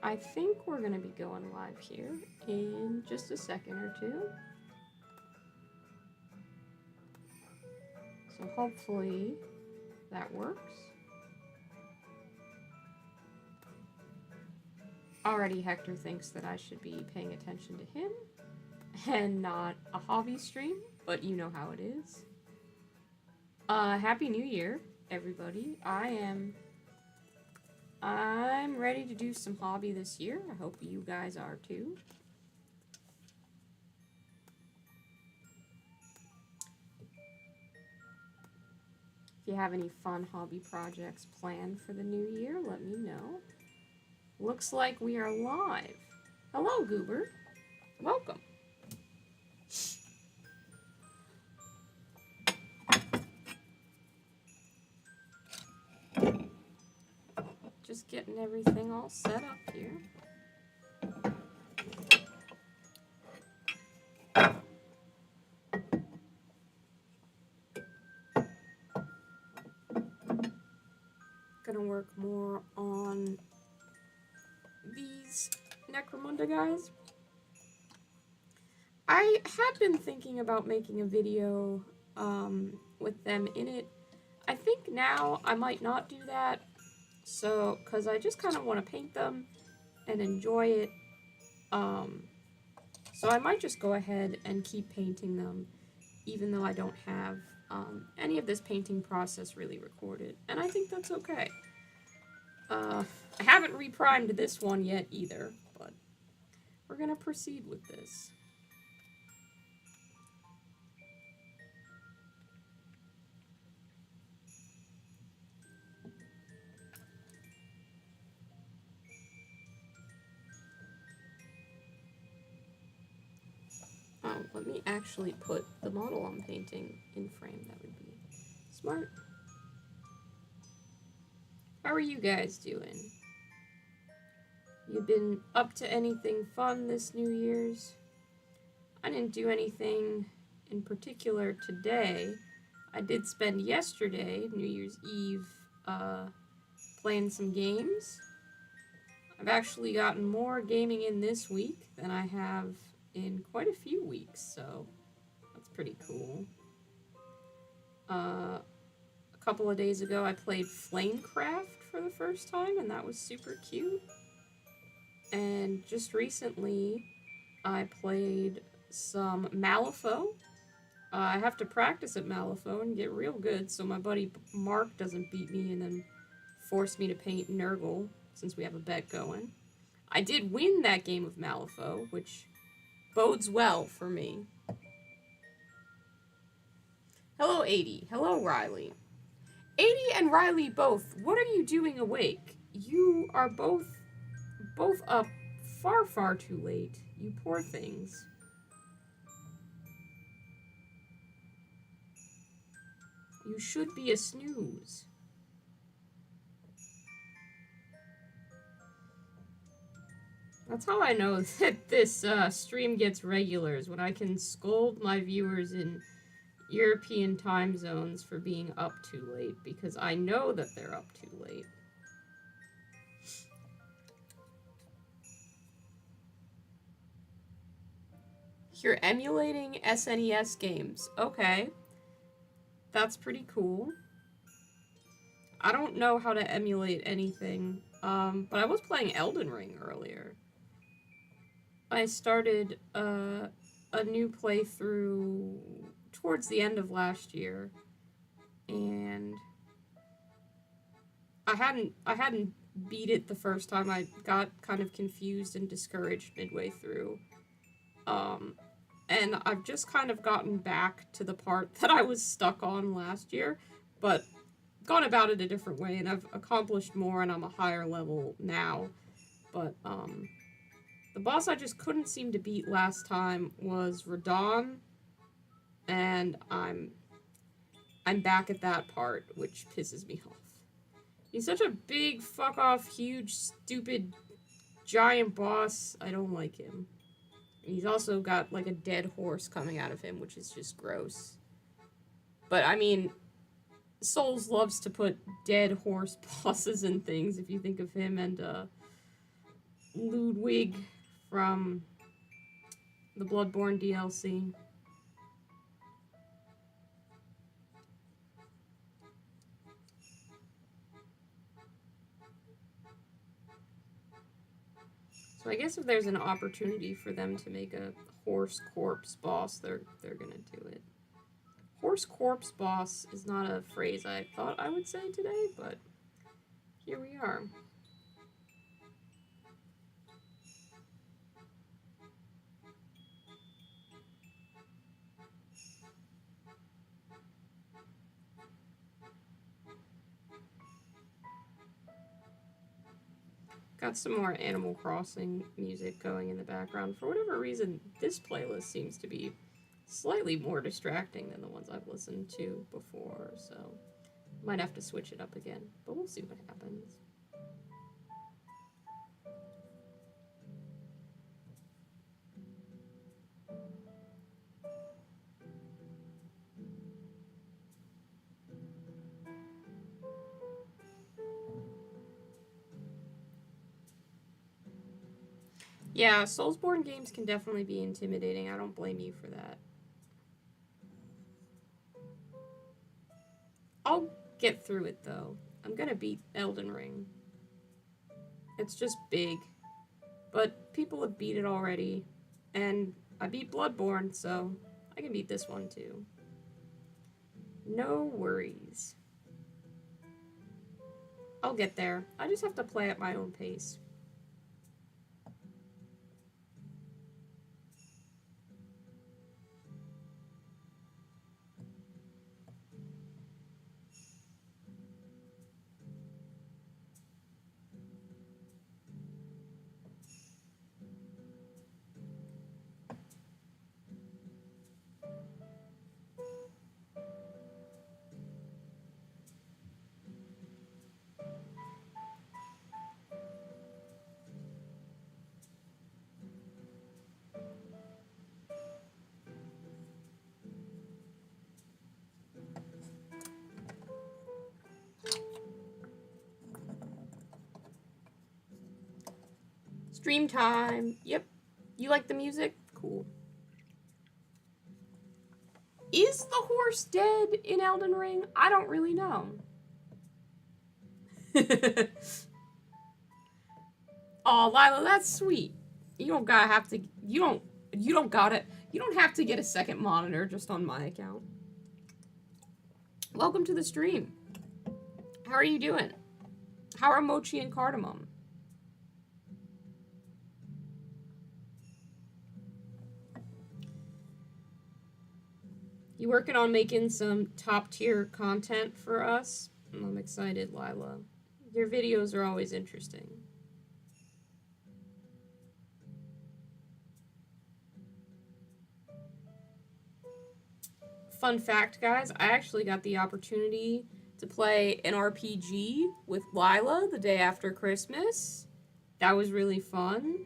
I think we're going to be going live here in just a second or two. So hopefully that works. Already Hector thinks that I should be paying attention to him and not a hobby stream, but you know how it is. Happy New Year, everybody. I'm ready to do some hobby this year. I hope you guys are too. If you have any fun hobby projects planned for the new year, let me know. Looks like we are live. Hello, Goober. Welcome. Just getting everything all set up here. Gonna work more on these Necromunda guys. I had been thinking about making a video with them in it. I think now I might not do that. So, because I just kind of want to paint them and enjoy it. So I might just go ahead and keep painting them, even though I don't have any of this painting process really recorded. And I think that's okay. I haven't reprimed this one yet either, but we're going to proceed with this. Oh, let me actually put the model I'm painting in frame. That would be smart. How are you guys doing? You been up to anything fun this New Year's? I didn't do anything in particular today. I did spend yesterday, New Year's Eve, playing some games. I've actually gotten more gaming in this week than I have in quite a few weeks, so that's pretty cool. A couple of days ago I played Flamecraft for the first time, and that was super cute. And just recently I played some Malifaux. I have to practice at Malifaux and get real good so my buddy Mark doesn't beat me and then force me to paint Nurgle, since we have a bet going. I did win that game of Malifaux, which bodes well for me. Hello, 80. Hello, Riley. 80 and Riley both. What are you doing awake? You are both up far, far too late. You poor things. You should be a snooze. That's how I know that this stream gets regulars, when I can scold my viewers in European time zones for being up too late, because I know that they're up too late. You're emulating SNES games. Okay. That's pretty cool. I don't know how to emulate anything, but I was playing Elden Ring earlier. I started a new playthrough towards the end of last year, and I hadn't beat it the first time. I got kind of confused and discouraged midway through. And I've just kind of gotten back to the part that I was stuck on last year, but gone about it a different way, and I've accomplished more, and I'm a higher level now. But the boss I just couldn't seem to beat last time was Radon, and I'm back at that part, which pisses me off. He's such a big, fuck-off, huge, stupid, giant boss. I don't like him. He's also got, like, a dead horse coming out of him, which is just gross. But, I mean, Souls loves to put dead horse bosses and things, if you think of him and, Ludwig from the Bloodborne DLC. So I guess if there's an opportunity for them to make a horse corpse boss, they're gonna do it. Horse corpse boss is not a phrase I thought I would say today, but here we are. Got some more Animal Crossing music going in the background. For whatever reason, this playlist seems to be slightly more distracting than the ones I've listened to before, so might have to switch it up again, but we'll see what happens. Yeah, Soulsborne games can definitely be intimidating. I don't blame you for that. I'll get through it, though. I'm gonna beat Elden Ring. It's just big. But people have beat it already. And I beat Bloodborne, so I can beat this one, too. No worries. I'll get there. I just have to play at my own pace. Stream time. Yep. You like the music? Cool. Is the horse dead in Elden Ring? I don't really know. Oh, Lila, that's sweet. You don't gotta have to. You don't gotta. You don't have to get a second monitor just on my account. Welcome to the stream. How are you doing? How are Mochi and Cardamom? You working on making some top tier content for us? I'm excited, Lila. Your videos are always interesting. Fun fact, guys, I actually got the opportunity to play an RPG with Lila the day after Christmas. That was really fun.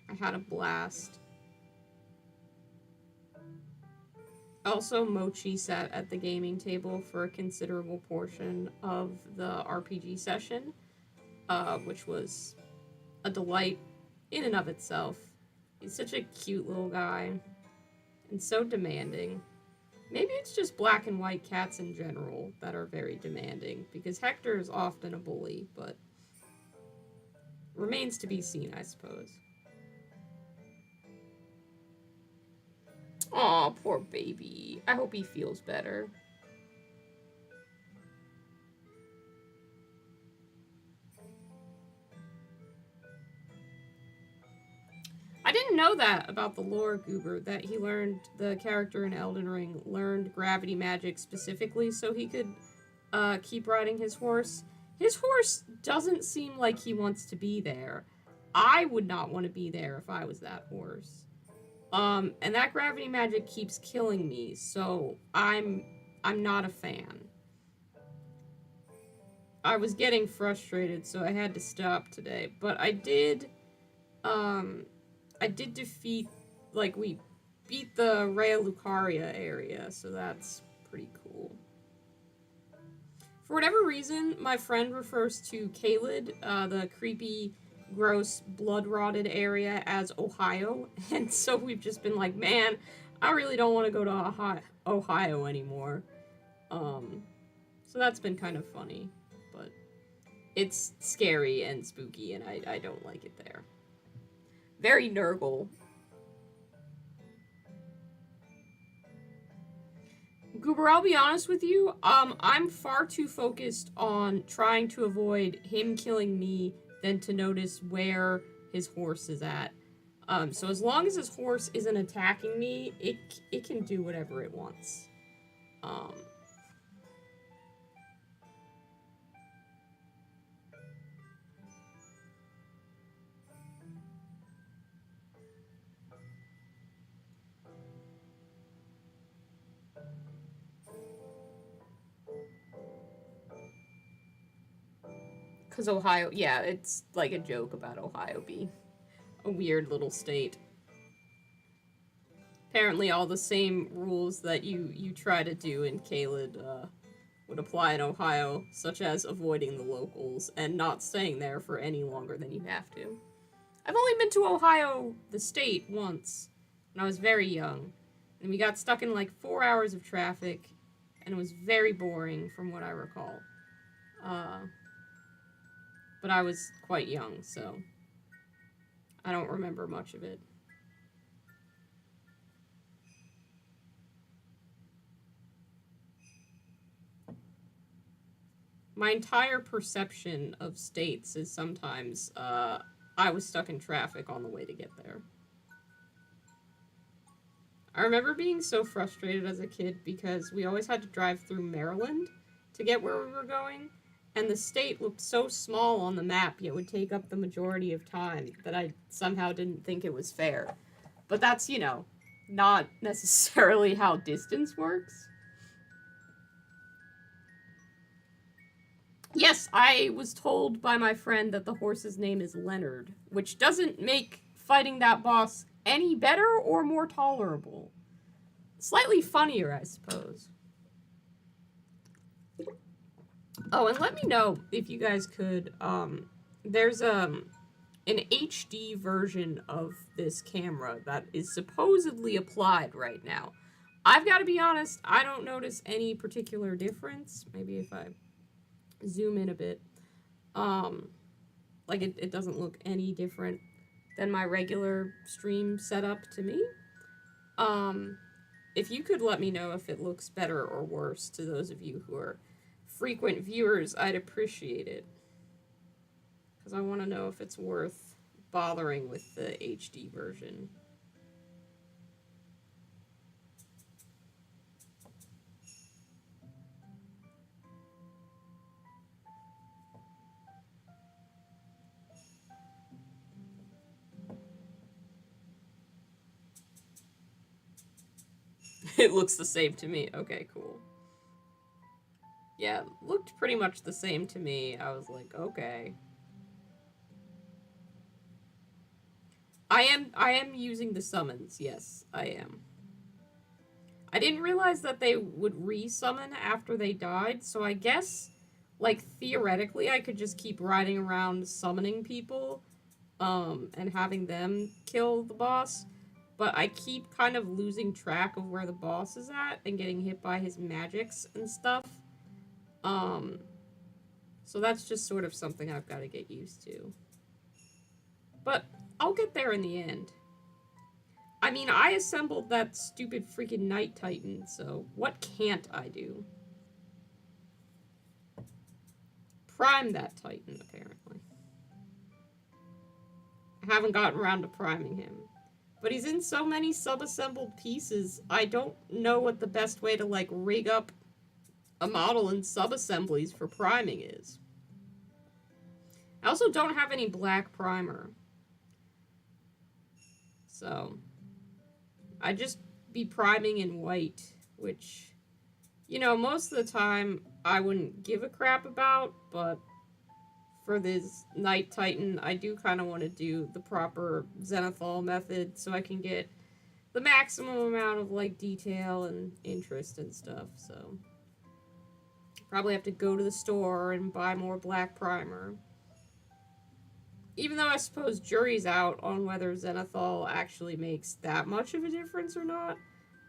I had a blast. Also, Mochi sat at the gaming table for a considerable portion of the RPG session, which was a delight in and of itself. He's such a cute little guy and so demanding. Maybe it's just black and white cats in general that are very demanding, because Hector is often a bully, but remains to be seen, I suppose. Aw, poor baby. I hope he feels better. I didn't know that about the lore, Goober, that he learned, the character in Elden Ring learned gravity magic specifically so he could keep riding his horse. His horse doesn't seem like he wants to be there. I would not want to be there if I was that horse. And that gravity magic keeps killing me, so I'm not a fan. I was getting frustrated, so I had to stop today. But I did defeat, like, we beat the Rhea Lucaria area, so that's pretty cool. For whatever reason, my friend refers to Kaled, the creepy, gross, blood-rotted area, as Ohio, and so we've just been like, man, I really don't want to go to Ohio anymore. So that's been kind of funny, but it's scary and spooky, and I don't like it there. Very Nurgle. Goober, I'll be honest with you, I'm far too focused on trying to avoid him killing me than to notice where his horse is at. So as long as his horse isn't attacking me, it can do whatever it wants. Because Ohio, yeah, it's like a joke about Ohio being a weird little state. Apparently all the same rules that you try to do in Kaled would apply in Ohio, such as avoiding the locals and not staying there for any longer than you have to. I've only been to Ohio, the state, once, when I was very young, and we got stuck in like 4 hours of traffic, and it was very boring from what I recall. But I was quite young, so I don't remember much of it. My entire perception of states is sometimes I was stuck in traffic on the way to get there. I remember being so frustrated as a kid because we always had to drive through Maryland to get where we were going, and the state looked so small on the map, yet would take up the majority of time, that I somehow didn't think it was fair. But that's, you know, not necessarily how distance works. Yes, I was told by my friend that the horse's name is Leonard, which doesn't make fighting that boss any better or more tolerable. Slightly funnier, I suppose. Oh, and let me know if you guys could, there's an HD version of this camera that is supposedly applied right now. I've got to be honest, I don't notice any particular difference. Maybe if I zoom in a bit. Like it doesn't look any different than my regular stream setup to me. If you could let me know if it looks better or worse to those of you who are frequent viewers, I'd appreciate it. Because I want to know if it's worth bothering with the HD version. It looks the same to me. Okay, cool. Yeah, it looked pretty much the same to me. I was like, okay. I am using the summons. Yes, I am. I didn't realize that they would re-summon after they died, so I guess, like, theoretically, I could just keep riding around summoning people, and having them kill the boss. But I keep kind of losing track of where the boss is at and getting hit by his magics and stuff. So that's just sort of something I've got to get used to. But I'll get there in the end. I mean, I assembled that stupid freaking Night Titan, so what can't I do? Prime that Titan, apparently. I haven't gotten around to priming him. But he's in so many sub-assembled pieces, I don't know what the best way to, like, rig up a model in sub-assemblies for priming is. I also don't have any black primer. So, I just be priming in white, which, you know, most of the time I wouldn't give a crap about, but for this Night Titan, I do kind of want to do the proper Zenithal method so I can get the maximum amount of, like, detail and interest and stuff, so. Probably have to go to the store and buy more black primer. Even though I suppose jury's out on whether Zenithal actually makes that much of a difference or not,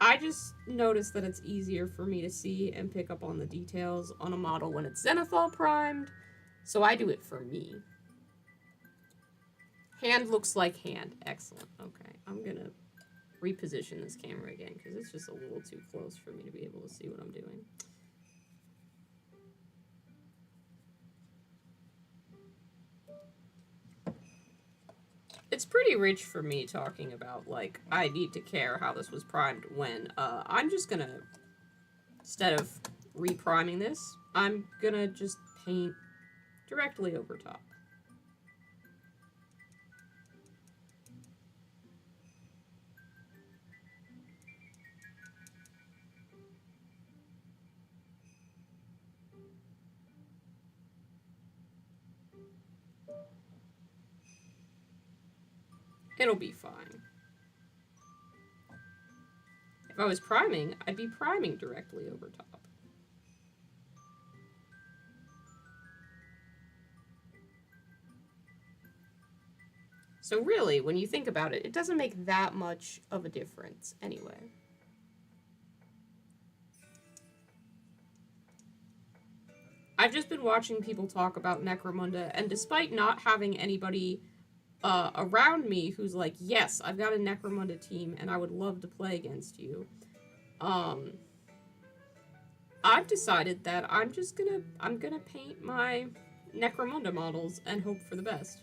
I just noticed that it's easier for me to see and pick up on the details on a model when it's Zenithal primed, so I do it for me. Hand looks like hand. Excellent. Okay, I'm gonna reposition this camera again because it's just a little too close for me to be able to see what I'm doing. It's pretty rich for me talking about, like, I need to care how this was primed when, I'm just gonna, instead of repriming this, I'm gonna just paint directly over top. It'll be fine. If I was priming, I'd be priming directly over top. So really, when you think about it, it doesn't make that much of a difference anyway. I've just been watching people talk about Necromunda, and despite not having anybody around me who's like, yes, I've got a Necromunda team and I would love to play against you, I've decided that I'm gonna paint my Necromunda models and hope for the best.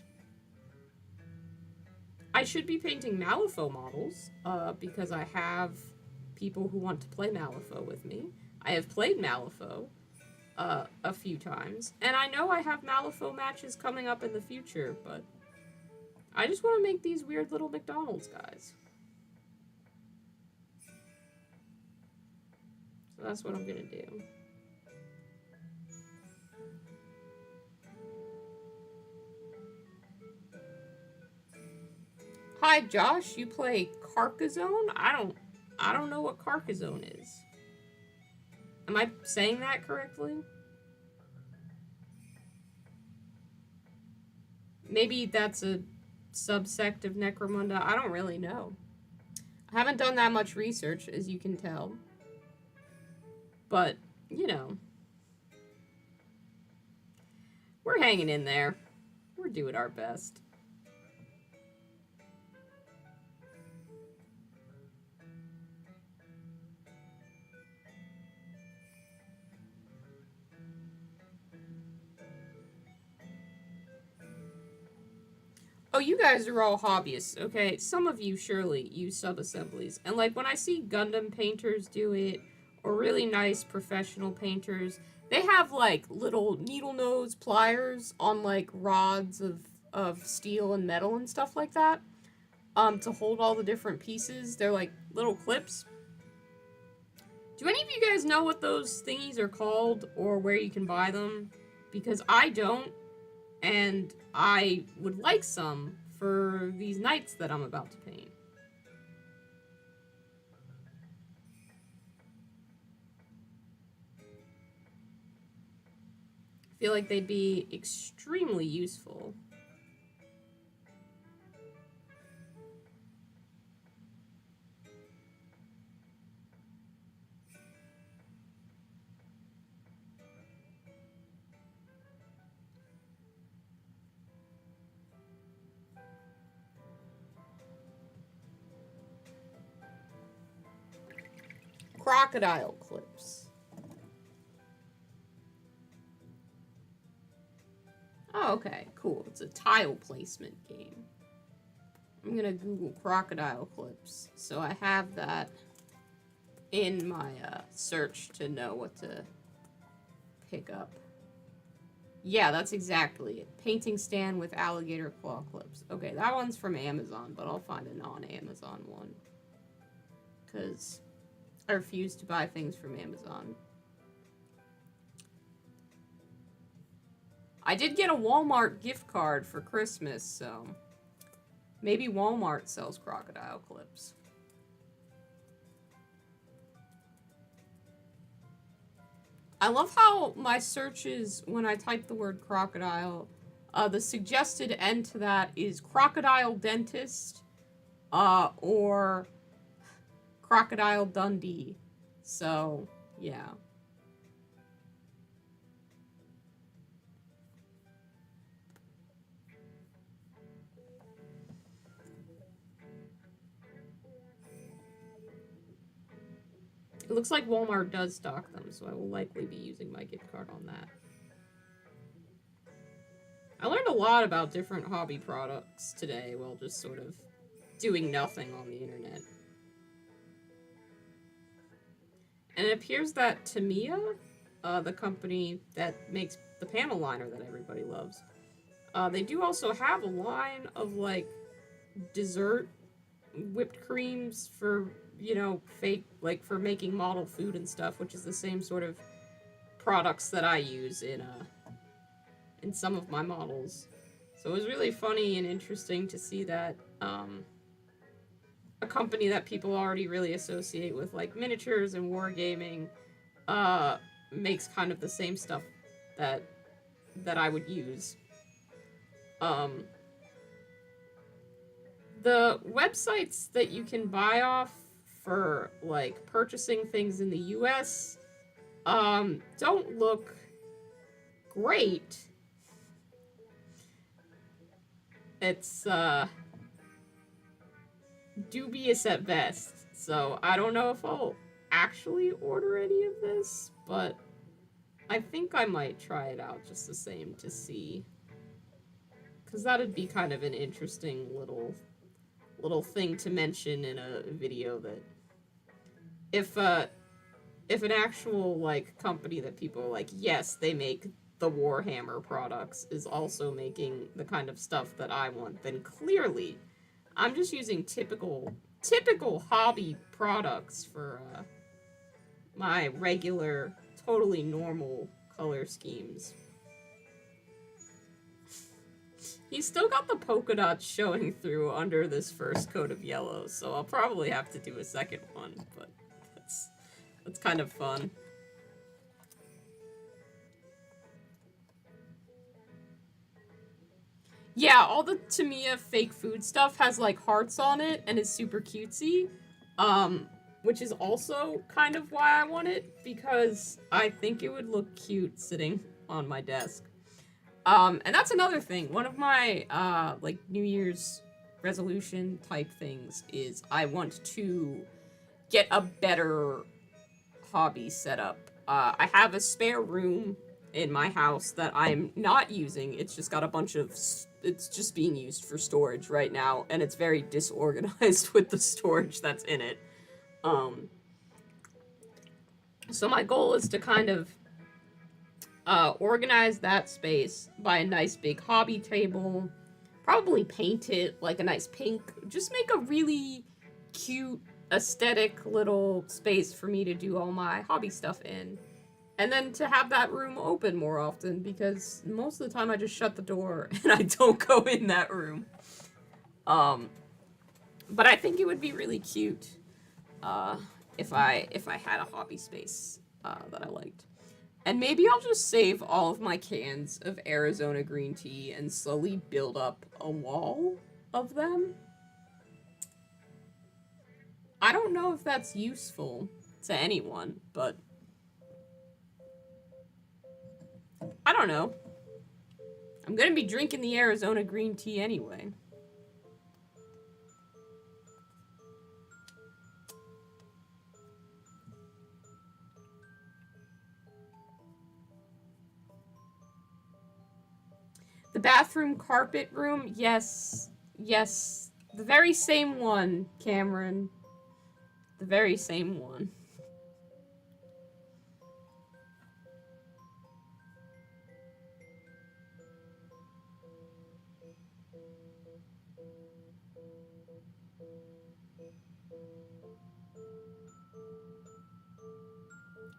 I should be painting Malifaux models, because I have people who want to play Malifaux with me. I have played Malifaux a few times, and I know I have Malifaux matches coming up in the future, but I just want to make these weird little McDonald's guys. So that's what I'm gonna do. Hi, Josh. You play Carcassonne? I don't know what Carcassonne is. Am I saying that correctly? Maybe that's a subsect of Necromunda. I don't really know. I haven't done that much research, as you can tell. But, you know. We're hanging in there. We're doing our best. Oh, you guys are all hobbyists, okay? Some of you surely use sub-assemblies. And, like, when I see Gundam painters do it, or really nice professional painters, they have, like, little needle nose pliers on, like, rods of steel and metal and stuff like that, to hold all the different pieces. They're, like, little clips. Do any of you guys know what those thingies are called, or where you can buy them? Because I don't. And I would like some for these knights that I'm about to paint. I feel like they'd be extremely useful. Crocodile clips. Oh, okay, cool. It's a tile placement game. I'm gonna Google crocodile clips, so I have that in my search to know what to pick up. Yeah, that's exactly it. Painting stand with alligator claw clips. Okay, that one's from Amazon, but I'll find a non-Amazon one. Because I refuse to buy things from Amazon. I did get a Walmart gift card for Christmas, so maybe Walmart sells crocodile clips. I love how my searches, when I type the word crocodile, the suggested end to that is crocodile dentist, or Crocodile Dundee. So, yeah. It looks like Walmart does stock them, so I will likely be using my gift card on that. I learned a lot about different hobby products today while just sort of doing nothing on the internet. And it appears that Tamiya, the company that makes the panel liner that everybody loves, they do also have a line of, like, dessert whipped creams for, you know, fake, like, for making model food and stuff, which is the same sort of products that I use in some of my models. So it was really funny and interesting to see that a company that people already really associate with, like, miniatures and wargaming, makes kind of the same stuff that I would use. The websites that you can buy off for, like, purchasing things in the US, don't look great. It's, dubious at best. So I don't know if I'll actually order any of this, but I think I might try it out just the same to see. Because that'd be kind of an interesting little thing to mention in a video, that if an actual, like, company that people are like, yes, they make the Warhammer products, is also making the kind of stuff that I want, then clearly I'm just using typical hobby products for my regular, totally normal color schemes. He's still got the polka dots showing through under this first coat of yellow, so I'll probably have to do a second one, but that's kind of fun. Yeah, all the Tamiya fake food stuff has, like, hearts on it and is super cutesy, which is also kind of why I want it, because I think it would look cute sitting on my desk. And that's another thing. One of my, like, New Year's resolution type things is I want to get a better hobby setup. I have a spare room in my house that I'm not using. It's just got a bunch of... It's just being used for storage right now, and it's very disorganized with the storage that's in it. So my goal is to kind of organize that space, buy a nice big hobby table, probably paint it like a nice pink, just make a really cute, aesthetic little space for me to do all my hobby stuff in. And then to have that room open more often, because most of the time I just shut the door and I don't go in that room. But I think it would be really cute if I had a hobby space that I liked. And maybe I'll just save all of my cans of Arizona green tea and slowly build up a wall of them. I don't know if that's useful to anyone, but I don't know. I'm gonna be drinking the Arizona green tea anyway. The bathroom carpet room, yes. Yes. The very same one, Cameron. The very same one.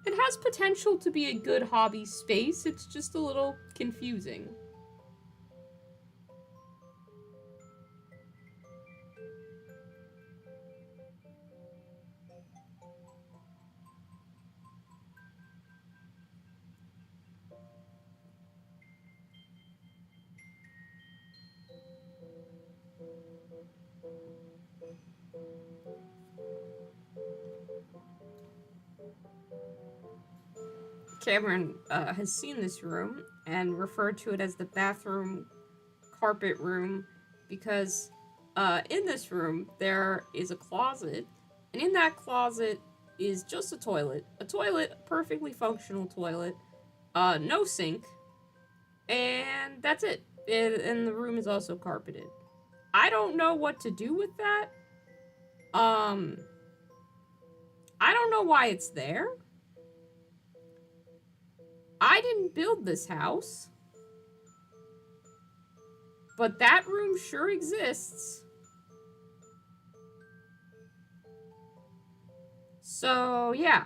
It has potential to be a good hobby space, it's just a little confusing. Cameron has seen this room and referred to it as the bathroom carpet room because in this room there is a closet, and in that closet is just a toilet, a perfectly functional toilet, no sink, and that's it. And the room is also carpeted. I don't know what to do with that. I don't know why it's there. I didn't build this house. But that room sure exists. So, yeah.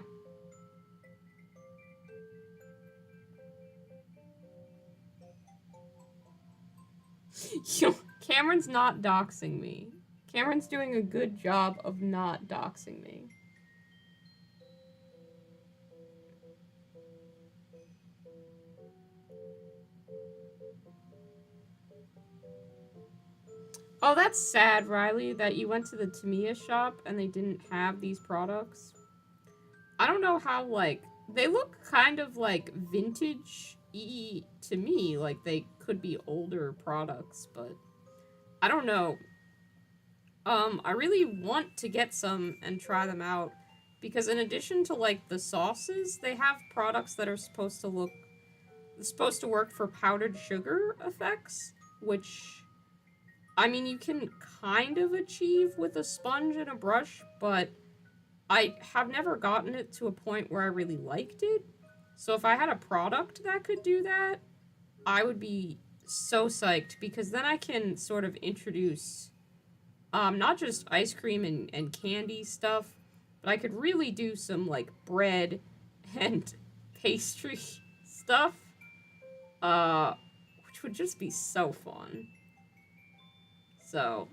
Cameron's not doxing me. Cameron's doing a good job of not doxing me. Oh, that's sad, Riley, that you went to the Tamiya shop and they didn't have these products. I don't know how, like, they look kind of like vintage-y to me, like they could be older products, but I don't know. I really want to get some and try them out because in addition to like the sauces, they have products that are supposed to work for powdered sugar effects, which I mean you can kind of achieve with a sponge and a brush, but I have never gotten it to a point where I really liked it. So if I had a product that could do that, I would be so psyched because then I can sort of introduce not just ice cream and candy stuff, but I could really do some like bread and pastry stuff, which would just be so fun. So,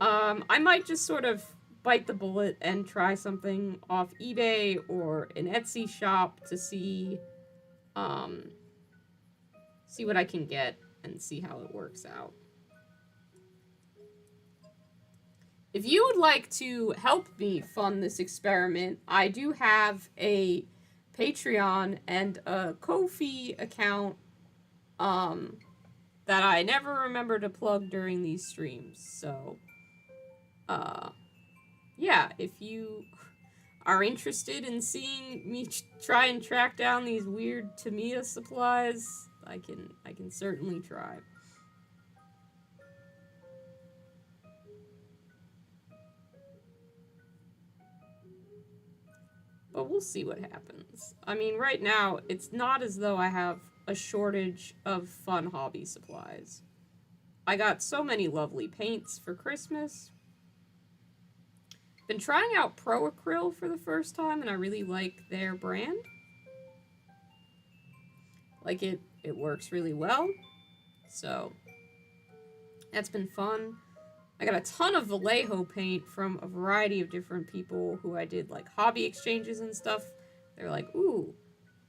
I might just sort of bite the bullet and try something off eBay or an Etsy shop to see what I can get and see how it works out. If you would like to help me fund this experiment, I do have a Patreon and a Ko-fi account that I never remember to plug during these streams. So, yeah, if you are interested in seeing me try and track down these weird Tamiya supplies, I can certainly try. But we'll see what happens. I mean, right now, it's not as though I have a shortage of fun hobby supplies. I got so many lovely paints for Christmas. Been trying out Pro Acryl for the first time, and I really like their brand. Like, it works really well. So, that's been fun. I got a ton of Vallejo paint from a variety of different people who I did like hobby exchanges and stuff. They're like, ooh,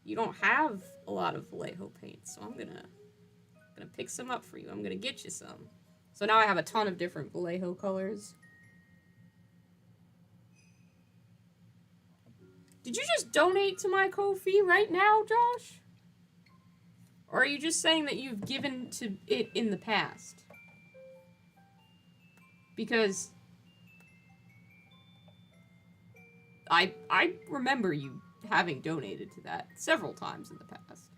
you don't have a lot of Vallejo paint, so I'm gonna pick some up for you. I'm gonna get you some. So now I have a ton of different Vallejo colors. Did you just donate to my Ko-fi right now, Josh? Or are you just saying that you've given to it in the past? Because I remember you having donated to that several times in the past.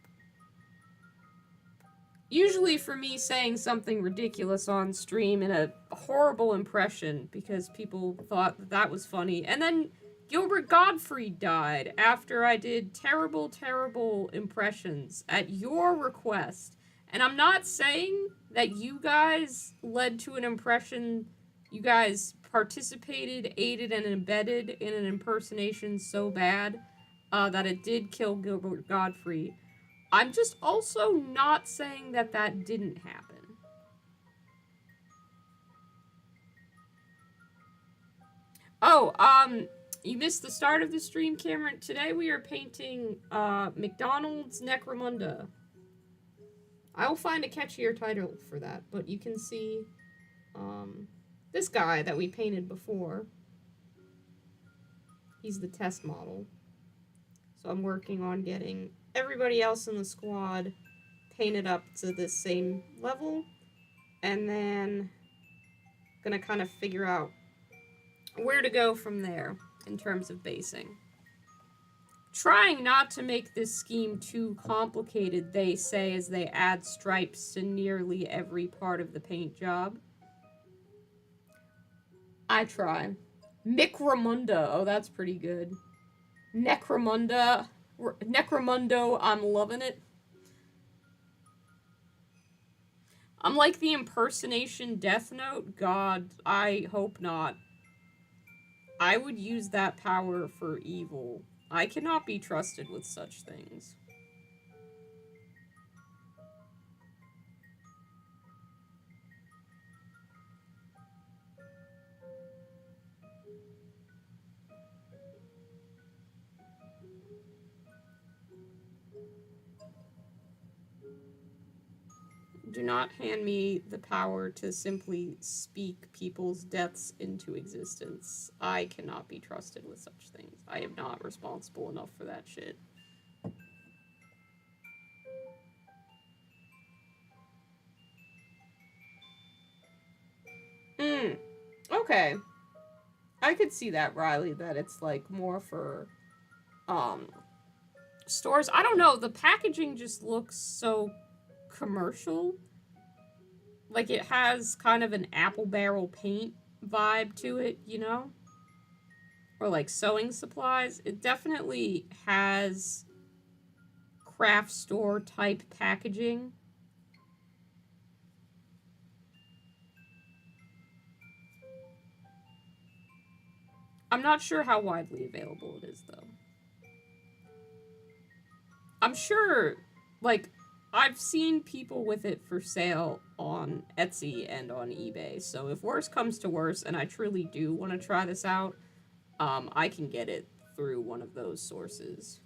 Usually for me saying something ridiculous on stream in a horrible impression because people thought that was funny, and then Gilbert Gottfried died after I did terrible, terrible impressions at your request. And I'm not saying that you guys led to an impression. You guys participated, aided, and embedded in an impersonation so bad that it did kill Gilbert Gottfried. I'm just also not saying that that didn't happen. Oh, you missed the start of the stream, Cameron. Today we are painting McDonald's Necromunda. I will find a catchier title for that, but you can see This guy that we painted before, he's the test model. So I'm working on getting everybody else in the squad painted up to this same level, and then gonna kind of figure out where to go from there in terms of basing. Trying not to make this scheme too complicated, they say, as they add stripes to nearly every part of the paint job. I try. Micromunda. Oh, that's pretty good. Necromunda. Necromundo, I'm loving it. I'm like the impersonation Death Note. God, I hope not. I would use that power for evil. I cannot be trusted with such things. Do not hand me the power to simply speak people's deaths into existence. I cannot be trusted with such things. I am not responsible enough for that shit. Okay. I could see that, Riley, that it's like more for stores. I don't know, the packaging just looks so commercial. Like it has kind of an apple barrel paint vibe to it, you know? Or like sewing supplies. It definitely has craft store type packaging. I'm not sure how widely available it is, though. I'm sure, like, I've seen people with it for sale on Etsy and on eBay, so if worse comes to worse and I truly do want to try this out, I can get it through one of those sources.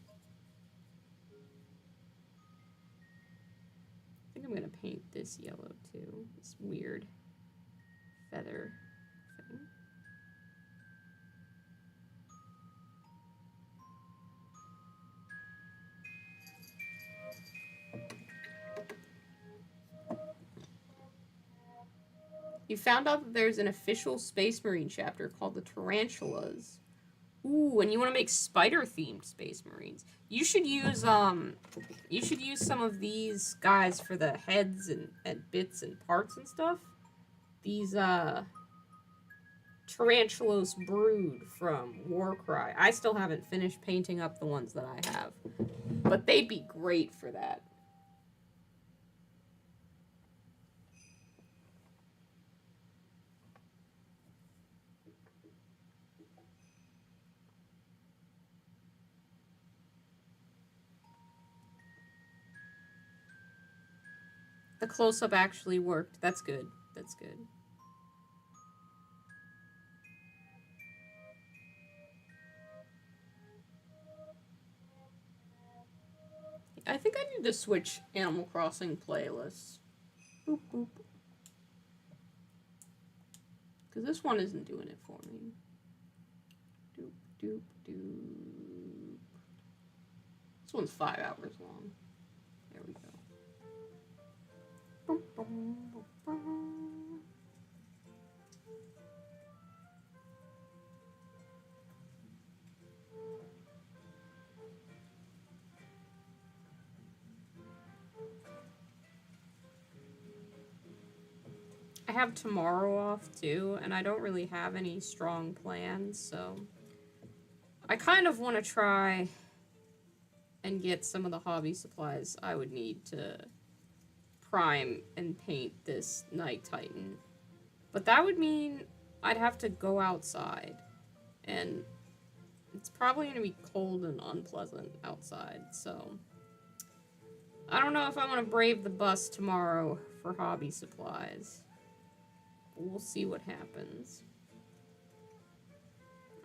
I think I'm gonna paint this yellow too. This weird feather thing. You found out that there's an official Space Marine chapter called the Tarantulas. Ooh, and you want to make spider-themed Space Marines. You should use some of these guys for the heads and bits and parts and stuff. These Tarantulas Brood from Warcry. I still haven't finished painting up the ones that I have, but they'd be great for that. The close-up actually worked. That's good. That's good. I think I need to switch Animal Crossing playlists. Boop, boop. Because this one isn't doing it for me. Doop, doop, doop. This one's 5 hours long. There we go. Boom, boom, boom, boom. I have tomorrow off too, and I don't really have any strong plans, so I kind of want to try and get some of the hobby supplies I would need to prime and paint this Night Titan. But that would mean I'd have to go outside, and it's probably going to be cold and unpleasant outside, so I don't know if I want to brave the bus tomorrow for hobby supplies. We'll see what happens.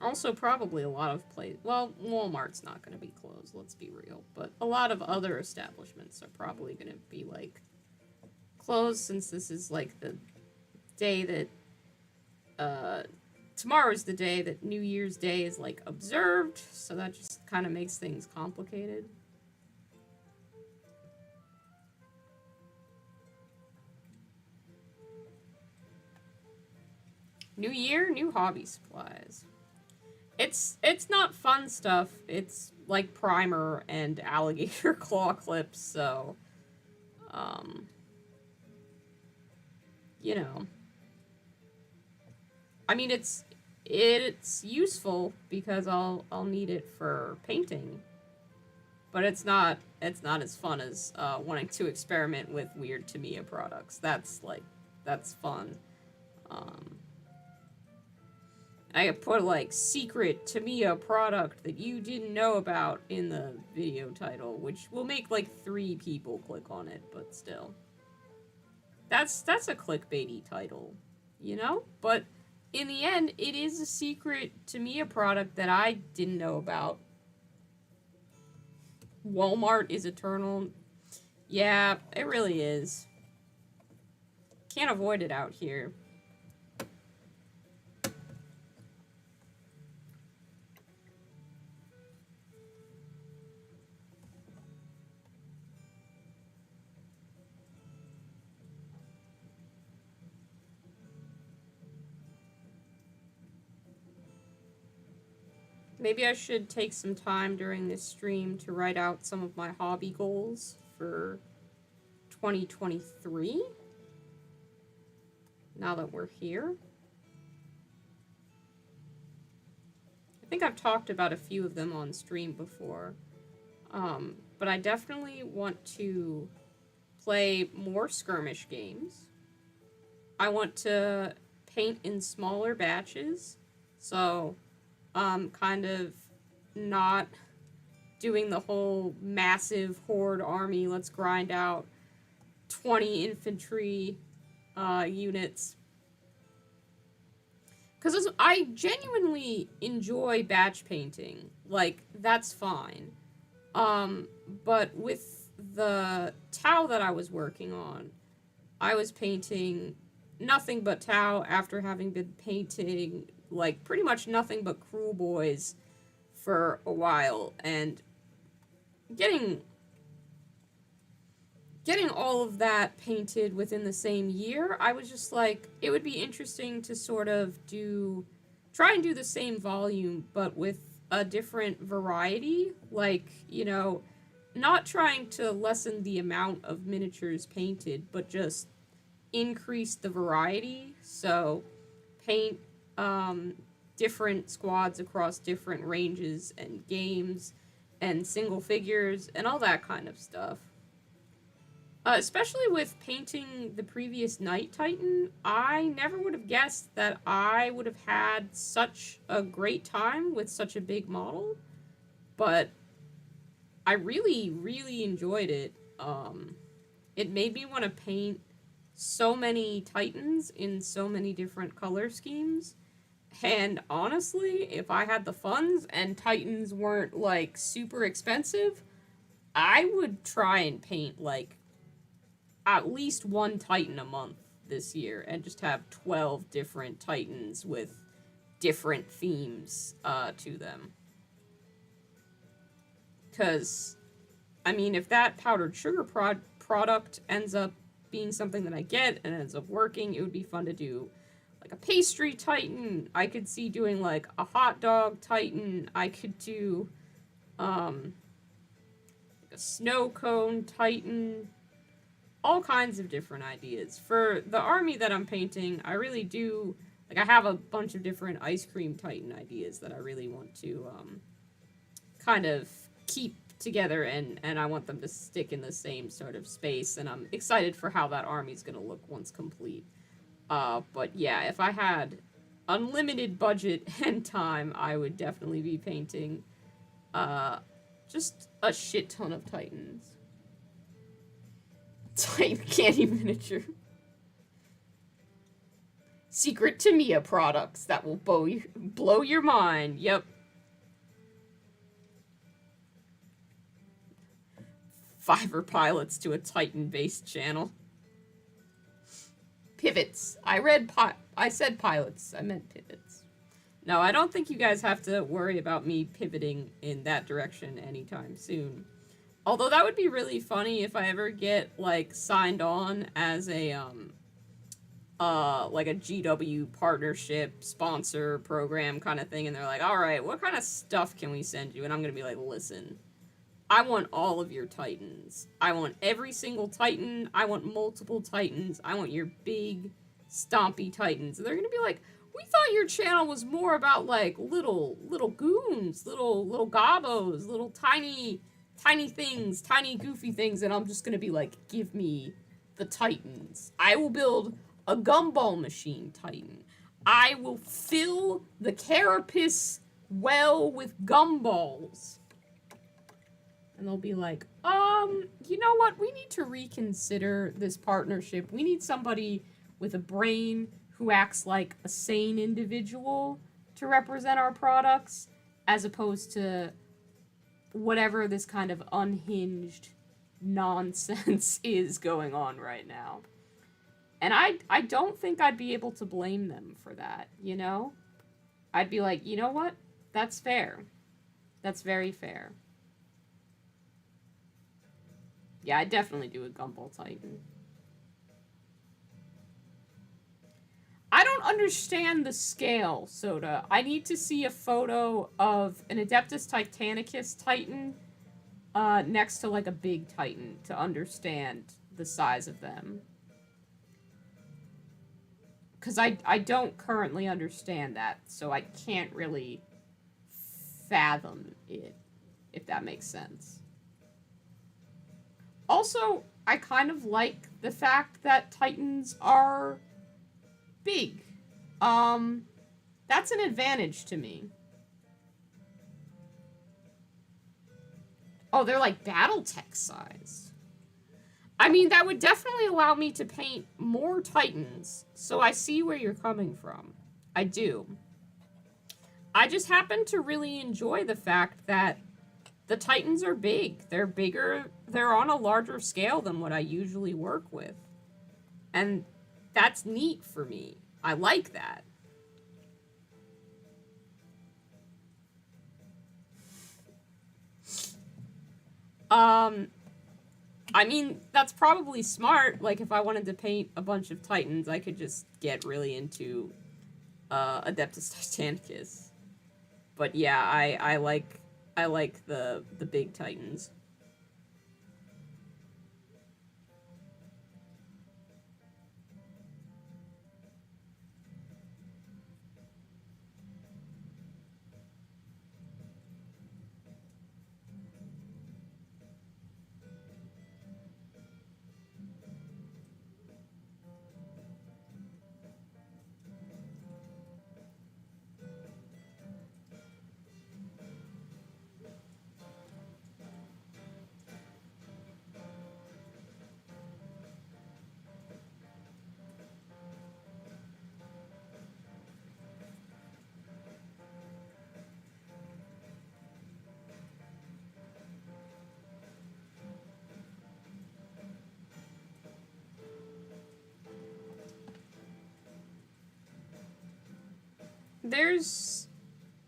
Also, probably a lot of places. Well, Walmart's not going to be closed, let's be real. But a lot of other establishments are probably going to be, like, closed, since this is, like, the day that tomorrow's the day that New Year's Day is, like, observed, so that just kind of makes things complicated. New year, new hobby supplies. It's not fun stuff. It's like primer and alligator claw clips, so um you know. I mean it's useful because I'll need it for painting. But it's not as fun as wanting to experiment with weird Tamiya products. That's fun. Um I put, like, secret Tamiya product that you didn't know about in the video title, which will make, like, 3 people click on it, but still. That's a clickbaity title, you know? But in the end, it is a secret Tamiya product that I didn't know about. Walmart is eternal. Yeah, it really is. Can't avoid it out here. Maybe I should take some time during this stream to write out some of my hobby goals for 2023. Now that we're here. I think I've talked about a few of them on stream before. But I definitely want to play more skirmish games. I want to paint in smaller batches. So kind of not doing the whole massive horde army, let's grind out 20 infantry units. Because I genuinely enjoy batch painting. Like, that's fine. But with the Tau that I was working on, I was painting nothing but Tau after having been painting, like, pretty much nothing but Cruel Boys for a while, and getting all of that painted within the same year, I was just like, it would be interesting to sort of try and do the same volume, but with a different variety, like, you know, not trying to lessen the amount of miniatures painted, but just increase the variety, so paint different squads across different ranges and games and single figures and all that kind of stuff. Especially with painting the previous Night Titan, I never would have guessed that I would have had such a great time with such a big model, but I really, really enjoyed it. It made me want to paint so many Titans in so many different color schemes. And honestly, if I had the funds and Titans weren't, like, super expensive, I would try and paint, like, at least one Titan a month this year and just have 12 different Titans with different themes to them. Because, I mean, if that powdered sugar product ends up being something that I get and ends up working, it would be fun to do like a pastry Titan. I could see doing like a hot dog Titan. I could do like a snow cone Titan. All kinds of different ideas. For the army that I'm painting, I really do, like, I have a bunch of different ice cream Titan ideas that I really want to kind of keep together, and I want them to stick in the same sort of space, and I'm excited for how that army's gonna look once complete. But yeah, if I had unlimited budget and time, I would definitely be painting just a shit ton of Titans. Titan candy miniature. Secret Tamiya products that will blow your mind. Yep. Fiverr pilots to a Titan-based channel. Pivots. I said pilots. I meant pivots. No, I don't think you guys have to worry about me pivoting in that direction anytime soon. Although that would be really funny if I ever get, like, signed on as a, like a GW partnership sponsor program kind of thing, and they're like, alright, what kind of stuff can we send you? And I'm gonna be like, listen, I want all of your Titans. I want every single Titan. I want multiple Titans. I want your big, stompy Titans. And they're gonna be like, we thought your channel was more about, like, little goons, little gobos, little tiny things, tiny goofy things. And I'm just gonna be like, give me the Titans. I will build a gumball machine Titan. I will fill the carapace well with gumballs. And they'll be like, you know what? We need to reconsider this partnership. We need somebody with a brain who acts like a sane individual to represent our products, as opposed to whatever this kind of unhinged nonsense is going on right now. And I don't think I'd be able to blame them for that, you know? I'd be like, you know what? That's fair. That's very fair. Yeah, I'd definitely do a Gumball Titan. I don't understand the scale, Soda. I need to see a photo of an Adeptus Titanicus Titan next to, like, a big Titan to understand the size of them. Because I don't currently understand that, so I can't really fathom it, if that makes sense. Also, I kind of like the fact that Titans are big. That's an advantage to me. Oh, they're like Battletech size. I mean, that would definitely allow me to paint more Titans, so I see where you're coming from. I do. I just happen to really enjoy the fact that the Titans are big. They're bigger, they're on a larger scale than what I usually work with. And that's neat for me. I like that. I mean, that's probably smart. Like, if I wanted to paint a bunch of Titans, I could just get really into Adeptus Titanicus. But yeah, I like the big Titans. There's,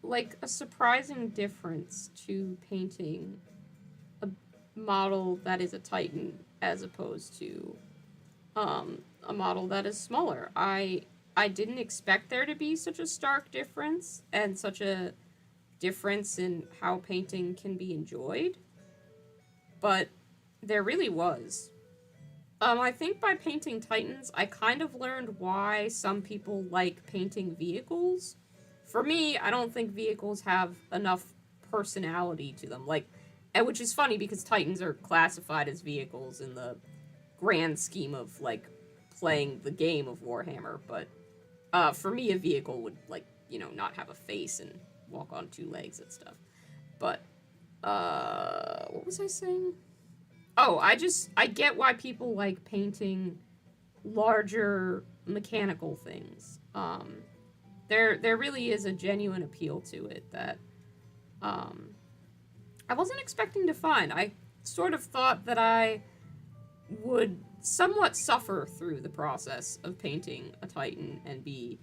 like, a surprising difference to painting a model that is a Titan as opposed to a model that is smaller. I didn't expect there to be such a stark difference and such a difference in how painting can be enjoyed, but there really was. I think by painting Titans, I kind of learned why some people like painting vehicles. For me, I don't think vehicles have enough personality to them. Like, and which is funny because Titans are classified as vehicles in the grand scheme of, like, playing the game of Warhammer. But for me, a vehicle would, like, you know, not have a face and walk on two legs and stuff. But, what was I saying? Oh, I get why people like painting larger mechanical things. There really is a genuine appeal to it that I wasn't expecting to find. I sort of thought that I would somewhat suffer through the process of painting a Titan and be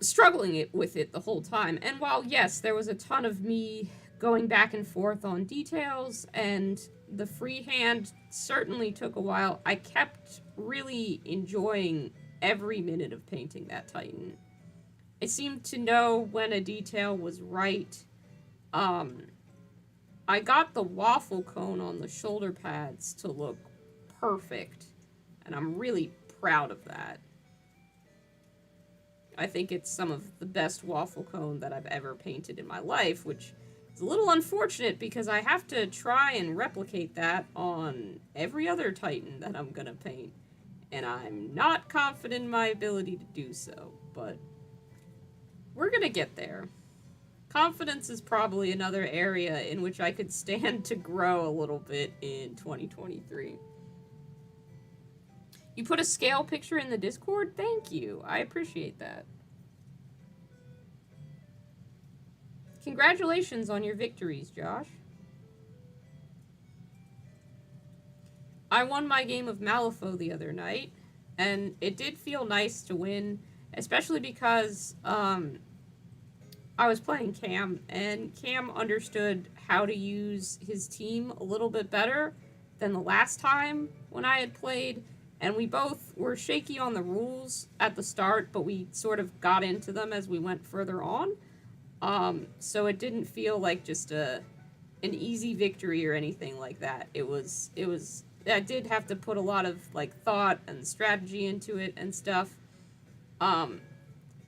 struggling with it the whole time. And while, yes, there was a ton of me going back and forth on details, and the freehand certainly took a while, I kept really enjoying every minute of painting that Titan. I seemed to know when a detail was right. I got the waffle cone on the shoulder pads to look perfect, and I'm really proud of that. I think it's some of the best waffle cone that I've ever painted in my life, which is a little unfortunate because I have to try and replicate that on every other Titan that I'm gonna paint, and I'm not confident in my ability to do so, but we're gonna get there. Confidence is probably another area in which I could stand to grow a little bit in 2023. You put a scale picture in the Discord? Thank you. I appreciate that. Congratulations on your victories, Josh. I won my game of Malifaux the other night, and it did feel nice to win, especially because I was playing Cam, and Cam understood how to use his team a little bit better than the last time when I had played, and we both were shaky on the rules at the start, but we sort of got into them as we went further on. So it didn't feel like just an easy victory or anything like that. I did have to put a lot of like thought and strategy into it and stuff.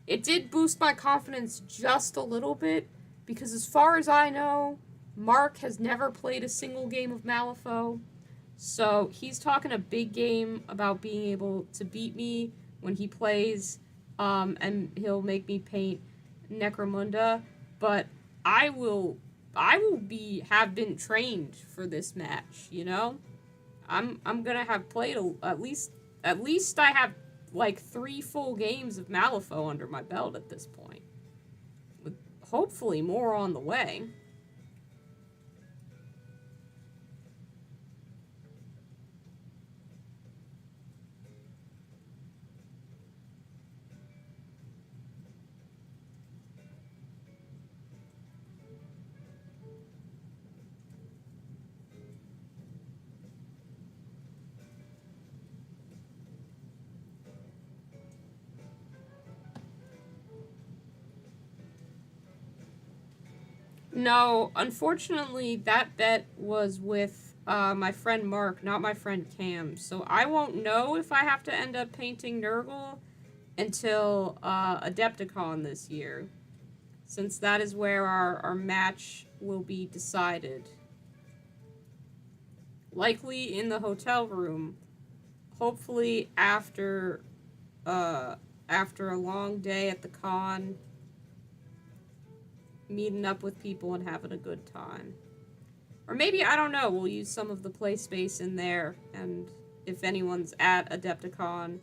It did boost my confidence just a little bit, because as far as I know, Mark has never played a single game of Malifaux. So he's talking a big game about being able to beat me when he plays, and he'll make me paint Necromunda. But I will have been trained for this match, you know? I'm gonna have played at least I have like 3 full games of Malifaux under my belt at this point, with hopefully more on the way. No, unfortunately, that bet was with my friend Mark, not my friend Cam. So I won't know if I have to end up painting Nurgle until Adepticon this year, since that is where our match will be decided. Likely in the hotel room, hopefully after a long day at the con, meeting up with people and having a good time. Or maybe, I don't know, we'll use some of the play space in there, and if anyone's at Adepticon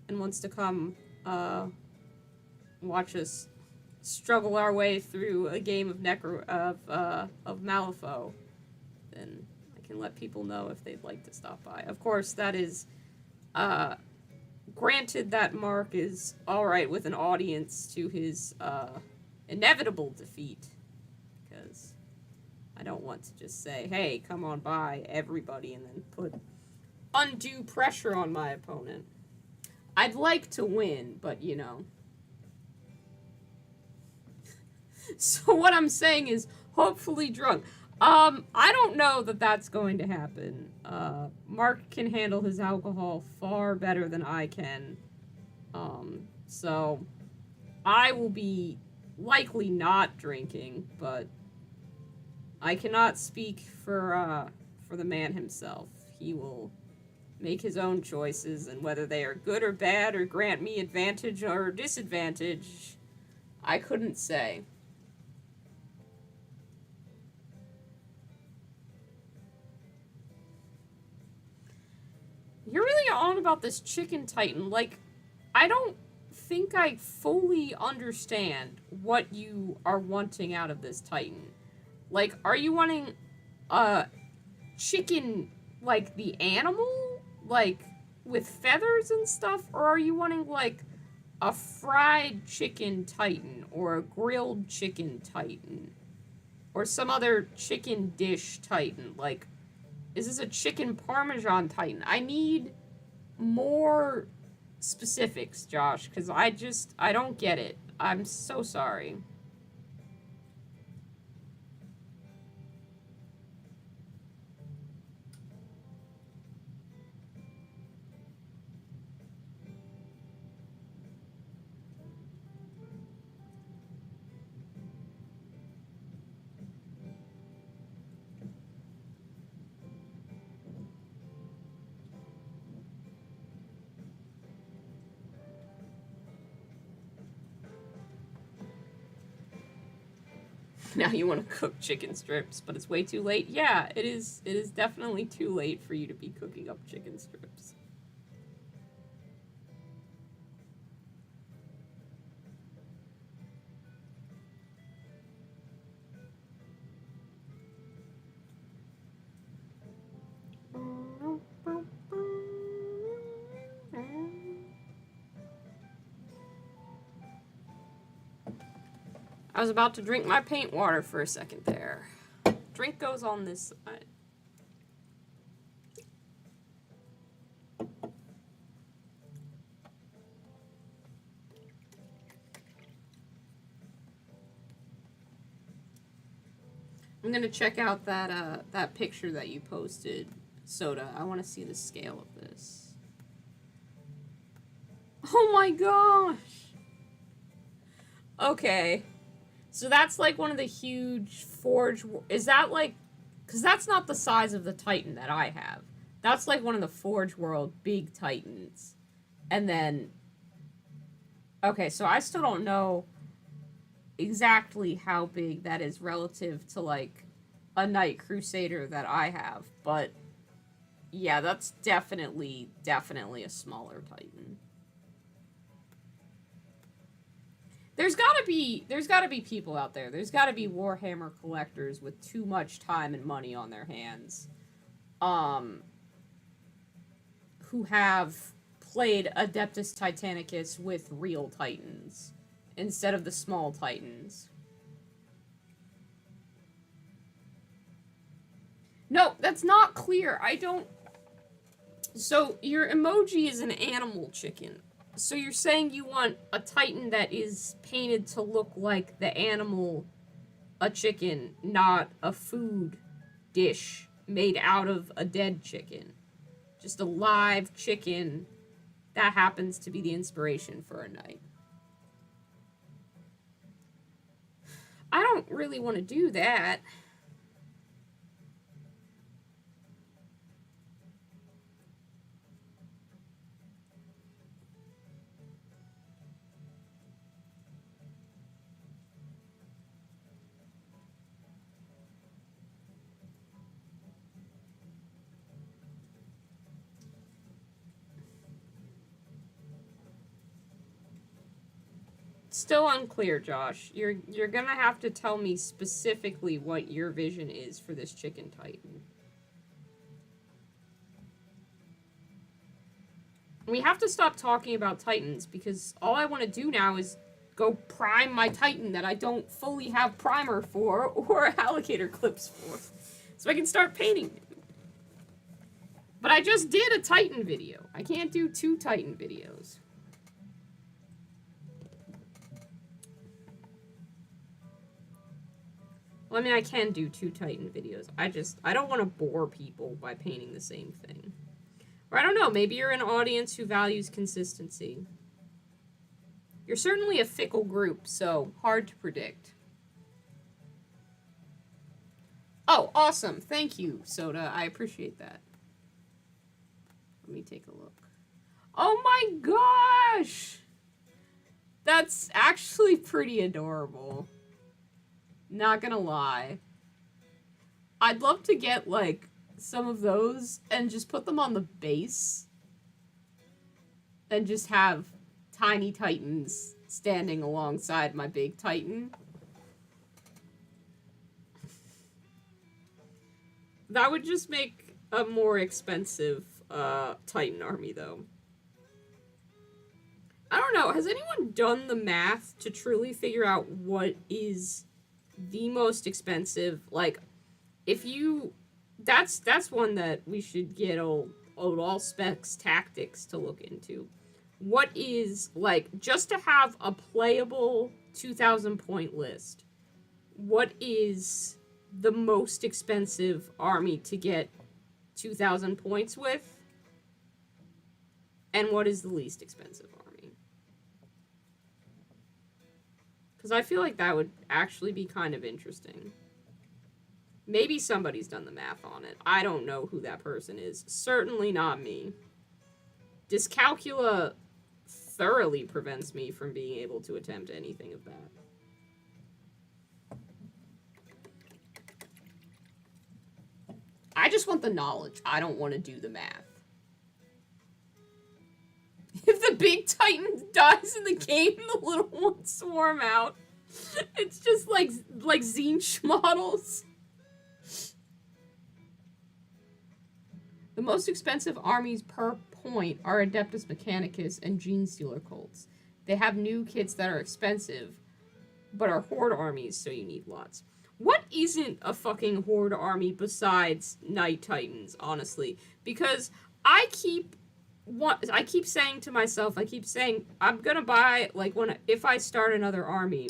and wants to come watch us struggle our way through a game of Malifaux, then I can let people know if they'd like to stop by. Of course, that is granted that Mark is alright with an audience to his inevitable defeat, because I don't want to just say, hey, come on by, everybody, and then put undue pressure on my opponent. I'd like to win, but you know. So what I'm saying is, hopefully drunk. I don't know that that's going to happen. Mark can handle his alcohol far better than I can. So I will be likely not drinking, but I cannot speak for the man himself. He will make his own choices, and whether they are good or bad or grant me advantage or disadvantage, I couldn't say. You're really on about this chicken Titan. Like, I don't think I fully understand what you are wanting out of this Titan. Like, are you wanting a chicken like, the animal? Like, with feathers and stuff? Or are you wanting, like, a fried chicken Titan or a grilled chicken Titan? Or some other chicken dish Titan? Like, is this a chicken Parmesan Titan? I need more specifics, Josh, because I don't get it. I'm so sorry. Now you want to cook chicken strips, but it's way too late. Yeah, it is definitely too late for you to be cooking up chicken strips. I was about to drink my paint water for a second there. Drink goes on this side. I'm gonna check out that picture that you posted, Soda. I want to see the scale of this. Oh my gosh! Okay. So that's like one of the huge Forge... Is that like... Because that's not the size of the Titan that I have. That's like one of the Forge World big Titans. And then... Okay, so I still don't know exactly how big that is relative to like a Knight Crusader that I have. But yeah, that's definitely a smaller Titan. There's gotta be people out there. There's gotta be Warhammer collectors with too much time and money on their hands, who have played Adeptus Titanicus with real Titans instead of the small Titans. No, that's not clear. I don't... So, your emoji is an animal chicken. So you're saying you want a Titan that is painted to look like the animal, a chicken, not a food dish made out of a dead chicken. Just a live chicken that happens to be the inspiration for a knight. I don't really want to do that. Still unclear, Josh. You're gonna have to tell me specifically what your vision is for this chicken Titan. We have to stop talking about Titans, because all I want to do now is go prime my Titan that I don't fully have primer for or alligator clips for, so I can start painting it. But I just did a Titan video. I can't do 2 Titan videos. Well, I mean, I can do 2 Titan videos. I don't want to bore people by painting the same thing. Or I don't know, maybe you're an audience who values consistency. You're certainly a fickle group, so hard to predict. Oh, awesome. Thank you, Soda. I appreciate that. Let me take a look. Oh my gosh! That's actually pretty adorable. Not gonna lie. I'd love to get, like, some of those and just put them on the base. And just have tiny Titans standing alongside my big Titan. That would just make a more expensive Titan army, though. I don't know. Has anyone done the math to truly figure out what is the most expensive? Like, if you... That's one that we should get old all specs tactics to look into. What is, like, just to have a playable 2,000 point list, what is the most expensive army to get 2,000 points with? And what is the least expensive army? Because I feel like that would actually be kind of interesting. Maybe somebody's done the math on it. I don't know who that person is. Certainly not me. Dyscalculia thoroughly prevents me from being able to attempt anything of that. I just want the knowledge. I don't want to do the math. If the big Titan dies in the game, the little ones swarm out. It's just like Zinch models. The most expensive armies per point are Adeptus Mechanicus and Genestealer cults. They have new kits that are expensive, but are horde armies, so you need lots. What isn't a fucking horde army besides Night Titans, honestly? Because I keep saying to myself, I'm gonna buy, like, if I start another army,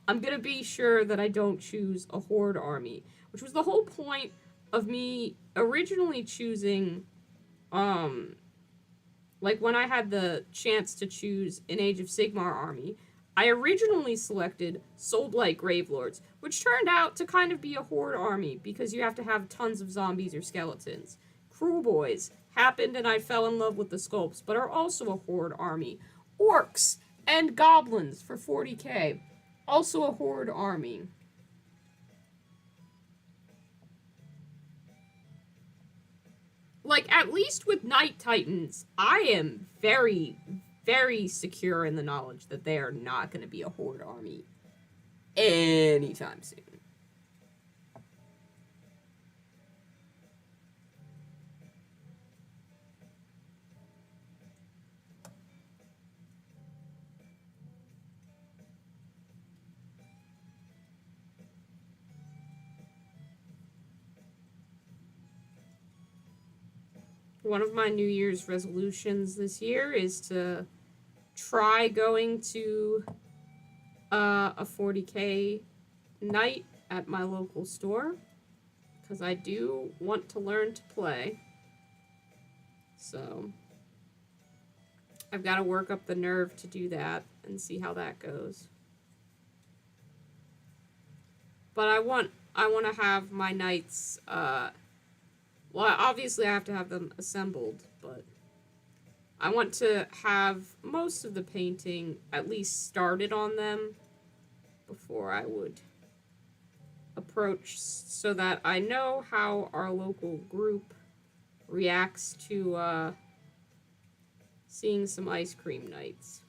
I'm gonna be sure that I don't choose a horde army, which was the whole point of me originally choosing, like, when I had the chance to choose an Age of Sigmar army, I originally selected Soulblight Gravelords, which turned out to kind of be a horde army, because you have to have tons of zombies or skeletons. Crewboys happened and I fell in love with the sculpts, but are also a horde army. Orcs and goblins for 40k, also a horde army. Like, at least with Night Titans, I am very, very secure in the knowledge that they are not going to be a horde army anytime soon. One of my New Year's resolutions this year is to try going to a 40k night at my local store, because I do want to learn to play. So I've got to work up the nerve to do that and see how that goes. But I want to have my nights, well, obviously I have to have them assembled, but I want to have most of the painting at least started on them before I would approach, so that I know how our local group reacts to seeing some ice cream nights.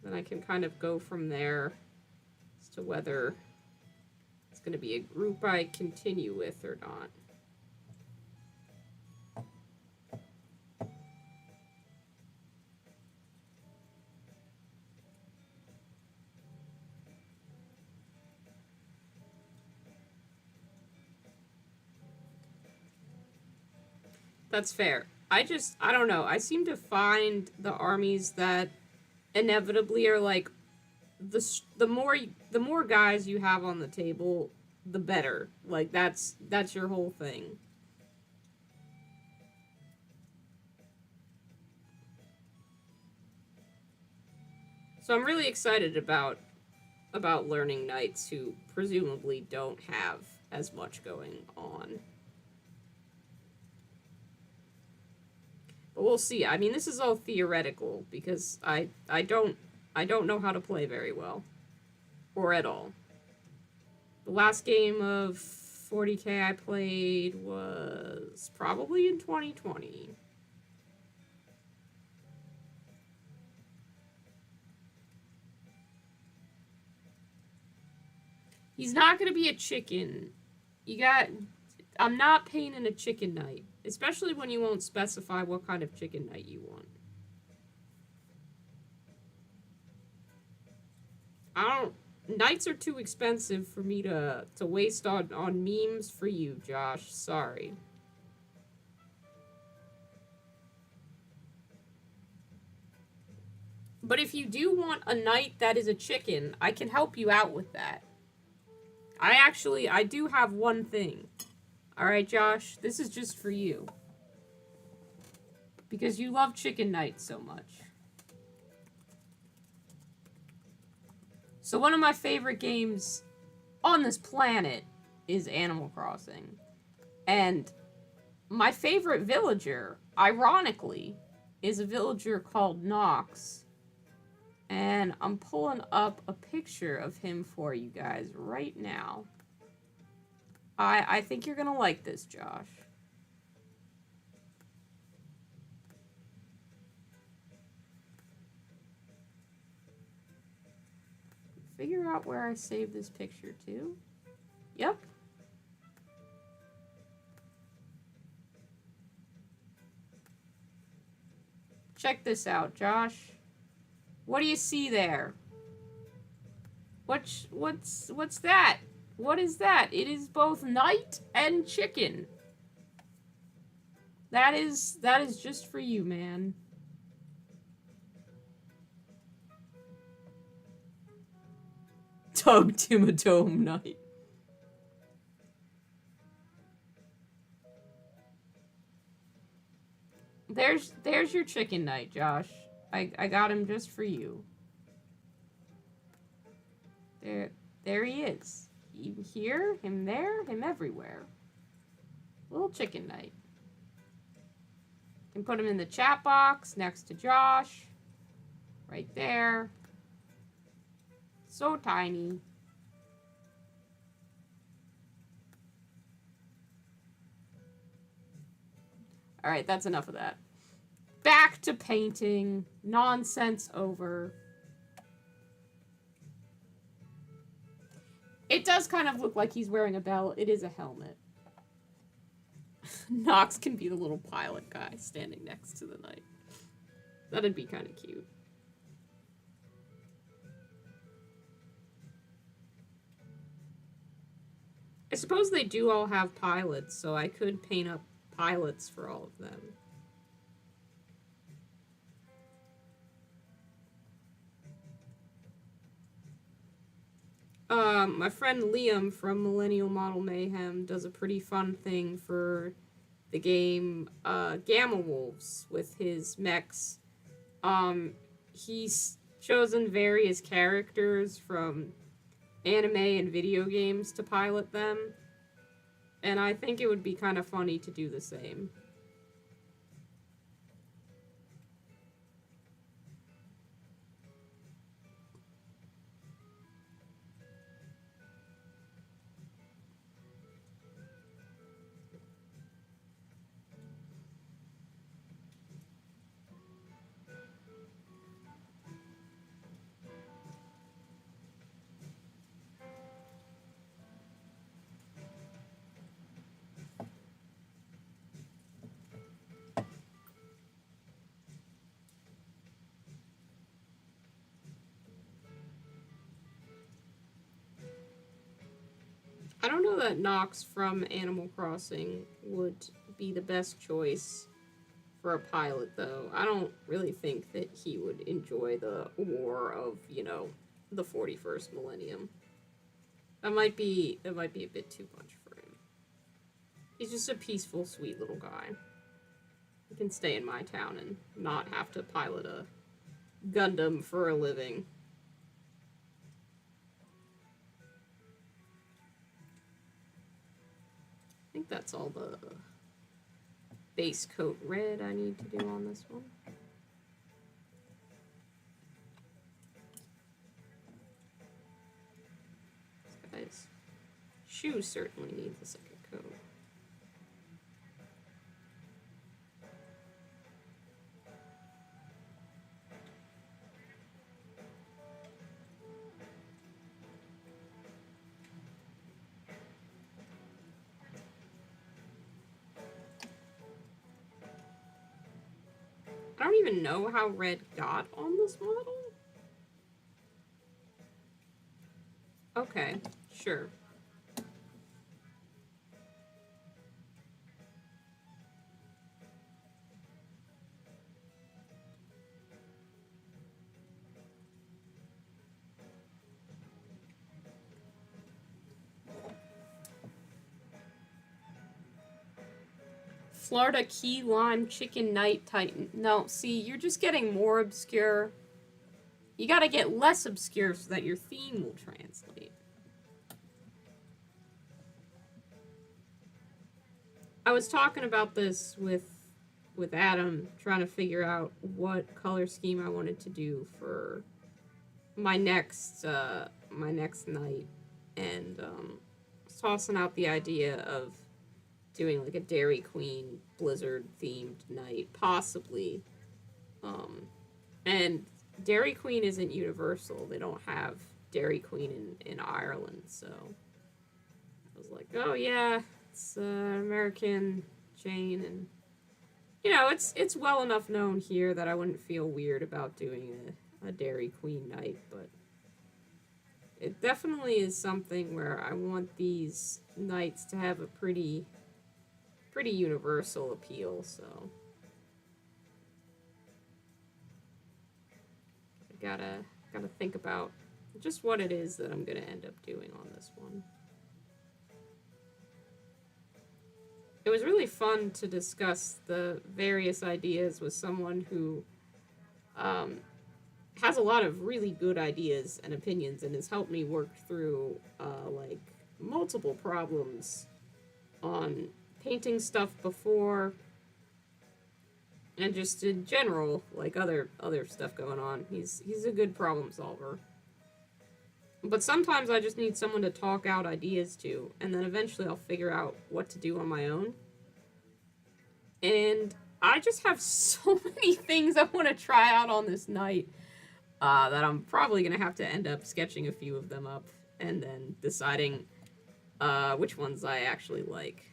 Then I can kind of go from there as to whether it's going to be a group I continue with or not. That's fair. I don't know. I seem to find the armies that inevitably are like, the more guys you have on the table, the better. Like, that's your whole thing. So I'm really excited about learning knights who presumably don't have as much going on. But we'll see. I mean, this is all theoretical, because I don't know how to play very well. Or at all. The last game of 40k I played was probably in 2020. He's not going to be a chicken. You got... I'm not painting a chicken knight, especially when you won't specify what kind of chicken knight you want. I don't. Knights are too expensive for me to waste on memes for you, Josh. Sorry. But if you do want a knight that is a chicken, I can help you out with that. I do have one thing. Alright, Josh, this is just for you. Because you love chicken knights so much. So one of my favorite games on this planet is Animal Crossing. And my favorite villager, ironically, is a villager called Nox. And I'm pulling up a picture of him for you guys right now. I think you're gonna like this, Josh. Figure out where I saved this picture to. Yep. Check this out, Josh. What do you see there? What's that? What is that? It is both knight and chicken. That is just for you, man. Tug Timotome Knight. There's your chicken knight, Josh. I got him just for you. There he is. Him here, him there, him everywhere. Little chicken knight. Can put him in the chat box next to Josh. Right there. So tiny. Alright, that's enough of that. Back to painting. Nonsense over. It does kind of look like he's wearing a belt. It is a helmet. Nox can be the little pilot guy standing next to the knight. That'd be kind of cute. I suppose they do all have pilots, so I could paint up pilots for all of them. My friend Liam from Millennial Model Mayhem does a pretty fun thing for the game Gamma Wolves with his mechs. He's chosen various characters from anime and video games to pilot them, and I think it would be kind of funny to do the same. I don't know that Nox from Animal Crossing would be the best choice for a pilot, though. I don't really think that he would enjoy the war of, the 41st millennium. That might be a bit too much for him. He's just a peaceful, sweet little guy. He can stay in my town and not have to pilot a Gundam for a living. I think that's all the base coat red I need to do on this one. This guy's shoes certainly need the second coat. I don't even know how red got on this model. Okay, sure. Florida Key Lime Chicken Night Titan. No, see, you're just getting more obscure. You gotta get less obscure so that your theme will translate. I was talking about this with Adam, trying to figure out what color scheme I wanted to do for my next night, and was tossing out the idea of doing like a Dairy Queen Blizzard themed night, possibly. And Dairy Queen isn't universal. They don't have Dairy Queen in Ireland, so I was like, oh yeah, it's an American chain, and you know, it's well enough known here that I wouldn't feel weird about doing a Dairy Queen night, but it definitely is something where I want these nights to have a pretty universal appeal, so I gotta think about just what it is that I'm gonna end up doing on this one. It was really fun to discuss the various ideas with someone who has a lot of really good ideas and opinions and has helped me work through like multiple problems on painting stuff before, and just in general, like other stuff going on. He's a good problem solver. But sometimes I just need someone to talk out ideas to, and then eventually I'll figure out what to do on my own. And I just have so many things I want to try out on this night that I'm probably going to have to end up sketching a few of them up and then deciding which ones I actually like.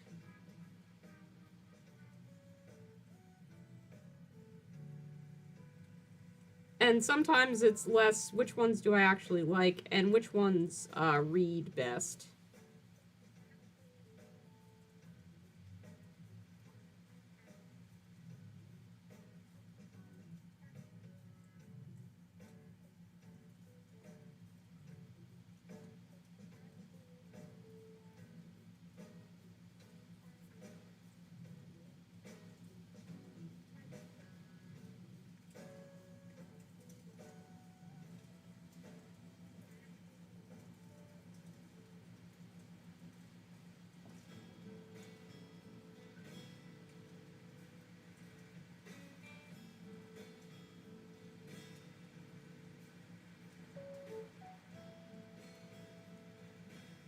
And sometimes it's less which ones do I actually like and which ones read best.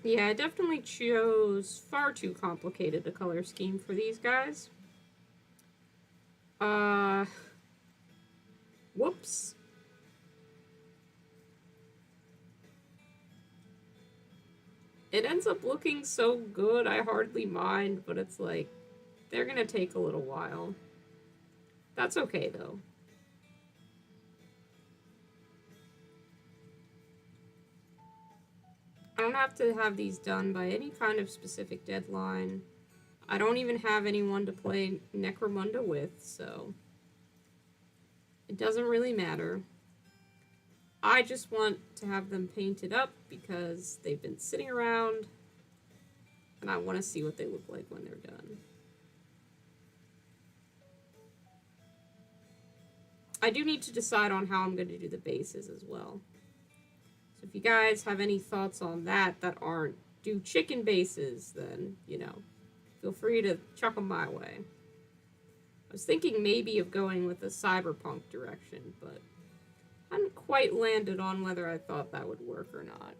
Yeah, I definitely chose far too complicated a color scheme for these guys. Uh, whoops. It ends up looking so good, I hardly mind, but it's like, they're gonna take a little while. That's okay, though. I don't have to have these done by any kind of specific deadline. I don't even have anyone to play Necromunda with, so it doesn't really matter. I just want to have them painted up because they've been sitting around and I want to see what they look like when they're done. I do need to decide on how I'm going to do the bases as well. So if you guys have any thoughts on that aren't do chicken bases, then, you know, feel free to chuck them my way. I was thinking maybe of going with a cyberpunk direction, but I hadn't quite landed on whether I thought that would work or not.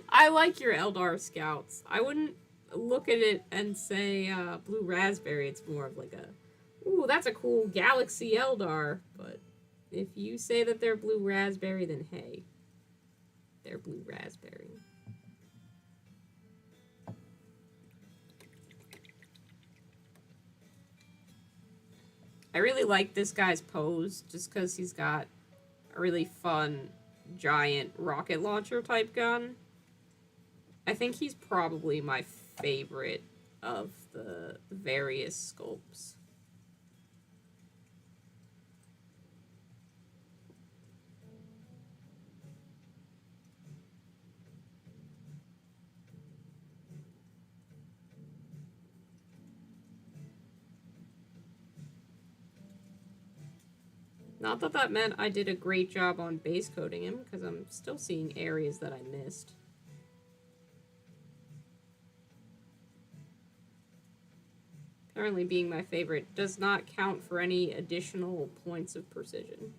I like your Eldar Scouts. I wouldn't look at it and say blue raspberry. It's more of like a, ooh, that's a cool galaxy Eldar. But if you say that they're blue raspberry, then hey, they're blue raspberry. I really like this guy's pose just because he's got a really fun giant rocket launcher type gun. I think he's probably my favorite of the various sculpts. Not that that meant I did a great job on base coating him, because I'm still seeing areas that I missed. Apparently being my favorite does not count for any additional points of precision.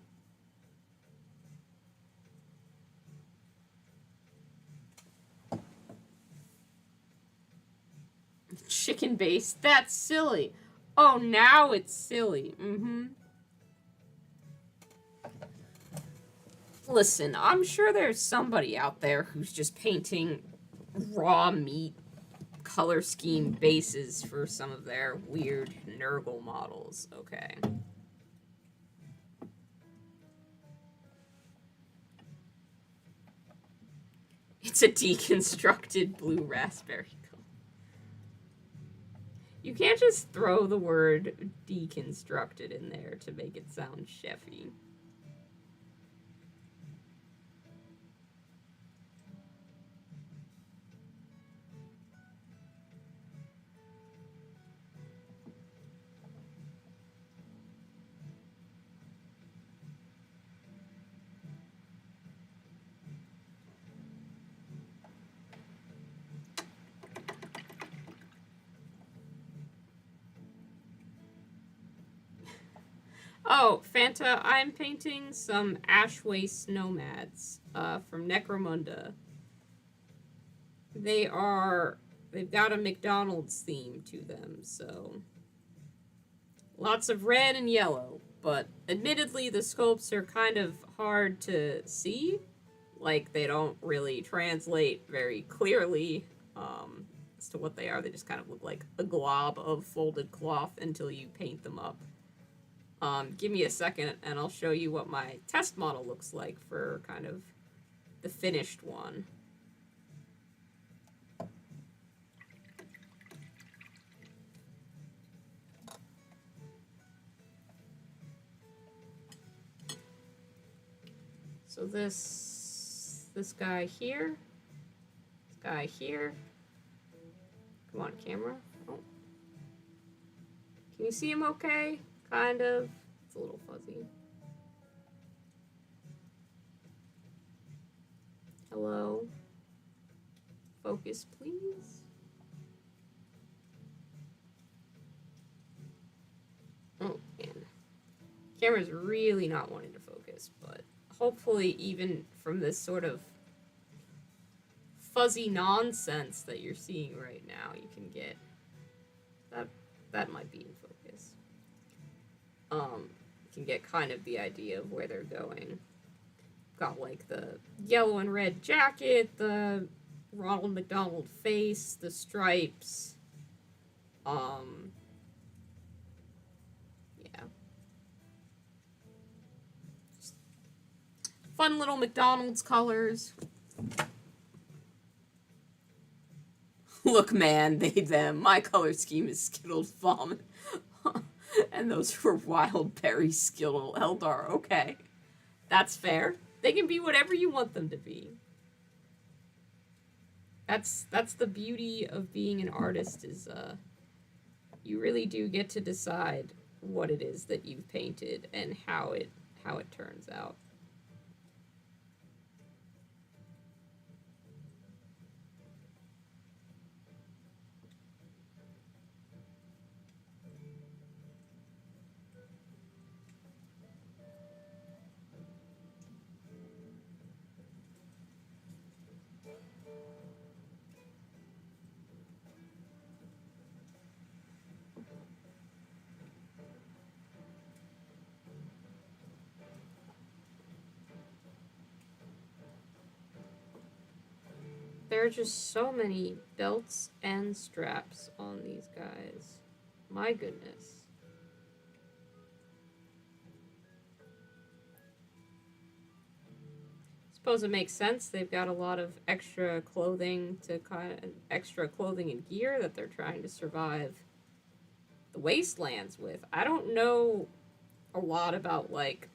Chicken base, that's silly. Oh, now it's silly. Listen, I'm sure there's somebody out there who's just painting raw meat color scheme bases for some of their weird Nurgle models. Okay. It's a deconstructed blue raspberry. You can't just throw the word deconstructed in there to make it sound chefy. Oh, Fanta, I'm painting some Ashway Snowmads from Necromunda. They've got a McDonald's theme to them, so lots of red and yellow, but admittedly the sculpts are kind of hard to see. Like, they don't really translate very clearly as to what they are. They just kind of look like a glob of folded cloth until you paint them up. Give me a second and I'll show you what my test model looks like for kind of the finished one. So this guy here, this guy here. Come on, camera. Oh. Can you see him okay? Kind of. It's a little fuzzy. Hello. Focus, please. Oh, man. Camera's really not wanting to focus, but hopefully even from this sort of fuzzy nonsense that you're seeing right now, you can get that might be in focus. You can get kind of the idea of where they're going. Got like the yellow and red jacket, the Ronald McDonald face, the stripes. Yeah. Just fun little McDonald's colors. Look, man, they, them. My color scheme is Skittled Vomit. And those were Wild Berry Skittle Eldar. Okay. That's fair. They can be whatever you want them to be. That's the beauty of being an artist, is you really do get to decide what it is that you've painted and how it turns out. There are just so many belts and straps on these guys. My goodness. Suppose it makes sense. They've got a lot of extra clothing extra clothing and gear that they're trying to survive the wastelands with. I don't know a lot about like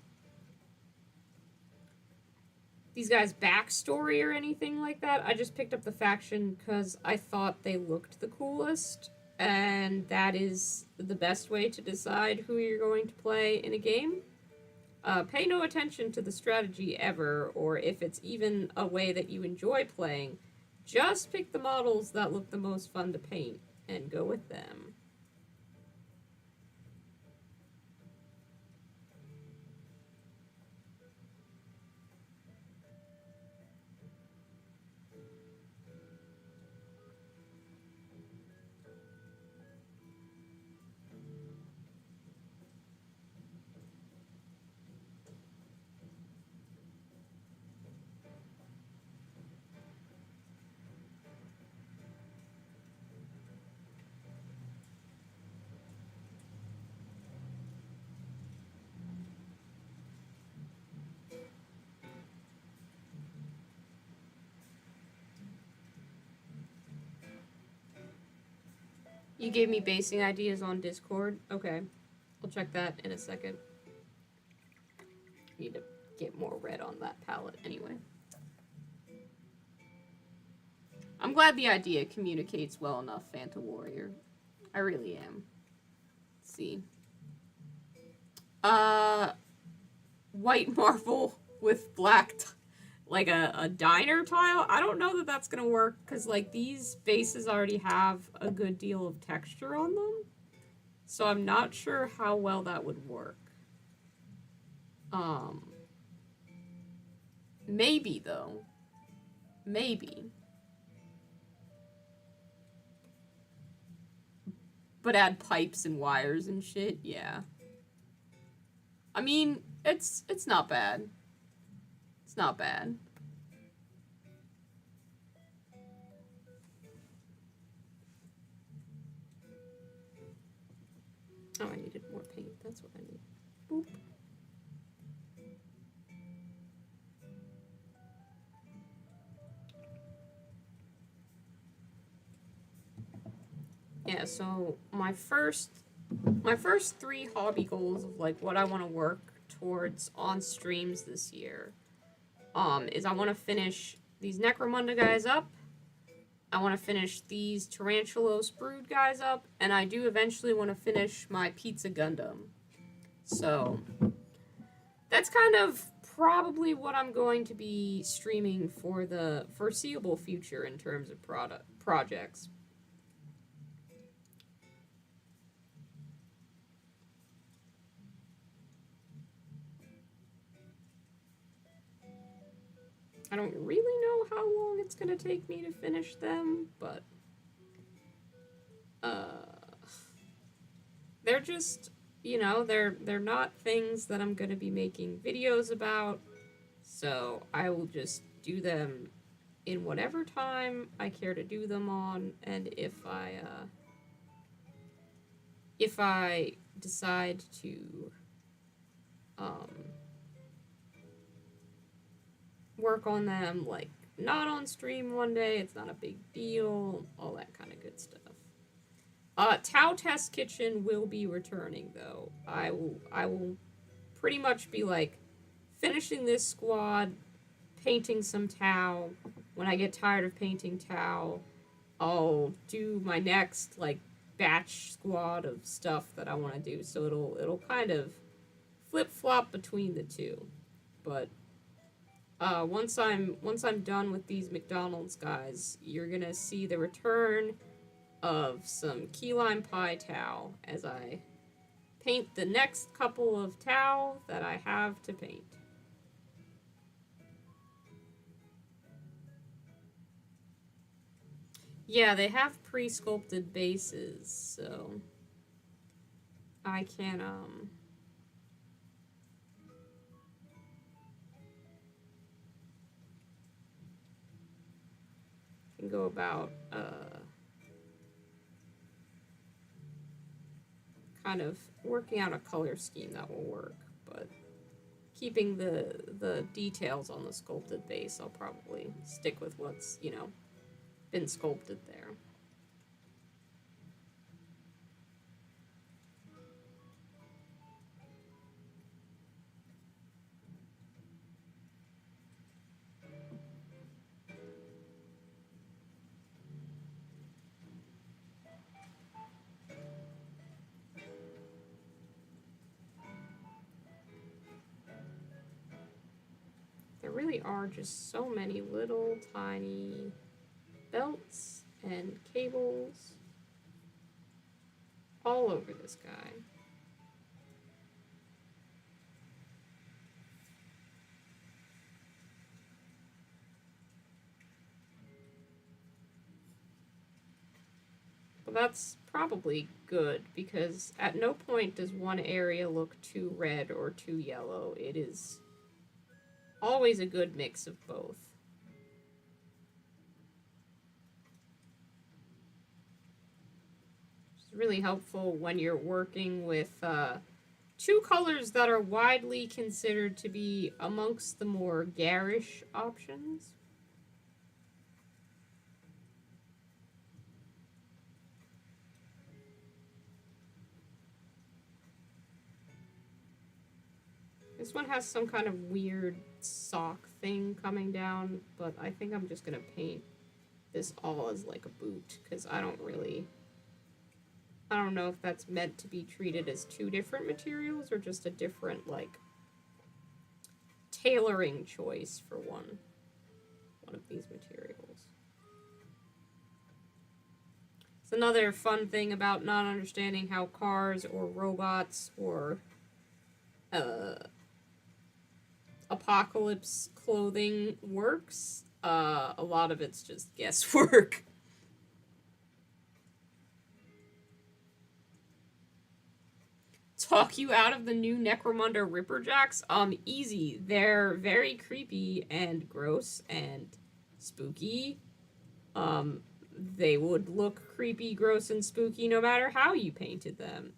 these guys' backstory or anything like that. I just picked up the faction because I thought they looked the coolest, and that is the best way to decide who you're going to play in a game. Pay no attention to the strategy ever, or if it's even a way that you enjoy playing. Just pick the models that look the most fun to paint and go with them. You gave me basing ideas on Discord? Okay. I'll check that in a second. Need to get more red on that palette anyway. I'm glad the idea communicates well enough, Phantom Warrior. I really am. Let's see. White marble with black, like a diner tile. I don't know that that's gonna work, because like these bases already have a good deal of texture on them. So I'm not sure how well that would work. Maybe though. Maybe. But add pipes and wires and shit, yeah. I mean, it's not bad. It's not bad. Oh, I needed more paint. That's what I need. Boop. Yeah, so my first 3 hobby goals of like what I want to work towards on streams this year is I want to finish these Necromunda guys up. I want to finish these Tarantulos Brood guys up, and I do eventually want to finish my Pizza Gundam. So that's kind of probably what I'm going to be streaming for the foreseeable future in terms of projects. I don't really know how long it's gonna take me to finish them, but they're just, you know, they're not things that I'm gonna be making videos about, so I will just do them in whatever time I care to do them on, and if I decide to work on them, like, not on stream one day, it's not a big deal, all that kind of good stuff. Tau Test Kitchen will be returning, though. I will pretty much be, like, finishing this squad, painting some Tau. When I get tired of painting Tau, I'll do my next, like, batch squad of stuff that I want to do, so it'll kind of flip-flop between the two. But once I'm done with these McDonald's guys, you're gonna see the return of some key lime pie Tau as I paint the next couple of Tau that I have to paint. Yeah, they have pre-sculpted bases, so I can go about kind of working out a color scheme that will work, but keeping the details on the sculpted base, I'll probably stick with what's, you know, been sculpted there. There really are just so many little tiny belts and cables all over this guy. Well, that's probably good, because at no point does one area look too red or too yellow. It is always a good mix of both. It's really helpful when you're working with two colors that are widely considered to be amongst the more garish options. This one has some kind of weird sock thing coming down, but I think I'm just gonna paint this all as like a boot, because I don't know if that's meant to be treated as two different materials or just a different, like, tailoring choice for one of these materials. It's another fun thing about not understanding how cars or robots or apocalypse clothing works. A lot of it's just guesswork. Talk you out of the new Necromunda Ripperjacks? Easy. They're very creepy and gross and spooky. They would look creepy, gross, and spooky no matter how you painted them.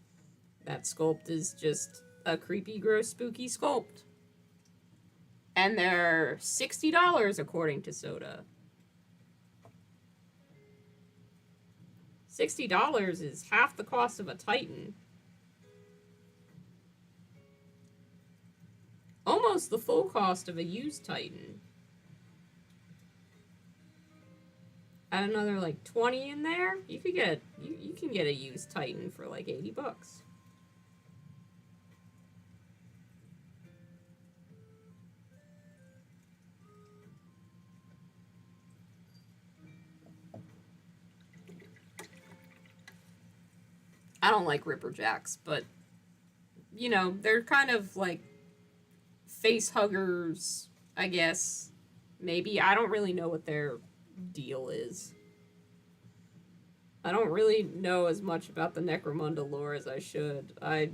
That sculpt is just a creepy, gross, spooky sculpt. And they're $60 according to Soda. $60 is half the cost of a Titan. Almost the full cost of a used Titan. Add another like 20 in there, you could get you can get a used Titan for like $80. I don't like Ripperjacks, but you know, they're kind of like face huggers, I guess. Maybe. I don't really know what their deal is. I don't really know as much about the Necromunda lore as I should. I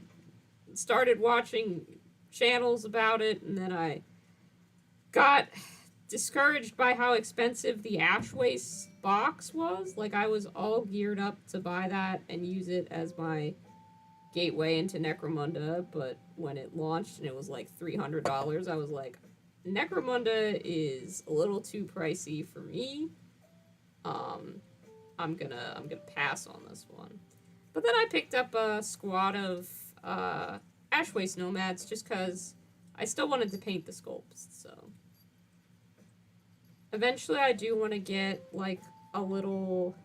started watching channels about it, and then I got discouraged by how expensive the Ashwaste box was. Like, I was all geared up to buy that and use it as my gateway into Necromunda, but when it launched and it was like $300, I was like, Necromunda is a little too pricey for me. I'm gonna pass on this one. But then I picked up a squad of Ashwaste Nomads just because I still wanted to paint the sculpts, so. Eventually I do want to get like a little...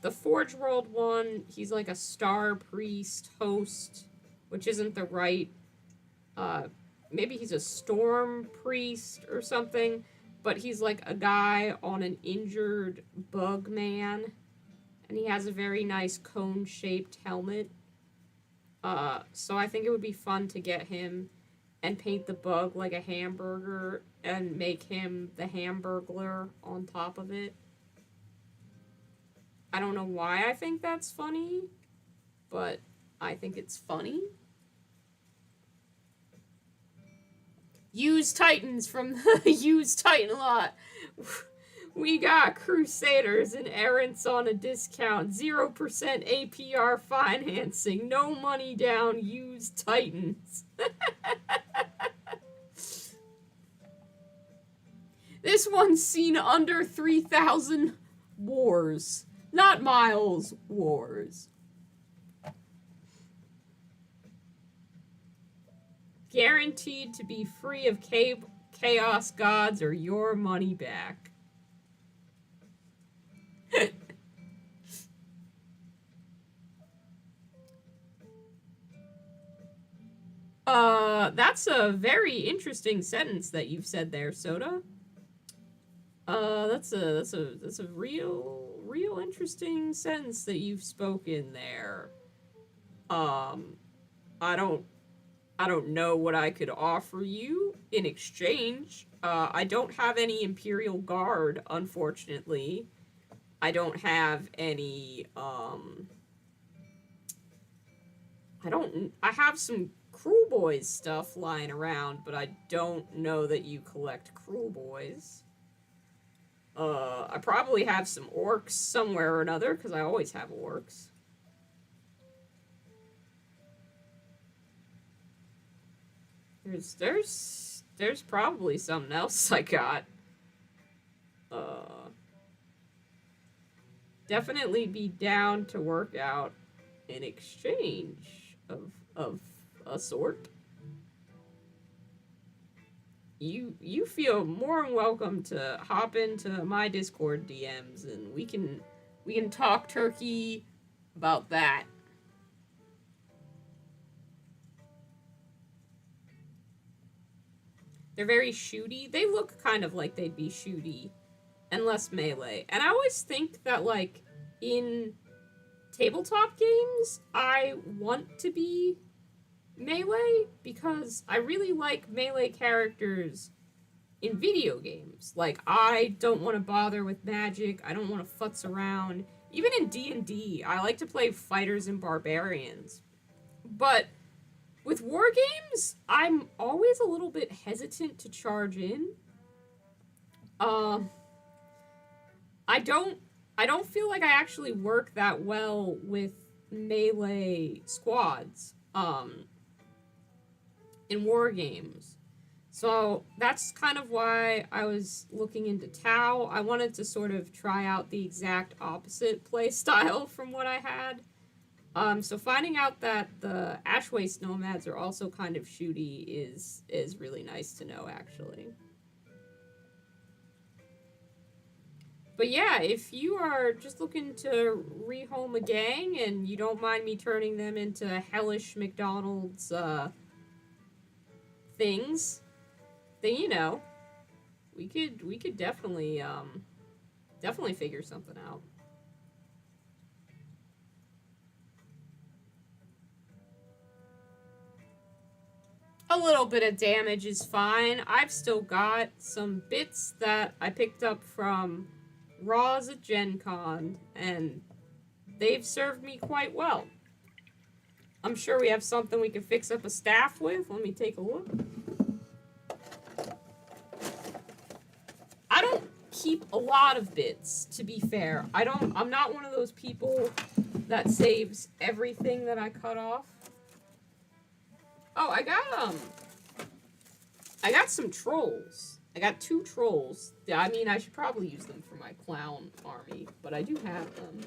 The Forge World one, he's like a Star Priest host, which isn't the right... maybe he's a Storm Priest or something, but he's like a guy on an injured bug man, and he has a very nice cone-shaped helmet. So I think it would be fun to get him and paint the bug like a hamburger and make him the Hamburglar on top of it. I don't know why I think that's funny, but I think it's funny. Used Titans from the used Titan lot. We got Crusaders and Errants on a discount. 0% APR financing. No money down. Used Titans. This one's seen under 3,000 wars. Not miles, wars. Guaranteed to be free of chaos gods or your money back. That's a very interesting sentence that you've said there, Soda. That's a real interesting sentence that you've spoken there. I don't know what I could offer you in exchange. I don't have any Imperial Guard, unfortunately. I don't have any, I have some Cruel Boys stuff lying around, but I don't know that you collect Cruel Boys. I probably have some orcs somewhere or another, because I always have orcs. There's probably something else I got. Definitely be down to work out an exchange of a sort. You feel more than welcome to hop into my Discord DMs and we can talk turkey about that. They're very shooty. They look kind of like they'd be shooty and less melee. And I always think that, like, in tabletop games, I want to be melee because I really like melee characters in video games. Like, I don't want to bother with magic. I don't want to futz around. Even in D&D, I like to play fighters and barbarians. But with war games, I'm always a little bit hesitant to charge in. I don't feel like I actually work that well with melee squads, in war games. So that's kind of why I was looking into Tau. I wanted to sort of try out the exact opposite play style from what I had. So finding out that the Ash Waste Nomads are also kind of shooty is really nice to know, actually. But yeah, if you are just looking to rehome a gang and you don't mind me turning them into hellish McDonald's things, then you know, we could definitely figure something out. A little bit of damage is fine. I've still got some bits that I picked up from Raws at Gen Con, and they've served me quite well. I'm sure we have something we can fix up a staff with. Let me take a look. I don't keep a lot of bits, to be fair. I'm not one of those people that saves everything that I cut off. Oh, I got some trolls. I got 2 trolls. I mean, I should probably use them for my clown army, but I do have them.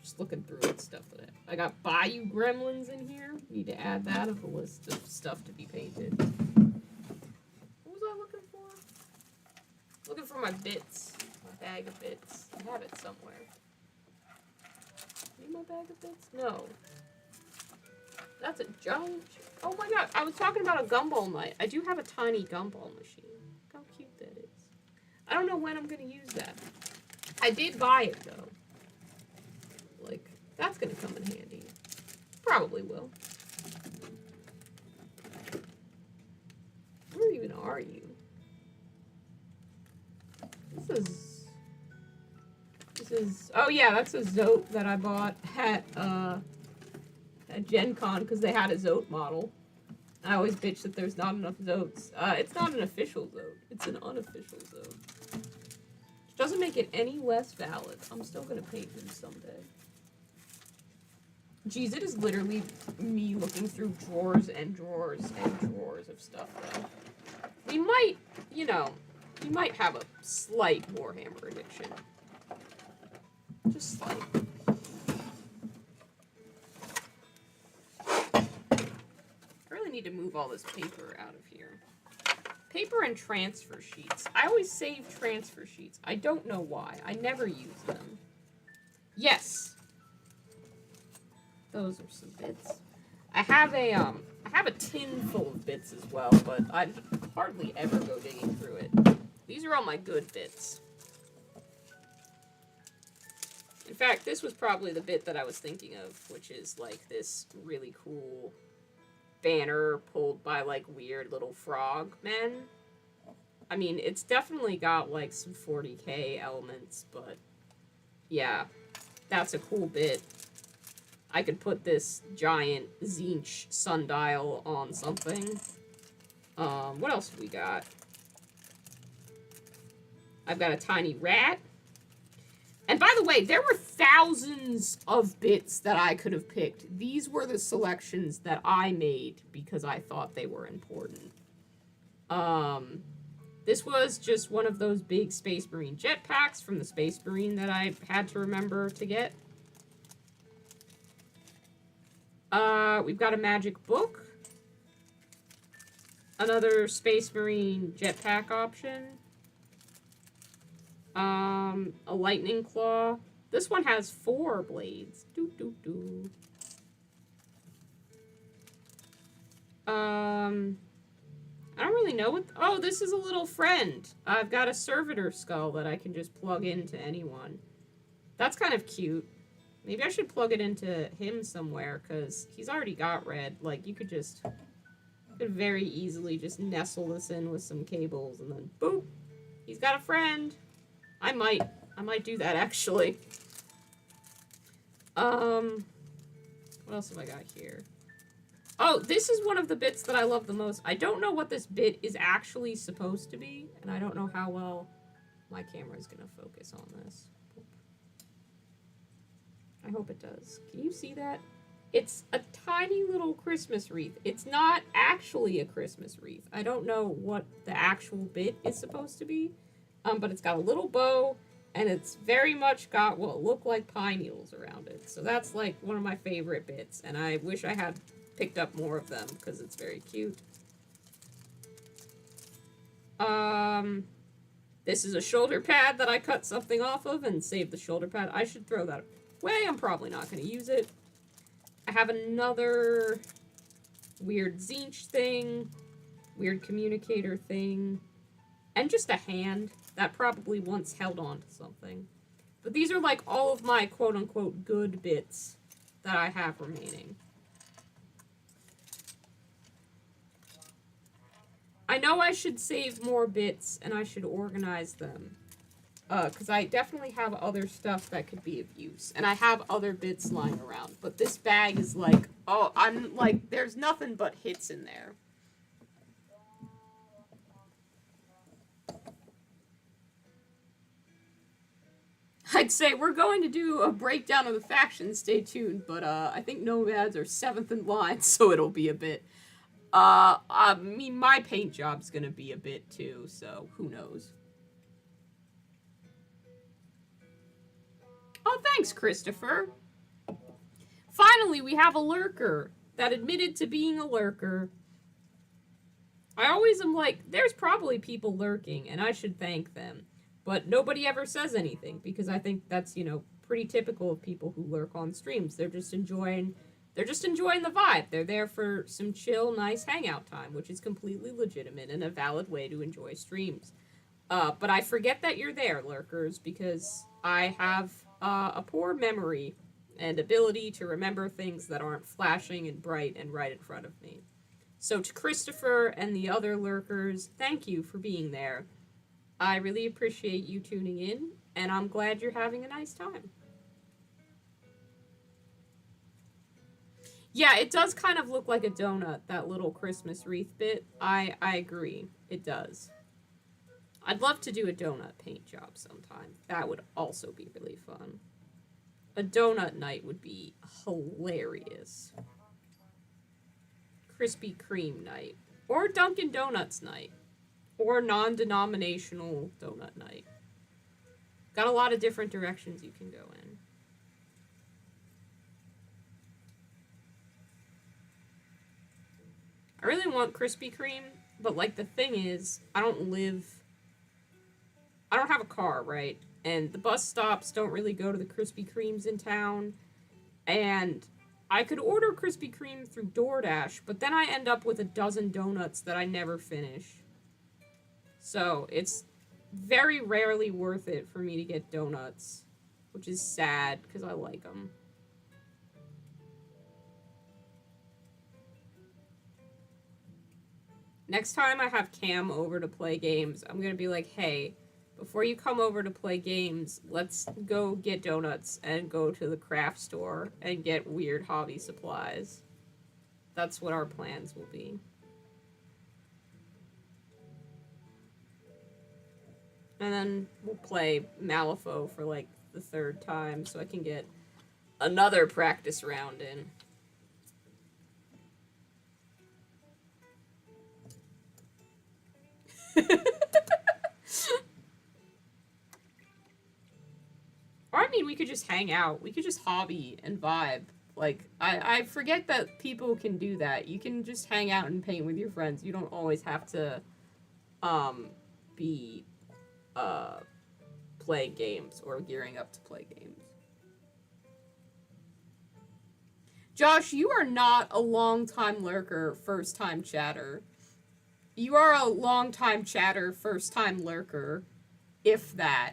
Just looking through it, stuff that I got Bayou Gremlins in here. Need to add that to the list of stuff to be painted. What was I looking for? Looking for my bits. My bag of bits. I have it somewhere. Need my bag of bits? No. That's a junk. Oh my god, I was talking about a gumball knife. I do have a tiny gumball machine. Look how cute that is. I don't know when I'm gonna use that. I did buy it though. Like, that's gonna come in handy. Probably will. Where even are you? This is, oh yeah, that's a Zote that I bought at Gen Con because they had a Zote model. I always bitch that there's not enough Zotes. It's not an official Zote. It's an unofficial Zote. Which doesn't make it any less valid. I'm still gonna paint him someday. Jeez, it is literally me looking through drawers and drawers and drawers of stuff, though. We might, you know, He might have a slight Warhammer addiction. Just slight. I really need to move all this paper out of here. Paper and transfer sheets. I always save transfer sheets. I don't know why. I never use them. Yes. Those are some bits. I have a tin full of bits as well, but I hardly ever go digging through it. These are all my good bits. In fact, this was probably the bit that I was thinking of, which is like this really cool banner pulled by like weird little frog men. I mean, it's definitely got like some 40K elements, but yeah, that's a cool bit. I could put this giant Zinch sundial on something. What else have we got? I've got a tiny rat. And by the way, there were thousands of bits that I could have picked. These were the selections that I made because I thought they were important. This was just one of those big Space Marine jetpacks from the Space Marine that I had to remember to get. We've got a magic book. Another Space Marine jetpack option. A lightning claw. This one has 4 blades. I don't really know what... Oh, this is a little friend. I've got a servitor skull that I can just plug into anyone. That's kind of cute. Maybe I should plug it into him somewhere, because he's already got red. Like, you could just... could very easily just nestle this in with some cables, and then boop! He's got a friend! I might do that, actually. What else have I got here? Oh, this is one of the bits that I love the most. I don't know what this bit is actually supposed to be, and I don't know how well my camera is going to focus on this. I hope it does. Can you see that? It's a tiny little Christmas wreath. It's not actually a Christmas wreath. I don't know what the actual bit is supposed to be, but it's got a little bow, and it's very much got what look like pine needles around it. So that's like one of my favorite bits, and I wish I had picked up more of them because it's very cute. This is a shoulder pad that I cut something off of and saved the shoulder pad. I should throw that away. I'm probably not going to use it. I have another weird Zinch thing, weird communicator thing, and just a hand that probably once held on to something. But these are like all of my quote-unquote good bits that I have remaining. I know I should save more bits and I should organize them. Because I definitely have other stuff that could be of use. And I have other bits lying around. But this bag is like, oh, I'm like, there's nothing but hits in there. I'd say we're going to do a breakdown of the factions, stay tuned. But I think Nomads are 7th in line, so it'll be a bit. I mean, my paint job's gonna be a bit too, so who knows. Oh, thanks, Christopher. Finally, we have a lurker that admitted to being a lurker. I always am like, there's probably people lurking, and I should thank them. But nobody ever says anything, because I think that's, you know, pretty typical of people who lurk on streams. They're just enjoying the vibe. They're there for some chill, nice hangout time, which is completely legitimate and a valid way to enjoy streams. But I forget that you're there, lurkers, because I have a poor memory and ability to remember things that aren't flashing and bright and right in front of me. So to Christopher and the other lurkers, thank you for being there. I really appreciate you tuning in, and I'm glad you're having a nice time. Yeah, it does kind of look like a donut, that little Christmas wreath bit. I agree. It does. I'd love to do a donut paint job sometime. That would also be really fun. A donut night would be hilarious. Krispy Kreme night. Or Dunkin' Donuts night. or non-denominational donut night. Got a lot of different directions you can go in. I really want Krispy Kreme, but like the thing is, I don't have a car, right? And the bus stops don't really go to the Krispy Kremes in town. And I could order Krispy Kreme through DoorDash, but then I end up with a dozen donuts that I never finish. So it's very rarely worth it for me to get donuts, which is sad because I like them. Next time I have Cam over to play games, I'm going to be like, hey, before you come over to play games, let's go get donuts and go to the craft store and get weird hobby supplies. That's what our plans will be. And then we'll play Malifaux for like the third time so I can get another practice round in. Or I mean, we could just hang out. We could just hobby and vibe. Like, I forget that people can do that. You can just hang out and paint with your friends. You don't always have to be playing games or gearing up to play games. Josh, you are not a long-time lurker, first-time chatter. You are a long-time chatter, first-time lurker, if that.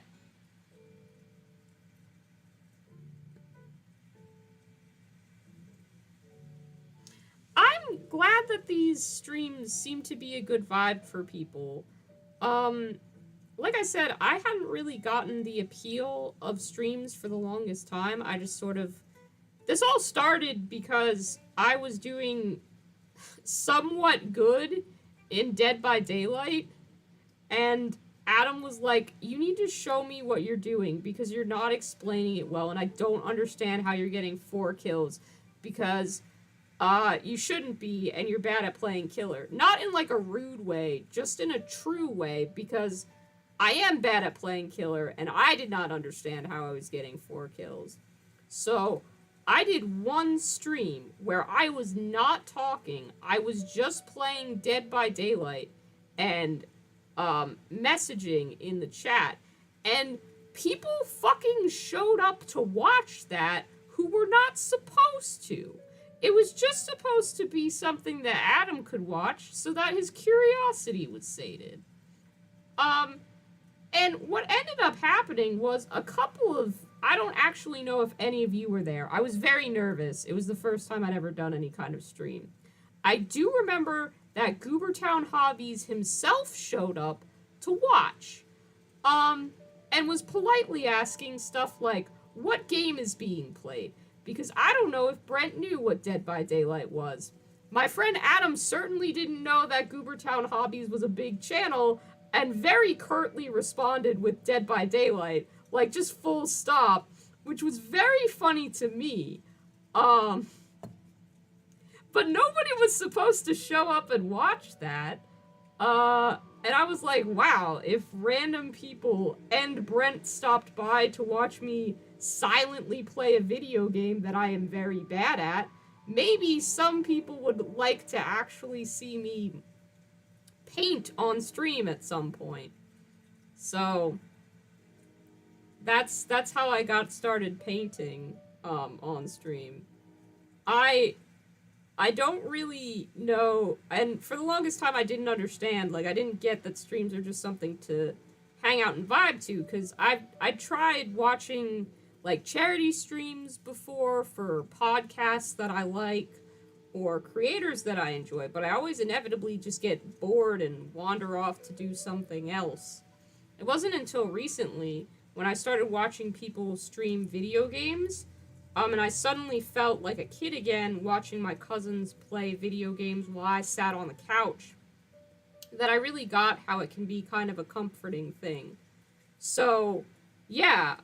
I'm glad that these streams seem to be a good vibe for people. Like I said, I hadn't really gotten the appeal of streams for the longest time. I just sort of... This all started because I was doing somewhat good in Dead by Daylight, and Adam was like, you need to show me what you're doing because you're not explaining it well, and I don't understand how you're getting 4 kills because you shouldn't be, and you're bad at playing killer. Not in like a rude way, just in a true way, because I am bad at playing killer, and I did not understand how I was getting 4 kills. So I did one stream where I was not talking. I was just playing Dead by Daylight and messaging in the chat. And people fucking showed up to watch that who were not supposed to. It was just supposed to be something that Adam could watch so that his curiosity was sated. And what ended up happening was a couple of... I don't actually know if any of you were there. I was very nervous. It was the first time I'd ever done any kind of stream. I do remember that Goobertown Hobbies himself showed up to watch. And was politely asking stuff like, what game is being played? Because I don't know if Brent knew what Dead by Daylight was. My friend Adam certainly didn't know that Goobertown Hobbies was a big channel, and very curtly responded with Dead by Daylight, like just full stop, which was very funny to me. But nobody was supposed to show up and watch that. And I was like, wow, if random people and Brent stopped by to watch me silently play a video game that I am very bad at, maybe some people would like to actually see me paint on stream at some point. So that's how I got started painting on stream. I don't really know, and for the longest time I didn't understand, like I didn't get that streams are just something to hang out and vibe to, because I tried watching like charity streams before for podcasts that I like or creators that I enjoy, but I always inevitably just get bored and wander off to do something else. It wasn't until recently when I started watching people stream video games, and I suddenly felt like a kid again watching my cousins play video games while I sat on the couch, that I really got how it can be kind of a comforting thing. So, yeah,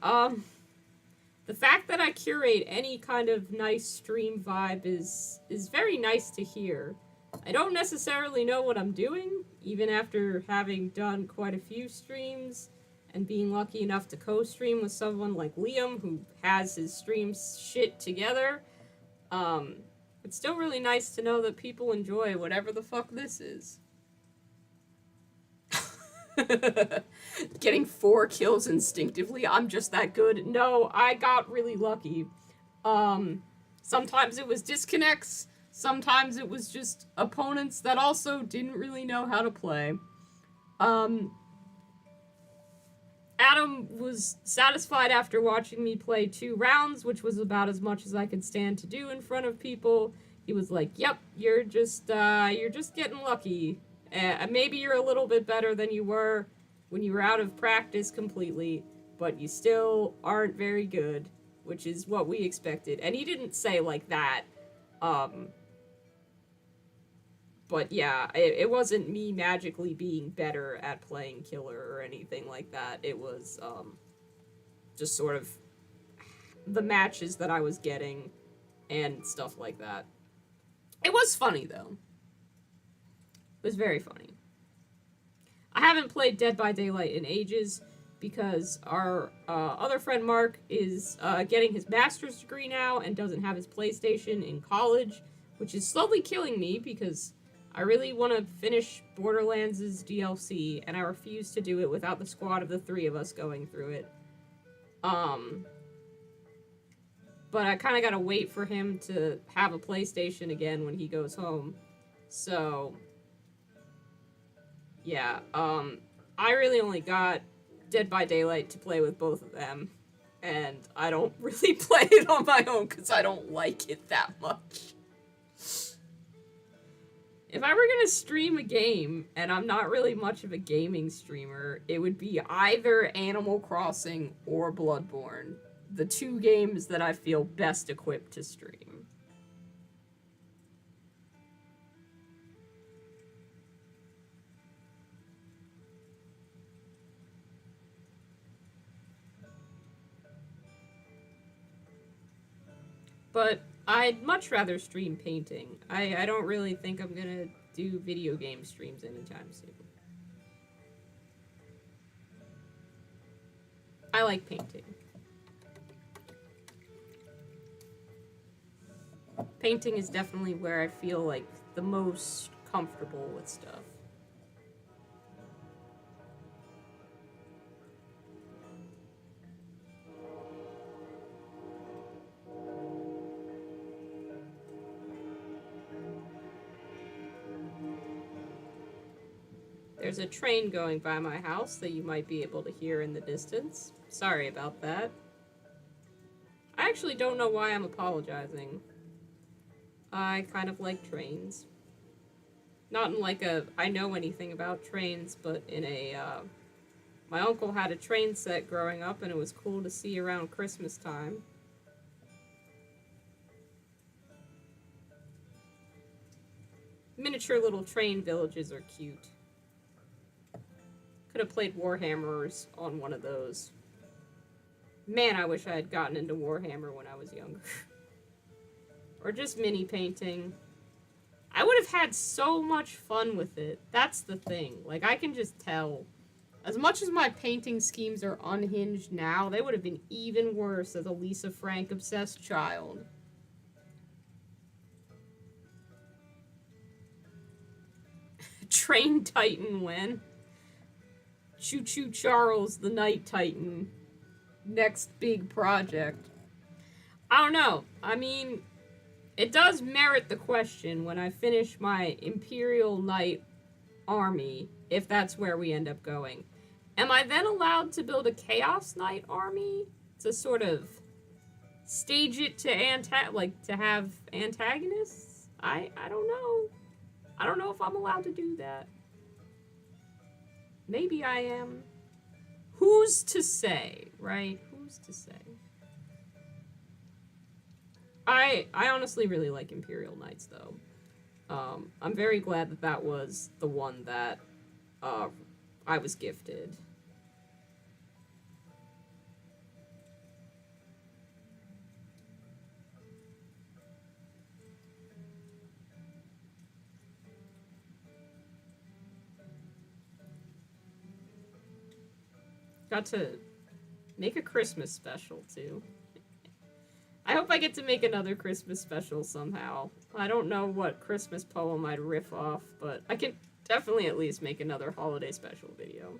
the fact that I curate any kind of nice stream vibe is very nice to hear. I don't necessarily know what I'm doing, even after having done quite a few streams and being lucky enough to co-stream with someone like Liam who has his streams shit together. It's still really nice to know that people enjoy whatever the fuck this is. Getting 4 kills instinctively, I'm just that good. No, I got really lucky. Sometimes it was disconnects, sometimes it was just opponents that also didn't really know how to play. Adam was satisfied after watching me play 2 rounds, which was about as much as I could stand to do in front of people. He was like, yep, you're just getting lucky. Maybe you're a little bit better than you were when you were out of practice completely, but you still aren't very good, which is what we expected. And he didn't say like that, but yeah, it wasn't me magically being better at playing killer or anything like that. It was, just sort of the matches that I was getting and stuff like that. It was funny, though. It was very funny. I haven't played Dead by Daylight in ages because our other friend Mark is getting his master's degree now and doesn't have his PlayStation in college, which is slowly killing me because I really want to finish Borderlands' DLC, and I refuse to do it without the squad of the 3 of us going through it. But I kind of gotta wait for him to have a PlayStation again when he goes home. So, yeah, I really only got Dead by Daylight to play with both of them, and I don't really play it on my own because I don't like it that much. If I were gonna stream a game, and I'm not really much of a gaming streamer, it would be either Animal Crossing or Bloodborne. The 2 games that I feel best equipped to stream. But I'd much rather stream painting. I don't really think I'm gonna do video game streams anytime soon. I like painting. Painting is definitely where I feel like the most comfortable with stuff. There's a train going by my house that you might be able to hear in the distance. Sorry about that. I actually don't know why I'm apologizing. I kind of like trains. Not in like a I know anything about trains, but in a, my uncle had a train set growing up and it was cool to see around Christmas time. Miniature little train villages are cute. Could have played Warhammers on one of those. Man, I wish I had gotten into Warhammer when I was younger. Or just mini painting. I would have had so much fun with it. That's the thing. Like, I can just tell. As much as my painting schemes are unhinged now, they would have been even worse as a Lisa Frank-obsessed child. Train Titan when? Choo Choo Charles, the Night Titan. Next big project. I don't know. I mean, it does merit the question when I finish my Imperial Knight army, if that's where we end up going. Am I then allowed to build a Chaos Knight army to sort of stage it to to have antagonists? I don't know. I don't know if I'm allowed to do that. Maybe I am. Who's to say, right? Who's to say? I honestly really like Imperial Knights, though. I'm very glad that that was the one that I was gifted. got to make a Christmas special, too. I hope I get to make another Christmas special somehow. I don't know what Christmas poem I'd riff off, but I can definitely at least make another holiday special video.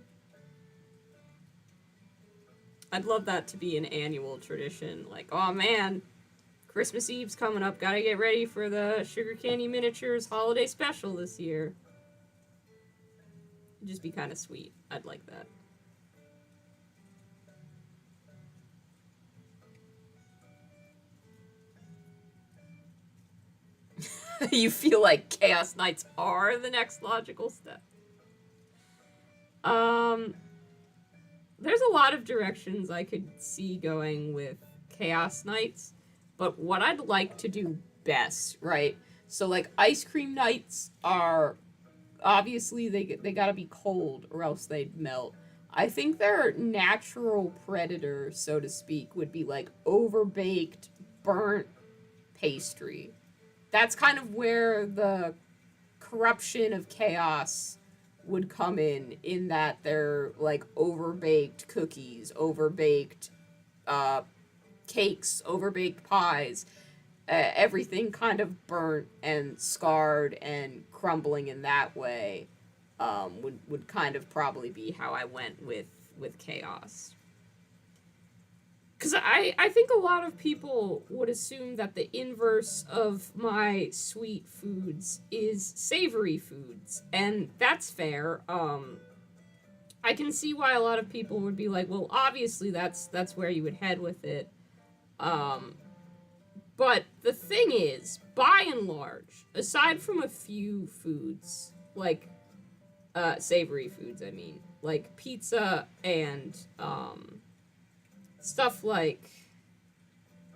I'd love that to be an annual tradition. Like, oh man, Christmas Eve's coming up. Gotta get ready for the Sugar Candy Miniatures holiday special this year. It'd just be kind of sweet. I'd like that. You feel like Chaos Knights are the next logical step. There's a lot of directions I could see going with Chaos Knights, but what I'd like to do best, right? So, like, Ice Cream Knights are, obviously, they gotta be cold or else they'd melt. I think their natural predator, so to speak, would be, like, overbaked, burnt pastry. That's kind of where the corruption of chaos would come in that they're, like, overbaked cookies, overbaked cakes, overbaked pies, everything kind of burnt and scarred and crumbling in that way would kind of probably be how I went with chaos. Because I think a lot of people would assume that the inverse of my sweet foods is savory foods, and that's fair. I can see why a lot of people would be like, well, obviously that's where you would head with it. But the thing is, by and large, aside from a few foods, like savory foods, I mean, like pizza and stuff like,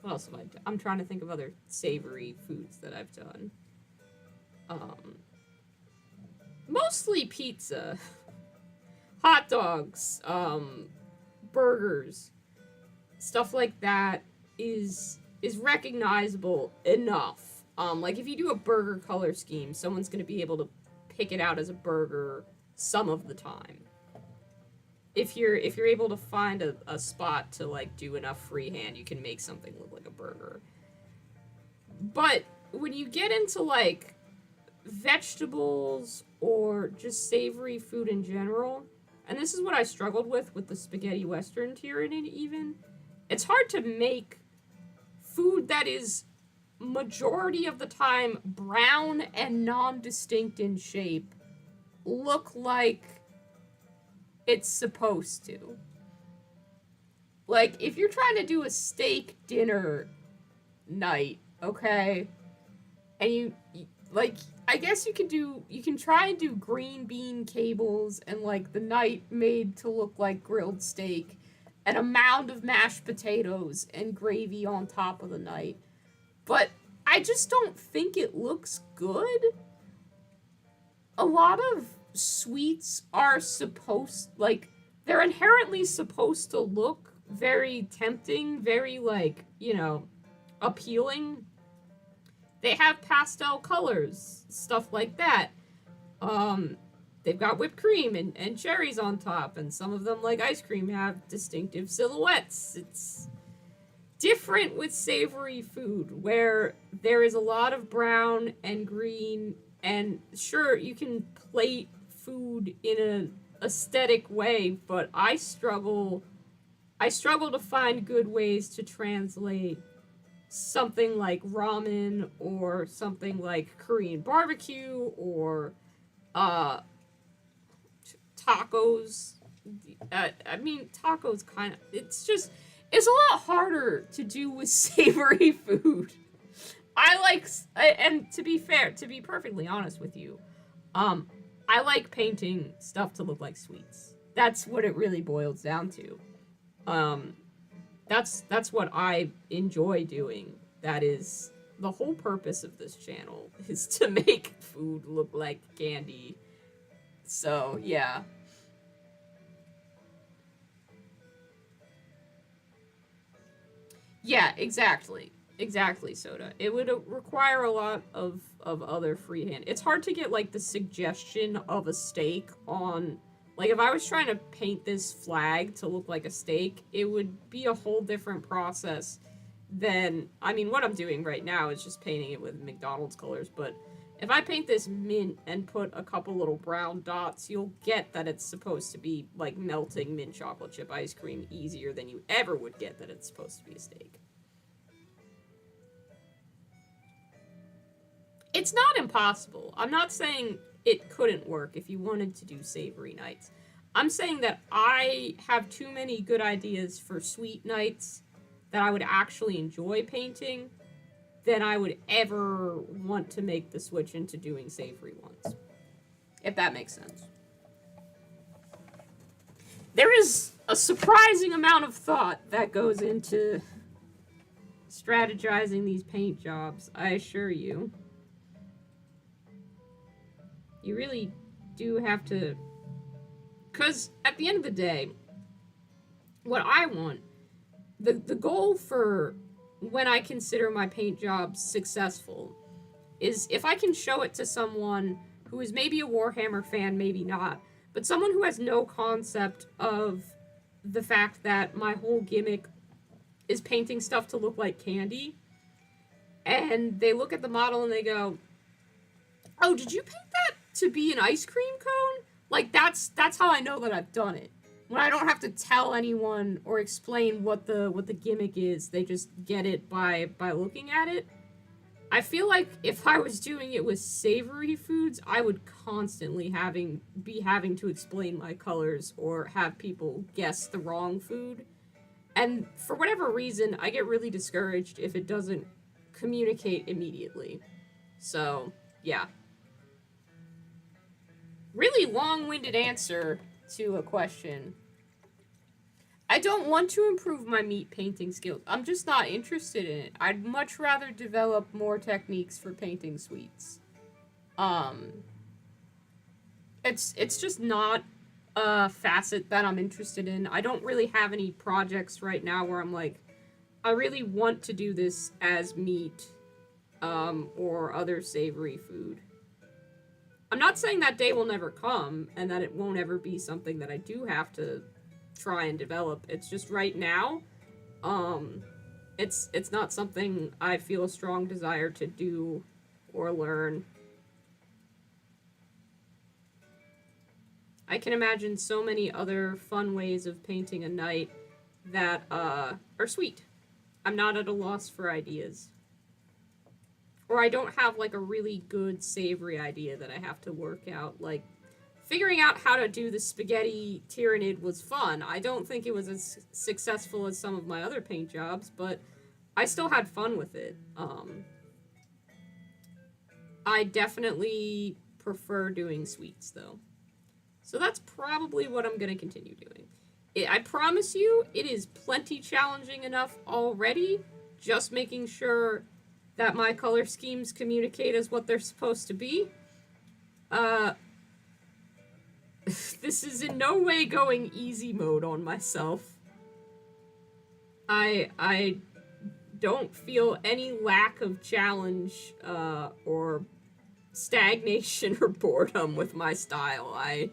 what else have I done? I'm trying to think of other savory foods that I've done. Mostly pizza, hot dogs, burgers, stuff like that is recognizable enough. Like if you do a burger color scheme, someone's gonna be able to pick it out as a burger some of the time. If you're able to find a spot to, like, do enough freehand, you can make something look like a burger. But when you get into, like, vegetables or just savory food in general, and this is what I struggled with the spaghetti western tyranny even, it's hard to make food that is majority of the time brown and non-distinct in shape look like it's supposed to. Like, if you're trying to do a steak dinner night, okay, and you like, I guess you can try and do green bean cables and, like, the night made to look like grilled steak and a mound of mashed potatoes and gravy on top of the night. But I just don't think it looks good. A lot of sweets are supposed, like, they're inherently supposed to look very tempting, very, like, you know, appealing. They have pastel colors, stuff like that. They've got whipped cream and cherries on top, and some of them, like ice cream, have distinctive silhouettes. It's different with savory food, where there is a lot of brown and green, and sure, you can plate food in an aesthetic way, but I struggle to find good ways to translate something like ramen or something like Korean barbecue or tacos. I mean, tacos kind of, it's a lot harder to do with savory food. And to be fair, to be perfectly honest with you, I like painting stuff to look like sweets. That's what it really boils down to. That's what I enjoy doing. That is the whole purpose of this channel, is to make food look like candy. So, yeah. Yeah, exactly. Exactly, Soda. It would require a lot of other freehand. It's hard to get, like, the suggestion of a steak on, Like, if I was trying to paint this flag to look like a steak, it would be a whole different process than, I mean, what I'm doing right now is just painting it with McDonald's colors, but if I paint this mint and put a couple little brown dots, you'll get that it's supposed to be, like, melting mint chocolate chip ice cream easier than you ever would get that it's supposed to be a steak. It's not impossible. I'm not saying it couldn't work if you wanted to do savory nights. I'm saying that I have too many good ideas for sweet nights that I would actually enjoy painting than I would ever want to make the switch into doing savory ones. If that makes sense. There is a surprising amount of thought that goes into strategizing these paint jobs, I assure you. You really do have to... Because at the end of the day, what I want, the goal for when I consider my paint jobs successful is if I can show it to someone who is maybe a Warhammer fan, maybe not, but someone who has no concept of the fact that my whole gimmick is painting stuff to look like candy, and they look at the model and they go, oh, did you paint that to be an ice cream cone? Like, that's how I know that I've done it. When I don't have to tell anyone or explain what the gimmick is, they just get it by looking at it. I feel like if I was doing it with savory foods, I would constantly be having to explain my colors or have people guess the wrong food. And for whatever reason, I get really discouraged if it doesn't communicate immediately. So, yeah. Really long-winded answer to a question. I don't want to improve my meat painting skills. I'm just not interested in it. I'd much rather develop more techniques for painting sweets. It's just not a facet that I'm interested in. I don't really have any projects right now where I'm like, I really want to do this as meat, or other savory food. I'm not saying that day will never come, and that it won't ever be something that I do have to try and develop. It's just right now, it's not something I feel a strong desire to do or learn. I can imagine so many other fun ways of painting a night that, are sweet. I'm not at a loss for ideas. Or I don't have, like, a really good savory idea that I have to work out. Like, figuring out how to do the spaghetti tyrannid was fun. I don't think it was as successful as some of my other paint jobs, but I still had fun with it. I definitely prefer doing sweets, though. So that's probably what I'm going to continue doing. I promise you, it is plenty challenging enough already, just making sure that my color schemes communicate as what they're supposed to be. This is in no way going easy mode on myself. I don't feel any lack of challenge, or stagnation or boredom with my style. I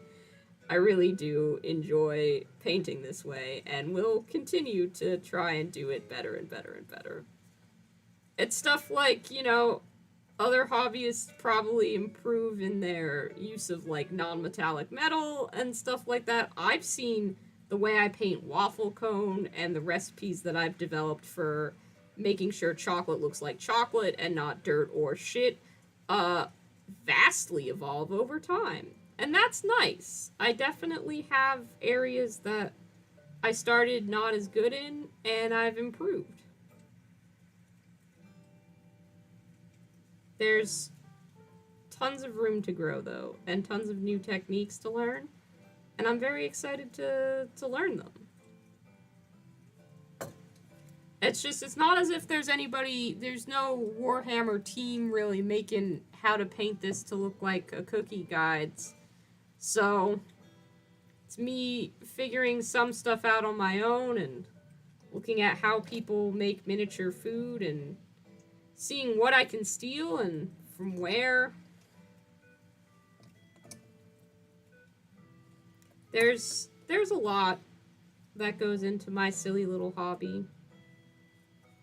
really do enjoy painting this way, and will continue to try and do it better and better and better. It's stuff like, you know, other hobbyists probably improve in their use of, like, non-metallic metal and stuff like that. I've seen the way I paint waffle cone and the recipes that I've developed for making sure chocolate looks like chocolate and not dirt or shit, vastly evolve over time. And that's nice. I definitely have areas that I started not as good in, and I've improved. There's tons of room to grow, though, and tons of new techniques to learn, and I'm very excited to learn them. It's not as if there's no Warhammer team really making how to paint this to look like a cookie guides. So, it's me figuring some stuff out on my own and looking at how people make miniature food and seeing what I can steal and from where. There's a lot that goes into my silly little hobby.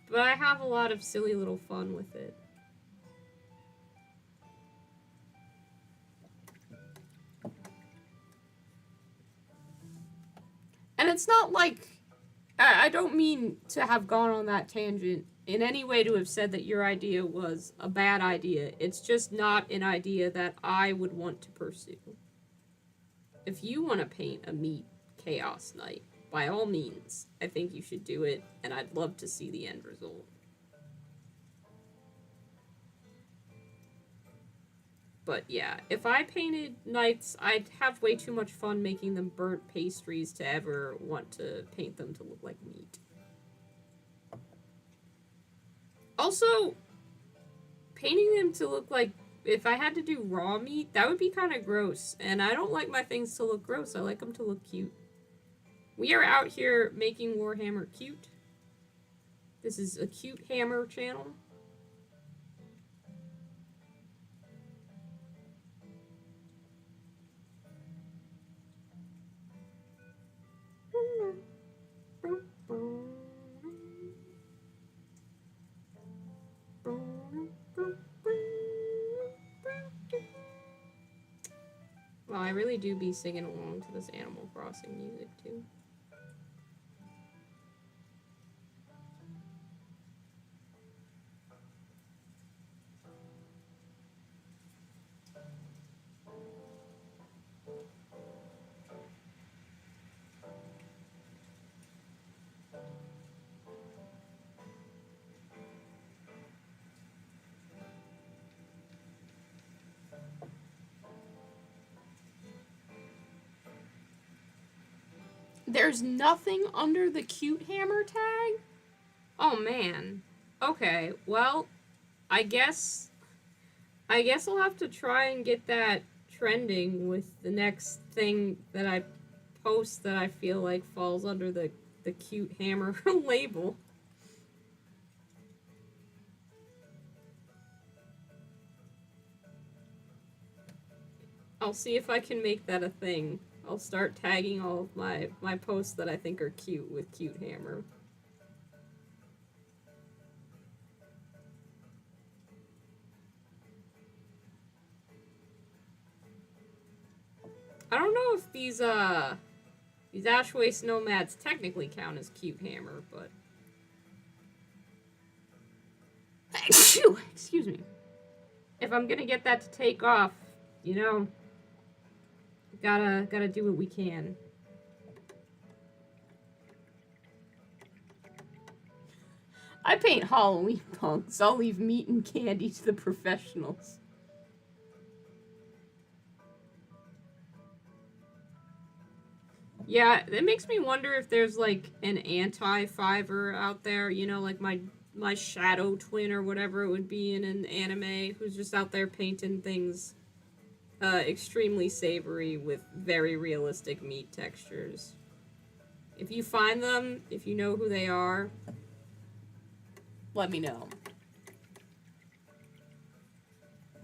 But I have a lot of silly little fun with it. And it's not like... I don't mean to have gone on that tangent in any way to have said that your idea was a bad idea. It's just not an idea that I would want to pursue. If you want to paint a meat chaos knight, by all means, I think you should do it, and I'd love to see the end result. But yeah, if I painted knights, I'd have way too much fun making them burnt pastries to ever want to paint them to look like meat. Also, painting them to look like, if I had to do raw meat, that would be kind of gross. And I don't like my things to look gross. I like them to look cute. We are out here making Warhammer cute. This is a cute hammer channel. Well, I really do be singing along to this Animal Crossing music, too. There's nothing under the cute hammer tag? Oh, man. Okay, well, I guess I'll have to try and get that trending with the next thing that I post that I feel like falls under the cute hammer label. I'll see if I can make that a thing. I'll start tagging all of my posts that I think are cute with cute hammer. I don't know if these Ash Waste Nomads technically count as cute hammer, but... Excuse me. If I'm gonna get that to take off, you know... Gotta do what we can. I paint Halloween punks. I'll leave meat and candy to the professionals. Yeah, it makes me wonder if there's like an anti-Fiverr out there, you know, like my shadow twin or whatever it would be in an anime, who's just out there painting things extremely savory with very realistic meat textures. If you find them, if you know who they are, let me know.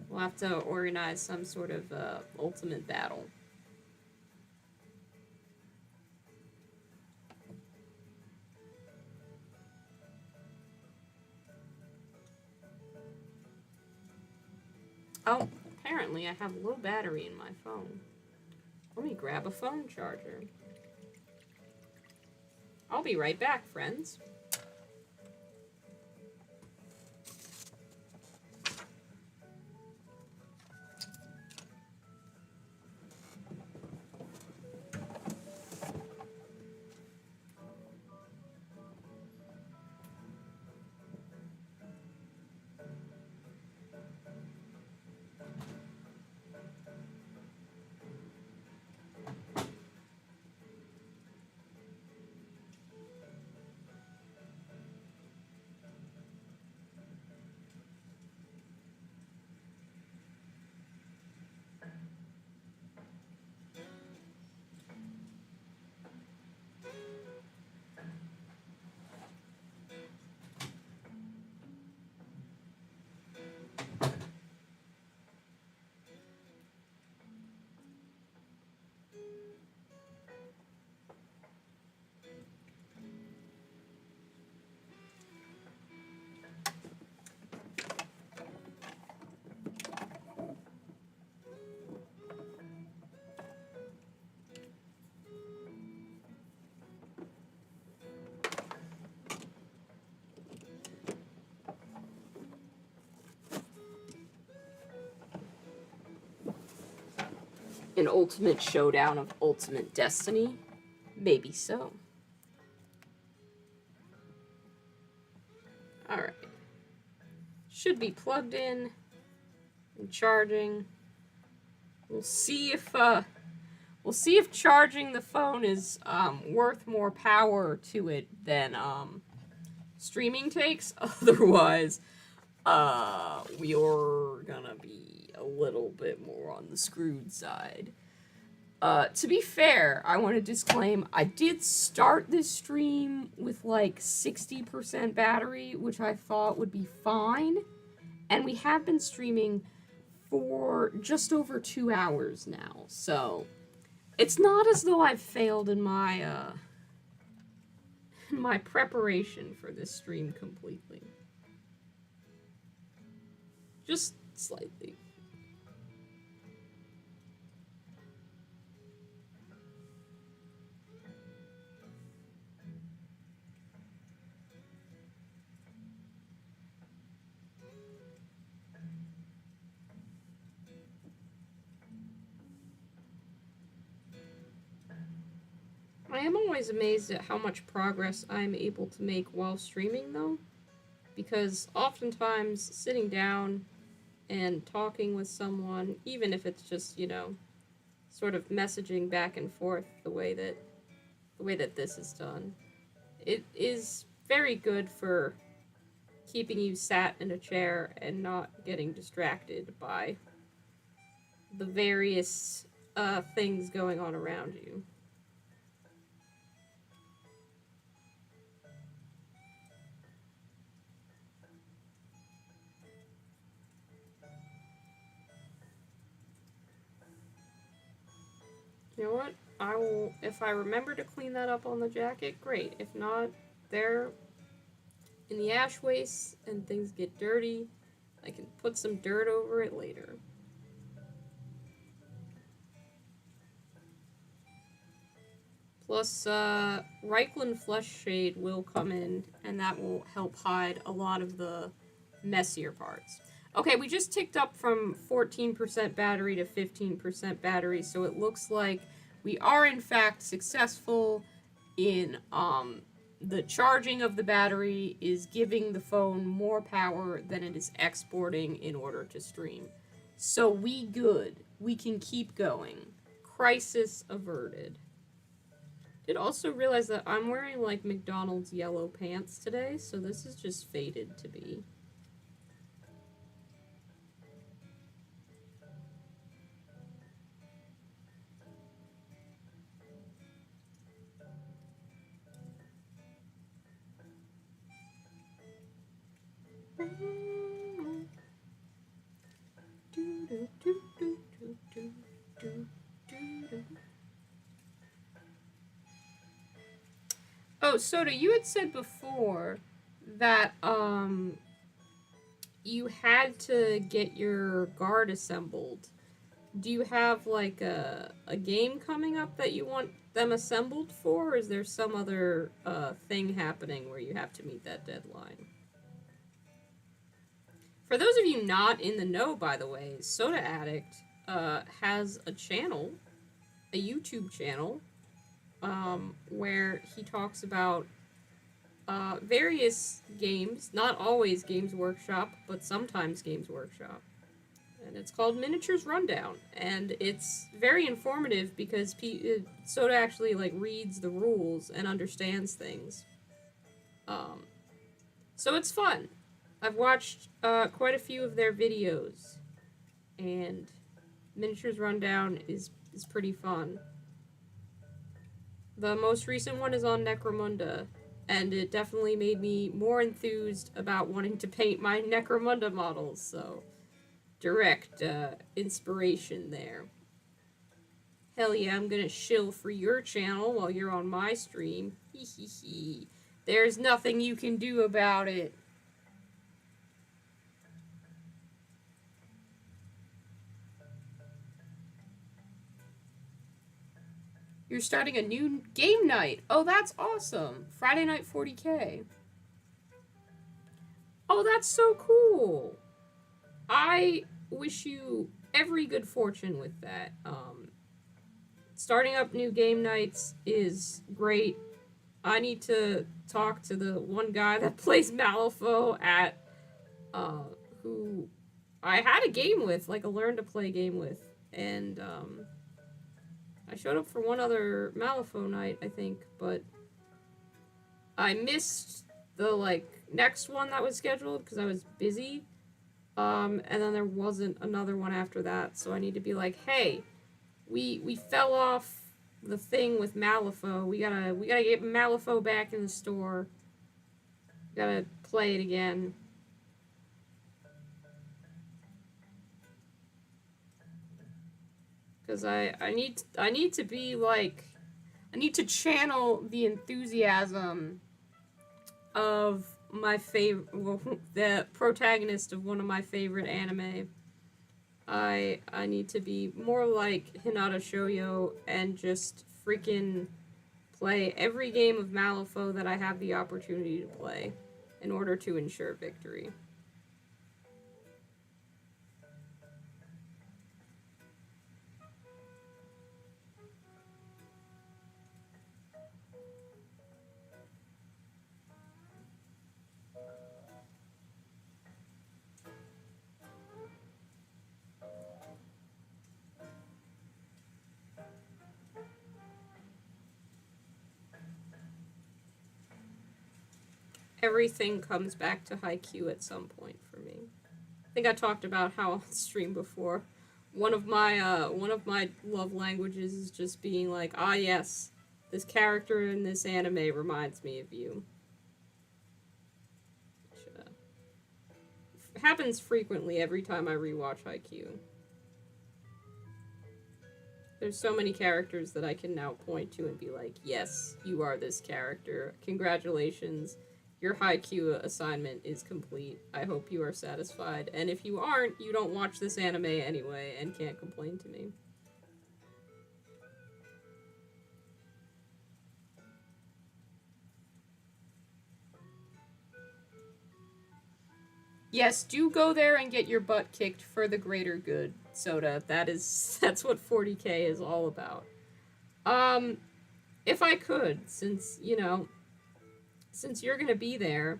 We'll have to organize some sort of ultimate battle. Oh, apparently I have a low battery in my phone. Let me grab a phone charger. I'll be right back, friends. An ultimate showdown of ultimate destiny? Maybe so. Alright. Should be plugged in and charging. We'll see if charging the phone is worth more power to it than streaming takes. Otherwise, we're gonna be a little bit more on the screwed side. To be fair, I want to disclaim, I did start this stream with like 60% battery, which I thought would be fine. And we have been streaming for just over 2 hours now. So, it's not as though I've failed in my, my preparation for this stream completely. Just slightly. I am always amazed at how much progress I'm able to make while streaming, though, because oftentimes sitting down and talking with someone, even if it's just, you know, sort of messaging back and forth the way that this is done, it is very good for keeping you sat in a chair and not getting distracted by the various things going on around you. You know what? I will, if I remember to clean that up on the jacket, great. If not, they're in the ash waste and things get dirty, I can put some dirt over it later. Plus, Reichland Flush Shade will come in, and that will help hide a lot of the messier parts. Okay, we just ticked up from 14% battery to 15% battery, so it looks like we are in fact successful in the charging of the battery is giving the phone more power than it is exporting in order to stream. So we good. We can keep going. Crisis averted. Did also realize that I'm wearing like McDonald's yellow pants today, so this is just fated to be. Oh, Soda, you had said before that you had to get your guard assembled. Do you have like a game coming up that you want them assembled for, or is there some other thing happening where you have to meet that deadline? For those of you not in the know, by the way, Soda Addict has a channel, a YouTube channel, where he talks about various games, not always Games Workshop, but sometimes Games Workshop. And it's called Miniatures Rundown, and it's very informative because Soda actually like reads the rules and understands things. So it's fun. I've watched quite a few of their videos, and Miniatures Rundown is pretty fun. The most recent one is on Necromunda, and it definitely made me more enthused about wanting to paint my Necromunda models, so direct inspiration there. Hell yeah, I'm gonna shill for your channel while you're on my stream. Hee hee hee. There's nothing you can do about it. You're starting a new game night. Oh, that's awesome. Friday night 40K. Oh, that's so cool. I wish you every good fortune with that. starting up new game nights is great. I need to talk to the one guy that plays Malifaux at uh who I had a game with, like a learn to play game with, and I showed up for one other Malifaux night, I think, but I missed the like next one that was scheduled because I was busy. And then there wasn't another one after that, so I need to be like, hey, we fell off the thing with Malifaux. We gotta get Malifaux back in the store. We gotta play it again. Cause I need to be like, I need to channel the enthusiasm of my favorite, well, the protagonist of one of my favorite anime. I need to be more like Hinata Shoyo and just freaking play every game of Malifaux that I have the opportunity to play in order to ensure victory. Everything comes back to Haikyuu at some point for me. I think I talked about how on stream before. One of my love languages is just being like, ah yes, this character in this anime reminds me of you. Which, happens frequently every time I rewatch Haikyuu. There's so many characters that I can now point to and be like, yes, you are this character. Congratulations. Your Haikyuu assignment is complete. I hope you are satisfied. And if you aren't, you don't watch this anime anyway and can't complain to me. Yes, do go there and get your butt kicked for the greater good, Soda. That's what 40K is all about. If I could, since you're gonna be there,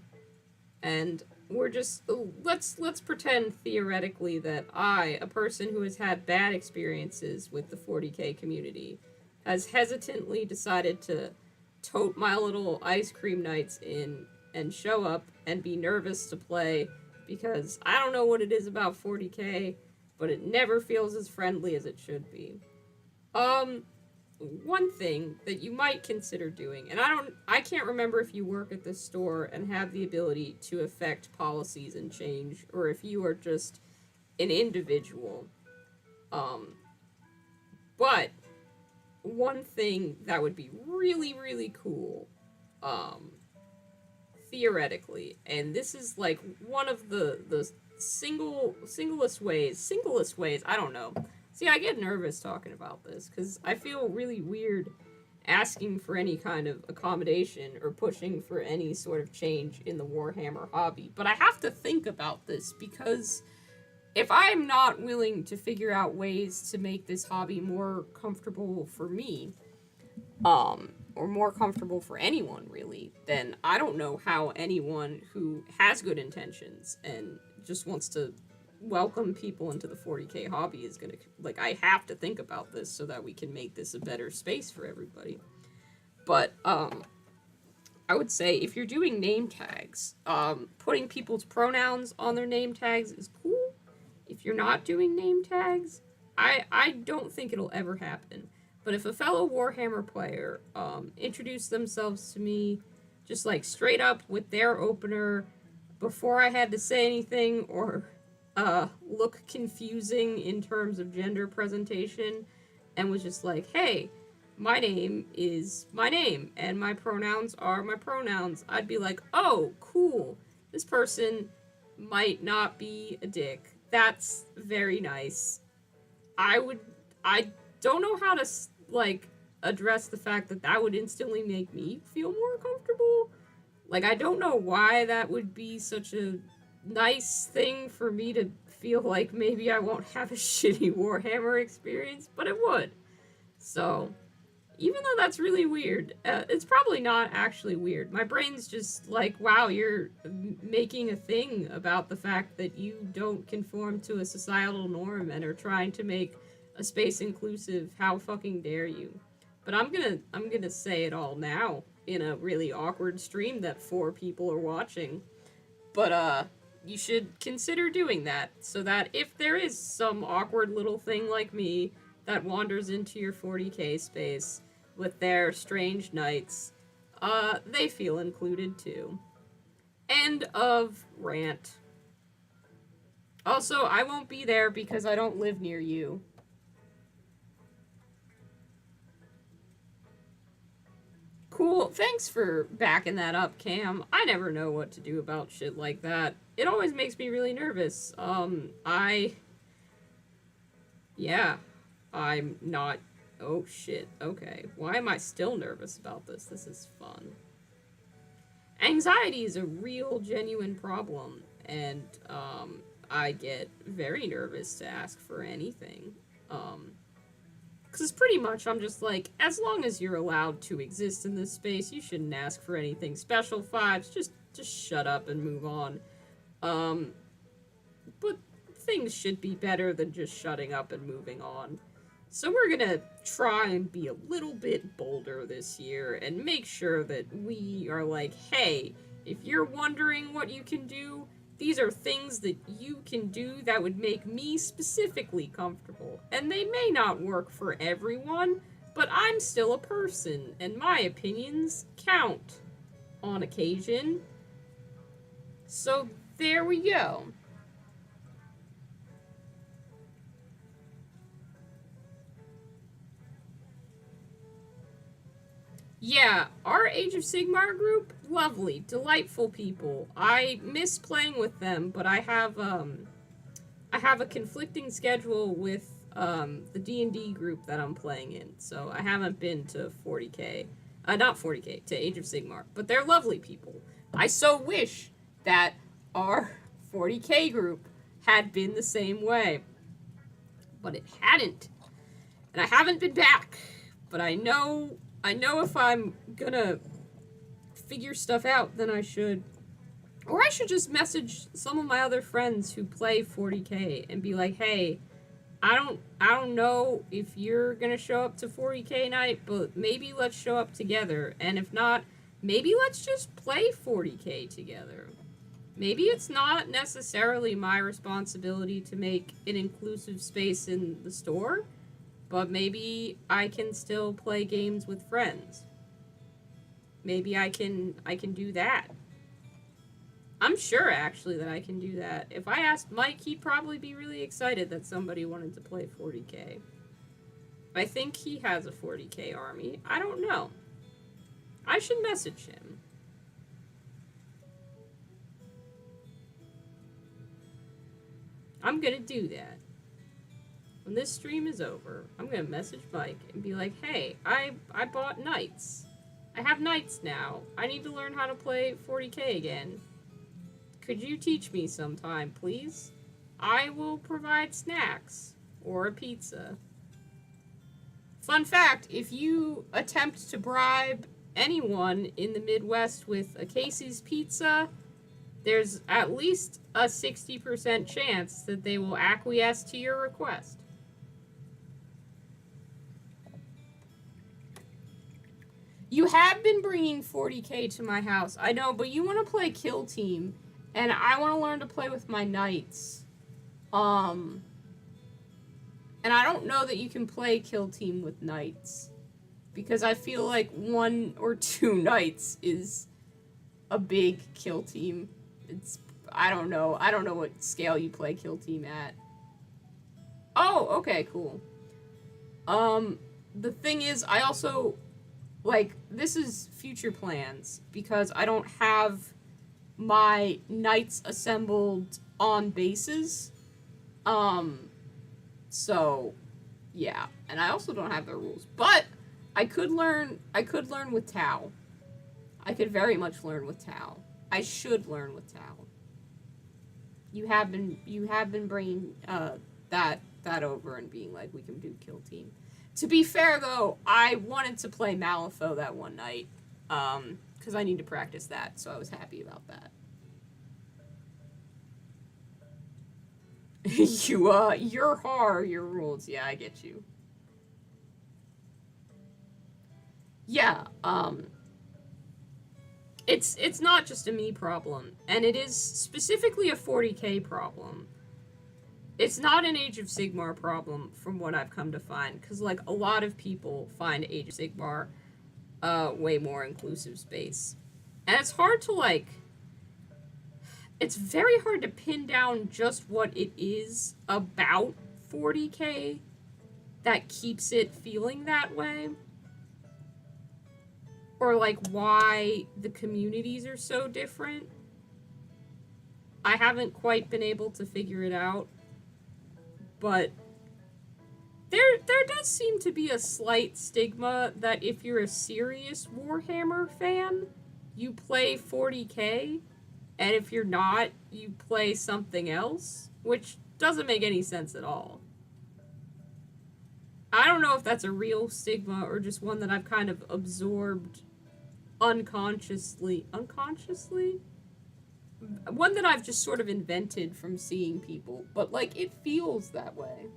and we're just let's pretend theoretically that I, a person who has had bad experiences with the 40K community, has hesitantly decided to tote my little ice cream nights in and show up and be nervous to play because I don't know what it is about 40K, but it never feels as friendly as it should be. One thing that you might consider doing, and I can't remember if you work at this store and have the ability to affect policies and change, or if you are just an individual. But one thing that would be really, really cool, theoretically, and this is like one of the singlest ways, I don't know. See, I get nervous talking about this because I feel really weird asking for any kind of accommodation or pushing for any sort of change in the Warhammer hobby. But I have to think about this because if I'm not willing to figure out ways to make this hobby more comfortable for me, or more comfortable for anyone really, then I don't know how anyone who has good intentions and just wants to welcome people into the 40K hobby is gonna, like, I have to think about this so that we can make this a better space for everybody. But I would say if you're doing name tags, putting people's pronouns on their name tags is cool. If you're not doing name tags, I don't think it'll ever happen. But if a fellow Warhammer player introduced themselves to me just like straight up with their opener before I had to say anything or look confusing in terms of gender presentation and was just like, hey, my name is my name and my pronouns are my pronouns, I'd be like, oh, cool. This person might not be a dick. That's very nice. I don't know how to, like, address the fact that that would instantly make me feel more comfortable. Like, I don't know why that would be such a nice thing for me to feel like maybe I won't have a shitty Warhammer experience, but it would. So, even though that's really weird, it's probably not actually weird. My brain's just like, wow, you're making a thing about the fact that you don't conform to a societal norm and are trying to make a space inclusive. How fucking dare you? But I'm gonna say it all now in a really awkward stream that 4 people are watching. But you should consider doing that so that if there is some awkward little thing like me that wanders into your 40k space with their strange knights, they feel included too. End of rant. Also, I won't be there because I don't live near you. Cool. Thanks for backing that up, Cam. I never know what to do about shit like that. It always makes me really nervous. Yeah. I'm not. Oh shit. Okay. Why am I still nervous about this? This is fun. Anxiety is a real, genuine problem, and, I get very nervous to ask for anything. Because pretty much I'm just like, as long as you're allowed to exist in this space, you shouldn't ask for anything special. Fives, just shut up and move on. But things should be better than just shutting up and moving on. So we're gonna try and be a little bit bolder this year and make sure that we are like, hey, if you're wondering what you can do, these are things that you can do that would make me specifically comfortable. And they may not work for everyone, but I'm still a person, and my opinions count on occasion. So there we go. Yeah, our Age of Sigmar group, lovely, delightful people. I miss playing with them, but I have a conflicting schedule with the D&D group that I'm playing in, so I haven't been to 40k. Not 40k, to Age of Sigmar, but they're lovely people. I so wish that our 40k group had been the same way, but it hadn't. And I haven't been back, but I know if I'm gonna figure stuff out, then I should. Or I should just message some of my other friends who play 40k and be like, hey, I don't know if you're gonna show up to 40k night, but maybe let's show up together. And if not, maybe let's just play 40k together. Maybe it's not necessarily my responsibility to make an inclusive space in the store, but maybe I can still play games with friends. Maybe I can do that. I'm sure, actually, that I can do that. If I asked Mike, he'd probably be really excited that somebody wanted to play 40k. I think he has a 40k army. I don't know. I should message him. I'm gonna do that. When this stream is over, I'm gonna message Mike and be like, hey, I bought knights. I have knights now. I need to learn how to play 40k again. Could you teach me sometime, please? I will provide snacks or a pizza. Fun fact, if you attempt to bribe anyone in the Midwest with a Casey's pizza, there's at least a 60% chance that they will acquiesce to your request. You have been bringing 40k to my house, I know, but you want to play Kill Team, and I want to learn to play with my knights. And I don't know that you can play Kill Team with knights, because I feel like 1 or 2 knights is a big Kill Team. I don't know what scale you play Kill Team at. Oh, okay, cool. The thing is, I also, like, this is future plans, because I don't have my knights assembled on bases. So, yeah. And I also don't have their rules. But I could learn with Tau. I could very much learn with Tau. I should learn with Tau. You have been bringing that over and being like, we can do Kill Team. To be fair, though, I wanted to play Malifaux that one night, because I need to practice that, so I was happy about that. Your horror, your rules. Yeah, I get you. Yeah, it's not just a me problem, and it is specifically a 40k problem. It's not an Age of Sigmar problem, from what I've come to find, because, like, a lot of people find Age of Sigmar way more inclusive space. And it's hard to, like... It's very hard to pin down just what it is about 40k that keeps it feeling that way. Or, like, why the communities are so different. I haven't quite been able to figure it out. But there does seem to be a slight stigma that if you're a serious Warhammer fan, you play 40k, and if you're not, you play something else, which doesn't make any sense at all. I don't know if that's a real stigma or just one that I've kind of absorbed unconsciously? One that I've just sort of invented from seeing people, but, like, it feels that way.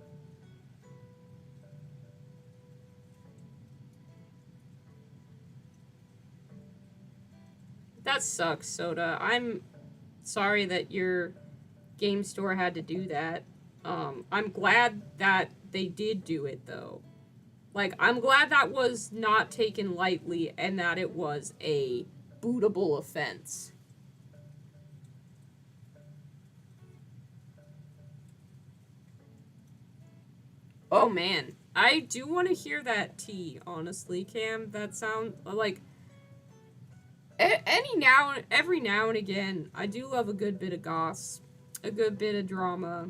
That sucks, Soda. I'm sorry that your game store had to do that. I'm glad that they did do it, though. Like, I'm glad that was not taken lightly and that it was a bootable offense. Oh, man. I do want to hear that tea, honestly, Cam. That sound like... Every now and again, I do love a good bit of goss, a good bit of drama,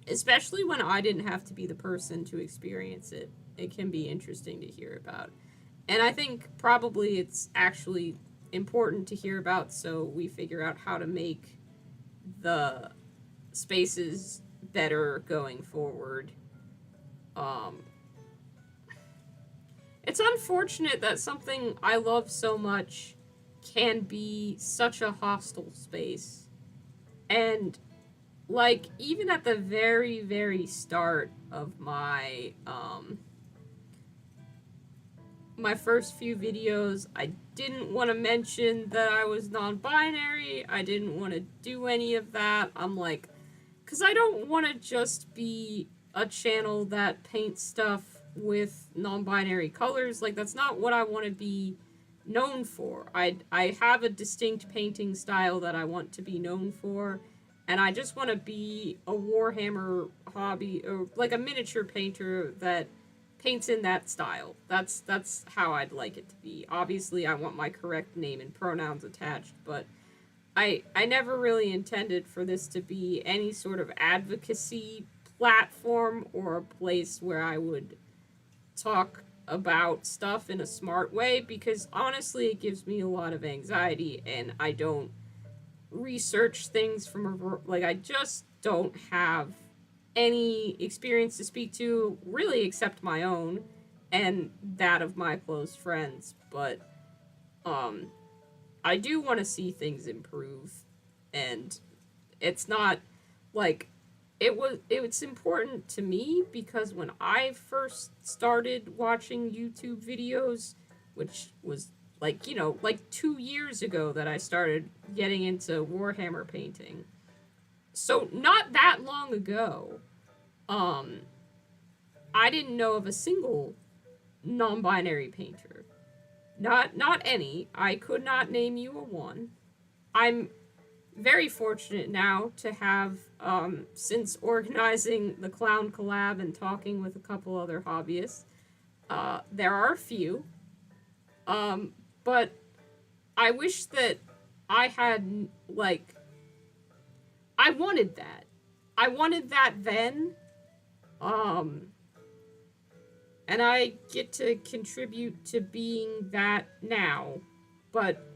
especially when I didn't have to be the person to experience it. It can be interesting to hear about. And I think probably it's actually important to hear about so we figure out how to make the spaces better going forward. It's unfortunate that something I love so much can be such a hostile space. And, like, even at the very, very start of my, my first few videos, I didn't want to mention that I was non-binary. I didn't want to do any of that. I'm like, because I don't want to just be a channel that paints stuff with non-binary colors. Like, that's not what I want to be known for. I have a distinct painting style that I want to be known for, and I just want to be a Warhammer hobby, or like a miniature painter that paints in that style. That's how I'd like it to be. Obviously, I want my correct name and pronouns attached, but I never really intended for this to be any sort of advocacy platform or a place where I would talk about stuff in a smart way, because honestly it gives me a lot of anxiety and I don't research things from like, I just don't have any experience to speak to really except my own and that of my close friends. But I do want to see things improve, and it's not like it's important to me because when I first started watching YouTube videos, which was like, you know, like 2 years ago that I started getting into Warhammer painting. So not that long ago, I didn't know of a single non-binary painter. Not any. I could not name you a one. I'm very fortunate now to have, since organizing the Clown Collab and talking with a couple other hobbyists, there are a few, but I wish that I had, like, I wanted that. I wanted that then, and I get to contribute to being that now, but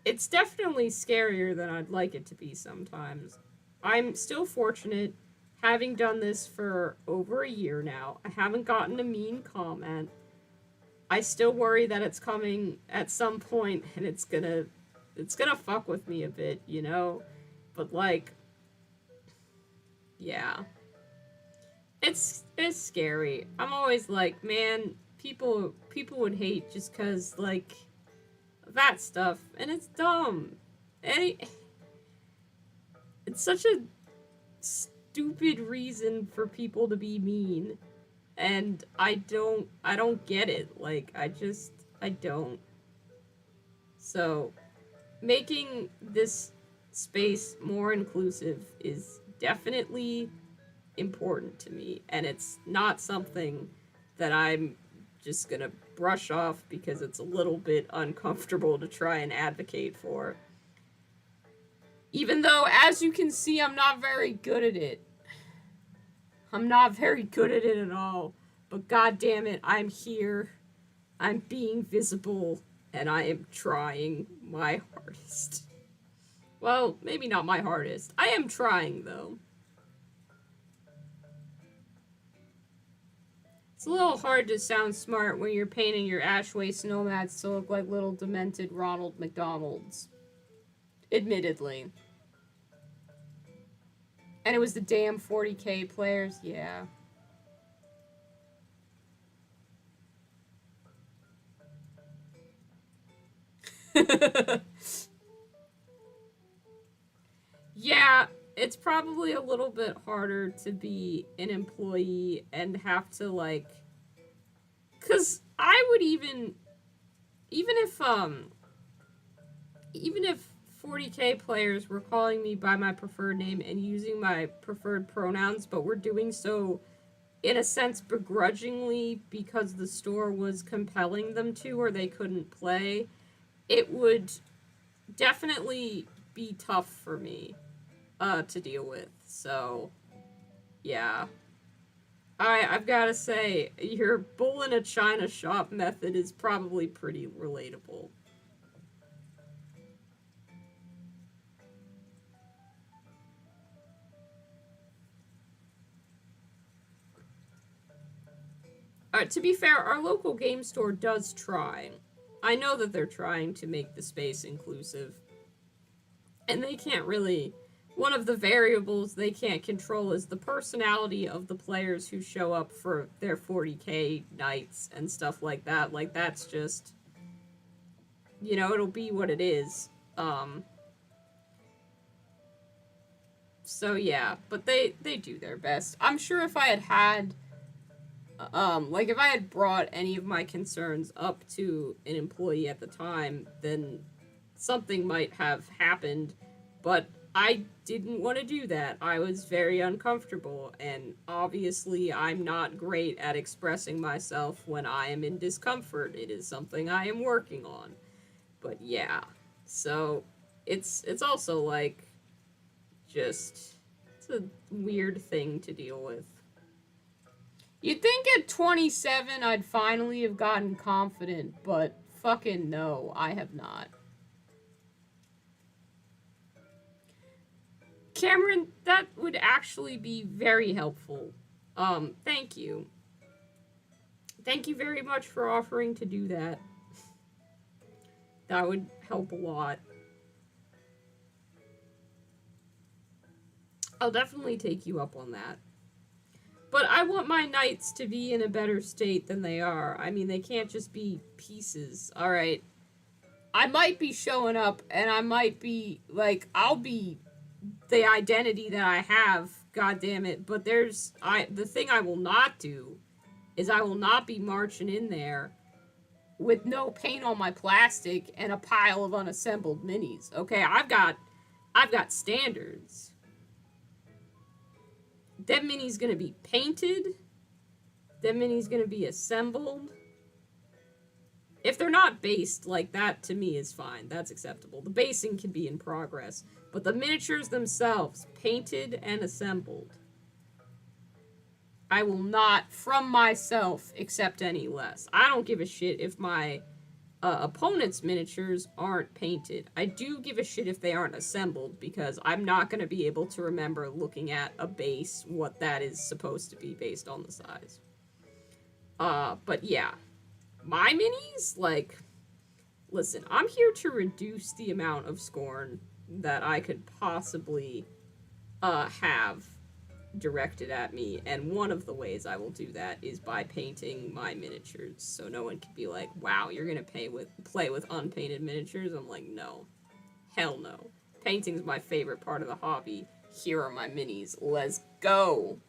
it's definitely scarier than I'd like it to be sometimes. I'm still fortunate having done this for over a year now, I haven't gotten a mean comment. I still worry that it's coming at some point and it's gonna fuck with me a bit, you know? But like, yeah. It's scary. I'm always like, man, people would hate just cause like that stuff, and it's dumb. And it's such a stupid reason for people to be mean, and I don't get it. Like I don't. So making this space more inclusive is definitely important to me, and it's not something that I'm just gonna brush off because it's a little bit uncomfortable to try and advocate for. Even though, as you can see, I'm not very good at it. I'm not very good at it at all. But god damn it, I'm here. I'm being visible, and I am trying my hardest. Well, maybe not my hardest. I am trying, though. It's a little hard to sound smart when you're painting your Ashway snowmats to look like little demented Ronald McDonalds. Admittedly. And it was the damn 40k players, yeah. Yeah, it's probably a little bit harder to be an employee and have to, like... Because I would even if 40k players were calling me by my preferred name and using my preferred pronouns, but were doing so in a sense begrudgingly because the store was compelling them to or they couldn't play, it would definitely be tough for me to deal with. So, yeah. I've got to say, your bull in a china shop method is probably pretty relatable. To be fair, our local game store does try. I know that they're trying to make the space inclusive. And they can't really... One of the variables they can't control is the personality of the players who show up for their 40k nights and stuff like that. Like, that's just... You know, it'll be what it is. So, yeah. But they do their best. I'm sure if I had... like, if I had brought any of my concerns up to an employee at the time, then something might have happened. But I didn't want to do that. I was very uncomfortable, and obviously I'm not great at expressing myself when I am in discomfort. It is something I am working on. But yeah, so it's also like just it's a weird thing to deal with. You'd think at 27 I'd finally have gotten confident, but fucking no, I have not. Cameron, that would actually be very helpful. Thank you. Thank you very much for offering to do that. That would help a lot. I'll definitely take you up on that. But I want my nights to be in a better state than they are. I mean, they can't just be pieces. Alright. I might be showing up, and I might be, like, I'll be the identity that I have, god damn it. But the thing I will not do is I will not be marching in there with no paint on my plastic and a pile of unassembled minis. Okay, I've got standards. That mini's gonna be painted. That mini's gonna be assembled. If they're not based, like, that to me is fine. That's acceptable. The basing can be in progress. But the miniatures themselves, painted and assembled, I will not, from myself, accept any less. I don't give a shit if my opponents' miniatures aren't painted. I do give a shit if they aren't assembled, because I'm not going to be able to remember looking at a base what that is supposed to be based on the size. But yeah. My minis? Like, listen, I'm here to reduce the amount of scorn that I could possibly have directed at me, and one of the ways I will do that is by painting my miniatures, so no one can be like, wow, you're gonna play with unpainted miniatures? I'm like, no. Hell no. Painting's my favorite part of the hobby. Here are my minis. Let's go!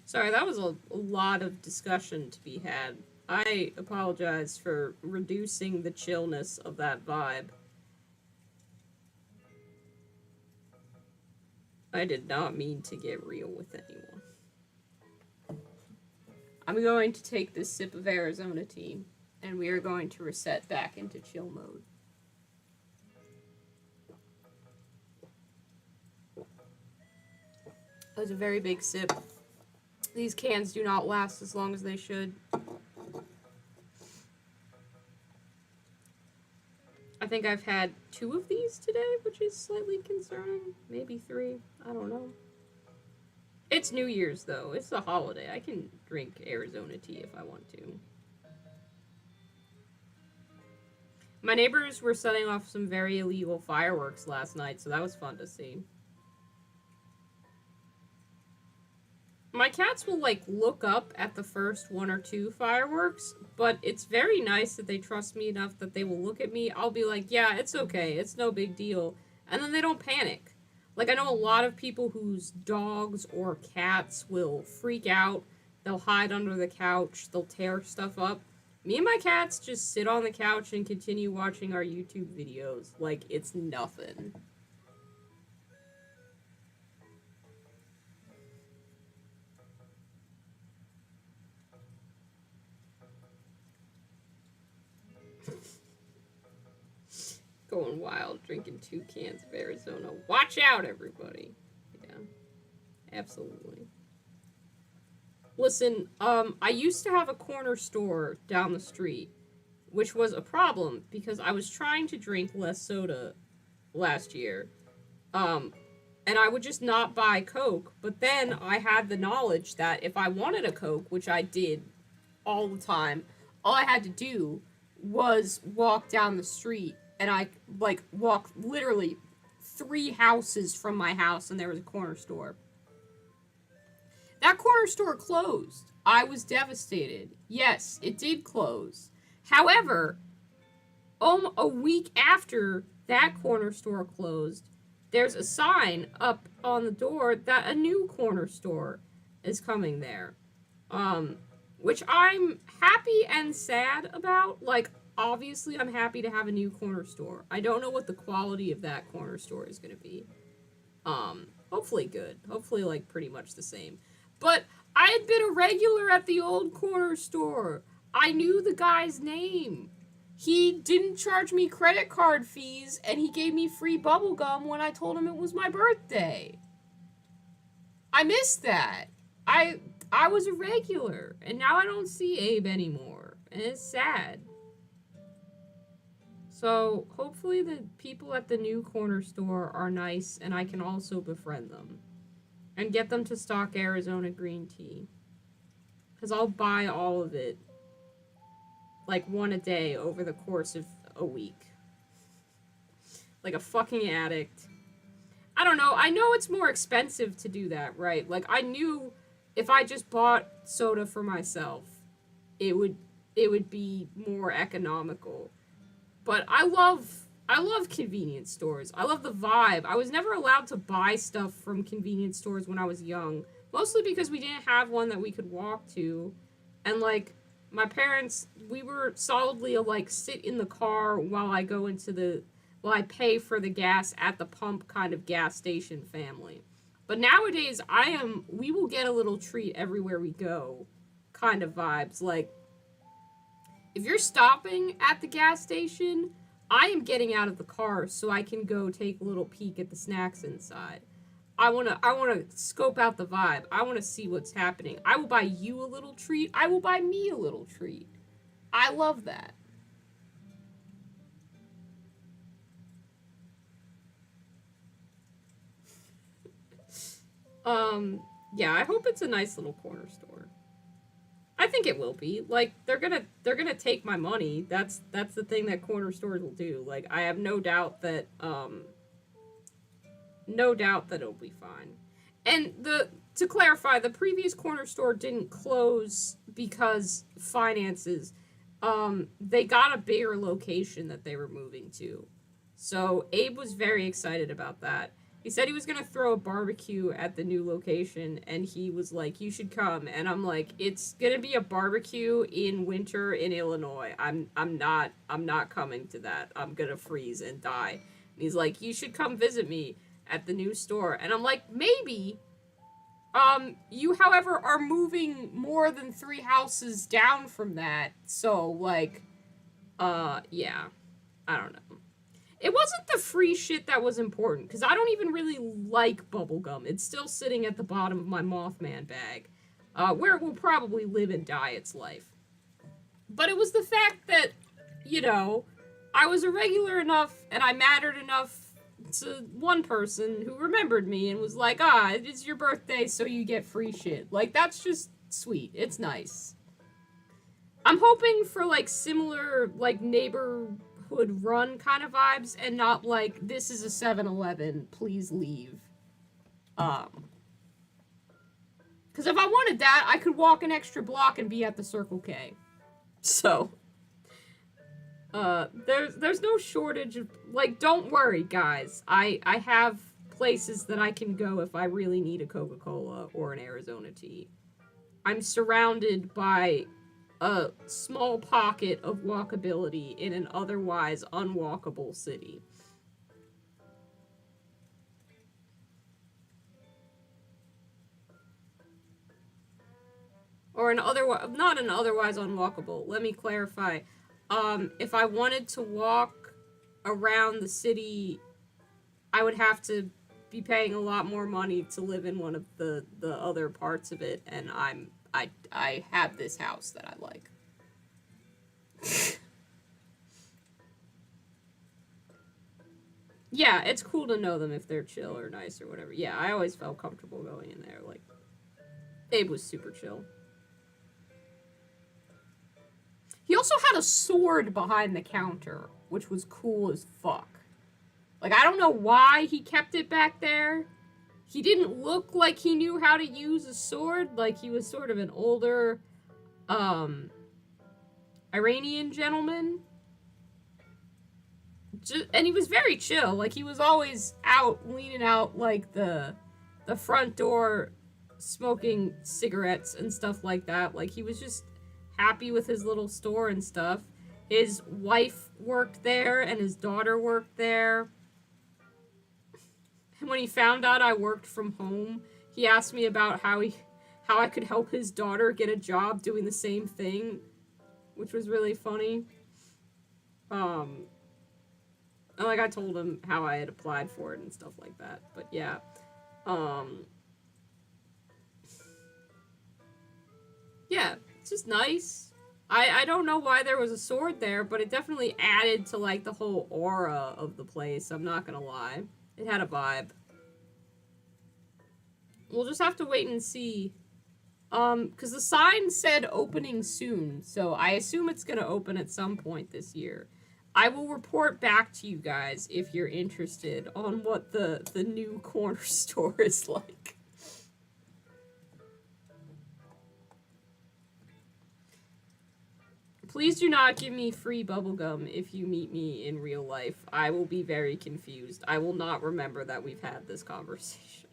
Sorry, that was a lot of discussion to be had. I apologize for reducing the chillness of that vibe. I did not mean to get real with anyone. I'm going to take this sip of Arizona tea, and we are going to reset back into chill mode. That was a very big sip. These cans do not last as long as they should. I think I've had 2 of these today, which is slightly concerning. Maybe 3. I don't know. It's New Year's, though. It's the holiday. I can drink Arizona tea if I want to. My neighbors were setting off some very illegal fireworks last night, so that was fun to see. My cats will, like, look up at the first 1 or 2 fireworks, but it's very nice that they trust me enough that they will look at me. I'll be like, yeah, it's okay, it's no big deal. And then they don't panic. Like, I know a lot of people whose dogs or cats will freak out. They'll hide under the couch. They'll tear stuff up. Me and my cats just sit on the couch and continue watching our YouTube videos like it's nothing. Going wild, drinking 2 cans of Arizona. Watch out, everybody. Yeah, absolutely. Listen, I used to have a corner store down the street, which was a problem because I was trying to drink less soda last year. And I would just not buy Coke, but then I had the knowledge that if I wanted a Coke, which I did all the time, all I had to do was walk down the street, and I, like, walked literally 3 houses from my house, and there was a corner store. That corner store closed. I was devastated. Yes, it did close. However, a week after that corner store closed, there's a sign up on the door that a new corner store is coming there. Which I'm happy and sad about. Like, obviously I'm happy to have a new corner store. I don't know what the quality of that corner store is going to be. Hopefully good. Hopefully, like, pretty much the same. But I had been a regular at the old corner store. I knew the guy's name. He didn't charge me credit card fees, and he gave me free bubble gum when I told him it was my birthday. I missed that. I was a regular, and now I don't see Abe anymore, and it's sad. So, hopefully the people at the new corner store are nice, and I can also befriend them. And get them to stock Arizona green tea. Because I'll buy all of it. Like, 1 a day over the course of a week. Like a fucking addict. I don't know. I know it's more expensive to do that, right? Like, I knew if I just bought soda for myself, it would be more economical. But I love convenience stores. I love the vibe. I was never allowed to buy stuff from convenience stores when I was young. Mostly because we didn't have one that we could walk to. And, like, my parents, we were solidly, like, sit in the car while I go into the well, I pay for the gas at the pump kind of gas station family. But nowadays, we will get a little treat everywhere we go kind of vibes. Like, if you're stopping at the gas station, I am getting out of the car so I can go take a little peek at the snacks inside. I wanna scope out the vibe. I wanna see what's happening. I will buy you a little treat. I will buy me a little treat. I love that. Yeah, I hope it's a nice little corner store. I think it will be. Like, they're gonna take my money. That's the thing that corner stores will do. Like, I have no doubt that it'll be fine. And to clarify, the previous corner store didn't close because finances. They got a bigger location that they were moving to. So Abe was very excited about that. He said he was gonna throw a barbecue at the new location, and he was like, "You should come." And I'm like, "It's gonna be a barbecue in winter in Illinois. I'm not coming to that. I'm gonna freeze and die." And he's like, "You should come visit me at the new store." And I'm like, "Maybe." You, however, are moving more than 3 houses down from that. So, like, yeah. I don't know. It wasn't the free shit that was important, because I don't even really like bubblegum. It's still sitting at the bottom of my Mothman bag, where it will probably live and die its life. But it was the fact that, you know, I was irregular enough, and I mattered enough to one person who remembered me and was like, it's your birthday, so you get free shit. Like, that's just sweet. It's nice. I'm hoping for, like, similar, like, neighborhood run kind of vibes, and not like, this is a 7-Eleven, please leave. Because if I wanted that, I could walk an extra block and be at the Circle K. So, there's no shortage of, like, don't worry, guys. I have places that I can go if I really need a Coca-Cola or an Arizona tea. I'm surrounded by a small pocket of walkability in an otherwise unwalkable city. Or not an otherwise unwalkable. Let me clarify. If I wanted to walk around the city, I would have to be paying a lot more money to live in one of the other parts of it, and I have this house that I like. Yeah, it's cool to know them if they're chill or nice or whatever. Yeah, I always felt comfortable going in there. Like, Abe was super chill. He also had a sword behind the counter, which was cool as fuck. Like, I don't know why he kept it back there. He didn't look like he knew how to use a sword. Like, he was sort of an older, Iranian gentleman. And he was very chill. Like, he was always out, leaning out, like, the front door, smoking cigarettes and stuff like that. Like, he was just happy with his little store and stuff. His wife worked there, and his daughter worked there. And when he found out I worked from home, he asked me about how I could help his daughter get a job doing the same thing, which was really funny. And, like, I told him how I had applied for it and stuff like that. But yeah. Yeah, it's just nice. I don't know why there was a sword there, but it definitely added to, like, the whole aura of the place, I'm not gonna lie. It had a vibe. We'll just have to wait and see. Because the sign said opening soon, so I assume it's gonna open at some point this year. I will report back to you guys if you're interested on what the new corner store is like. Please do not give me free bubblegum if you meet me in real life. I will be very confused. I will not remember that we've had this conversation.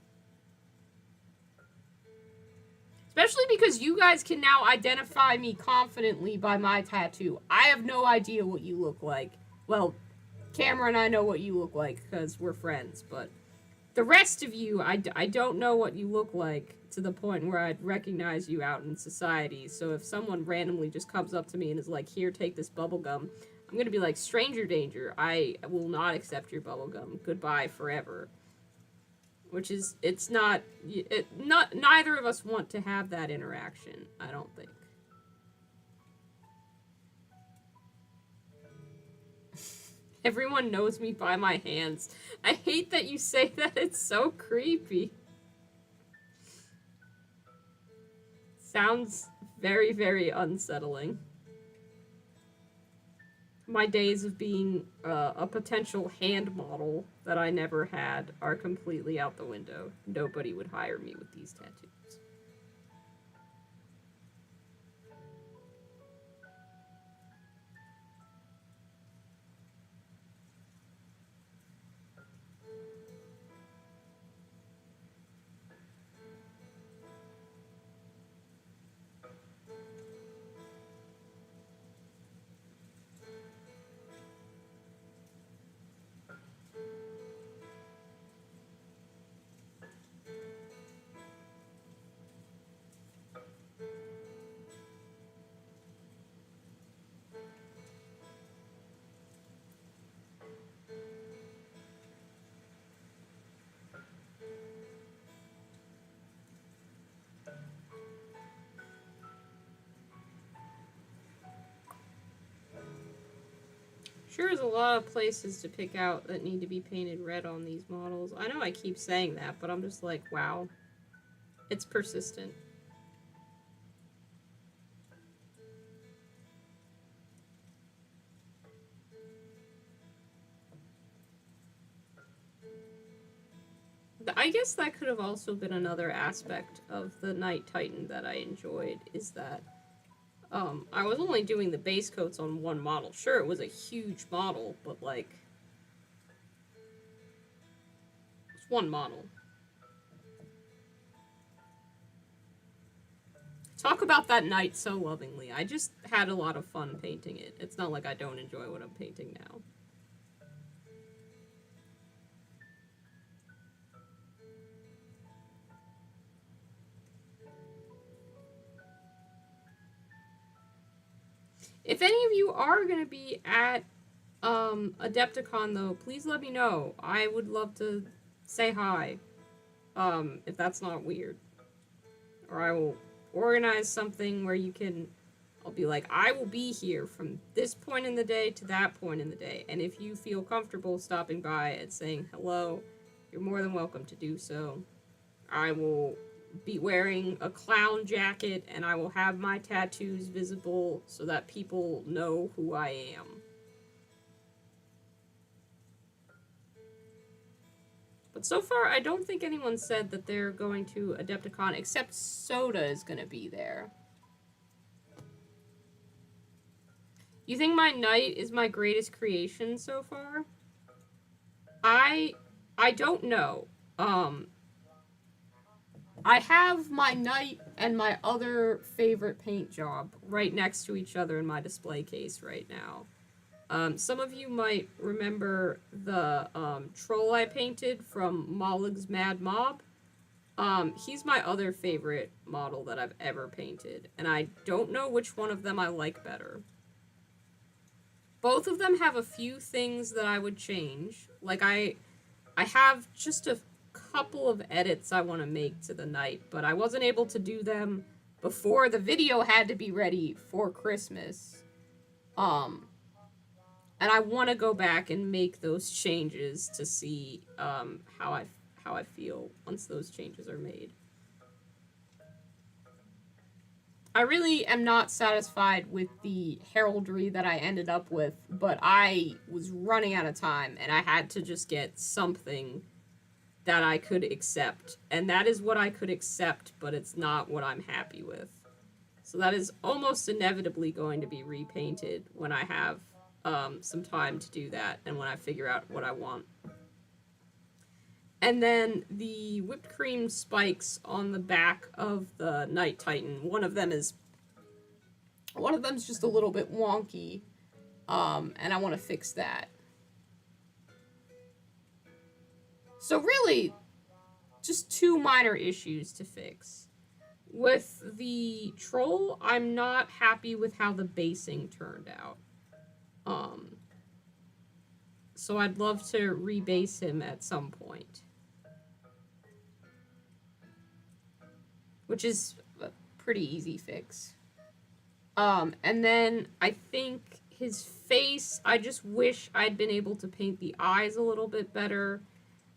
Especially because you guys can now identify me confidently by my tattoo. I have no idea what you look like. Well, Cameron, I know what you look like because we're friends, but the rest of you, I don't know what you look like to the point where I'd recognize you out in society. So if someone randomly just comes up to me and is like, here, take this bubble gum, I'm going to be like, stranger danger, I will not accept your bubble gum. Goodbye forever. Which is, it's not, neither of us want to have that interaction, I don't think. Everyone knows me by my hands. I hate that you say that, it's so creepy. Sounds very, very unsettling. My days of being a potential hand model that I never had are completely out the window. Nobody would hire me with these tattoos. Sure is a lot of places to pick out that need to be painted red on these models. I know I keep saying that, but I'm just like, wow. It's persistent. I guess that could have also been another aspect of the Night Titan that I enjoyed, is that I was only doing the base coats on one model. Sure, it was a huge model, but like, it's one model. Talk about that night so lovingly. I just had a lot of fun painting it. It's not like I don't enjoy what I'm painting now. If any of you are going to be at Adepticon, though, please let me know. I would love to say hi, if that's not weird. Or I will organize something where you can... I'll be like, I will be here from this point in the day to that point in the day. And if you feel comfortable stopping by and saying hello, you're more than welcome to do so. I will be wearing a clown jacket, and I will have my tattoos visible so that people know who I am. But so far, I don't think anyone said that they're going to Adepticon, except Soda is going to be there. You think my knight is my greatest creation so far? I don't know. I have my knight and my other favorite paint job right next to each other in my display case right now. Some of you might remember the troll I painted from Mollig's Mad Mob. He's my other favorite model that I've ever painted, and I don't know which one of them I like better. Both of them have a few things that I would change. Like, I have just a couple of edits I want to make to the knight, but I wasn't able to do them before the video had to be ready for Christmas. And I want to go back and make those changes to see how I feel once those changes are made. I really am not satisfied with the heraldry that I ended up with, but I was running out of time, and I had to just get something that I could accept. And that is what I could accept, but it's not what I'm happy with. So that is almost inevitably going to be repainted when I have some time to do that, and when I figure out what I want. And then the whipped cream spikes on the back of the Night Titan. One of them's just a little bit wonky, and I want to fix that. So really, just two minor issues to fix. With the troll, I'm not happy with how the basing turned out. Um, so I'd love to rebase him at some point. Which is a pretty easy fix. And then I think his face, I just wish I'd been able to paint the eyes a little bit better.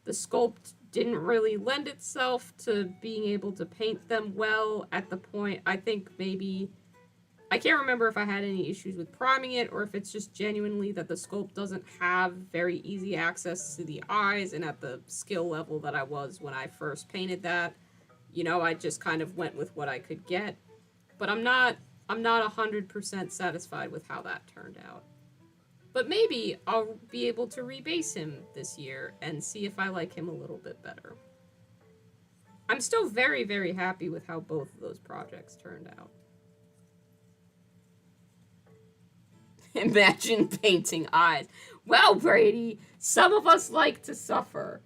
The sculpt didn't really lend itself to being able to paint them well at the point. I think maybe, I can't remember if I had any issues with priming it or if it's just genuinely that the sculpt doesn't have very easy access to the eyes, and at the skill level that I was when I first painted that, you know, I just kind of went with what I could get. But I'm not 100% satisfied with how that turned out. But maybe I'll be able to rebase him this year and see if I like him a little bit better. I'm still very, very happy with how both of those projects turned out. Imagine painting eyes. Well, Brady, some of us like to suffer,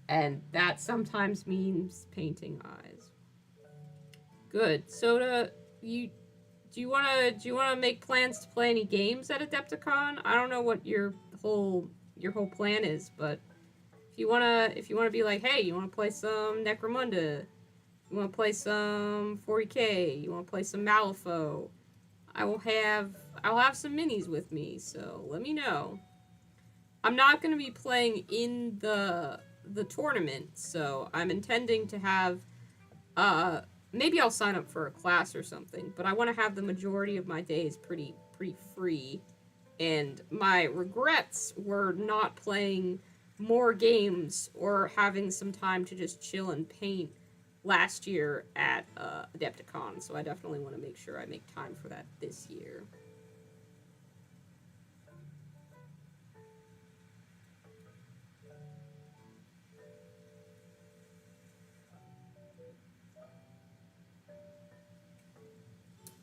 and that sometimes means painting eyes. Good. Soda, do you wanna make plans to play any games at Adepticon? I don't know what your whole plan is, but if you wanna be like, hey, you wanna play some Necromunda, you wanna play some 40K, you wanna play some Malifaux, I'll have some minis with me, so let me know. I'm not gonna be playing in the tournament, so I'm intending to have maybe I'll sign up for a class or something, but I want to have the majority of my days pretty free. And my regrets were not playing more games or having some time to just chill and paint last year at Adepticon, so I definitely want to make sure I make time for that this year.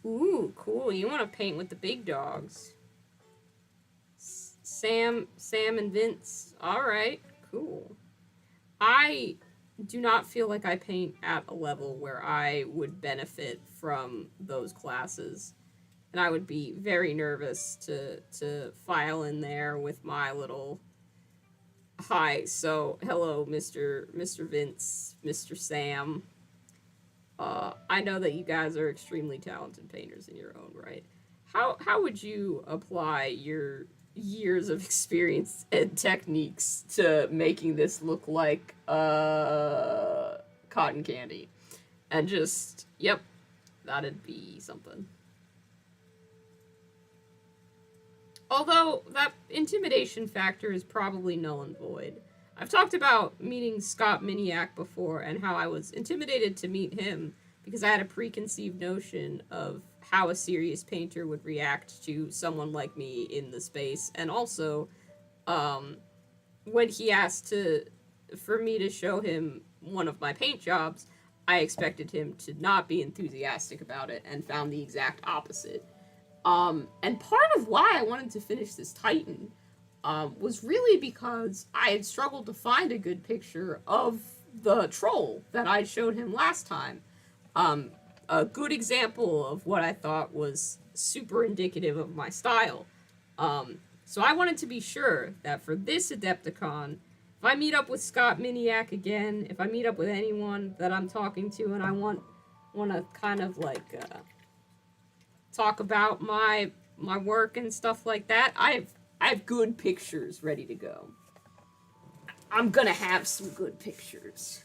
Ooh, cool. You want to paint with the big dogs. Sam and Vince. Alright, cool. I do not feel like I paint at a level where I would benefit from those classes. And I would be very nervous to file in there with my little hi, so hello, Mr. Vince, Mr. Sam. I know that you guys are extremely talented painters in your own right. How would you apply your years of experience and techniques to making this look like cotton candy? And just, yep, that'd be something. Although that intimidation factor is probably null and void. I've talked about meeting Scott Miniak before and how I was intimidated to meet him because I had a preconceived notion of how a serious painter would react to someone like me in the space. And also, when he asked for me to show him one of my paint jobs, I expected him to not be enthusiastic about it and found the exact opposite. And part of why I wanted to finish this Titan was really because I had struggled to find a good picture of the troll that I showed him last time. A good example of what I thought was super indicative of my style. So I wanted to be sure that for this Adepticon, if I meet up with Scott Miniak again, if I meet up with anyone that I'm talking to and I want to kind of like talk about my work and stuff like that, I have good pictures ready to go. I'm gonna have some good pictures.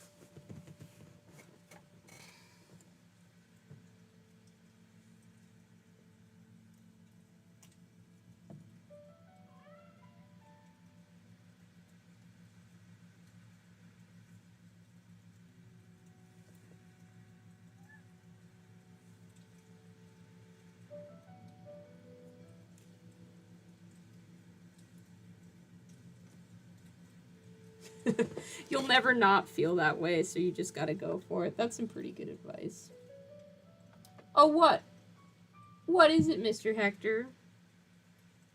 You'll never not feel that way, so you just gotta go for it. That's some pretty good advice. Oh, what? What is it, Mr. Hector?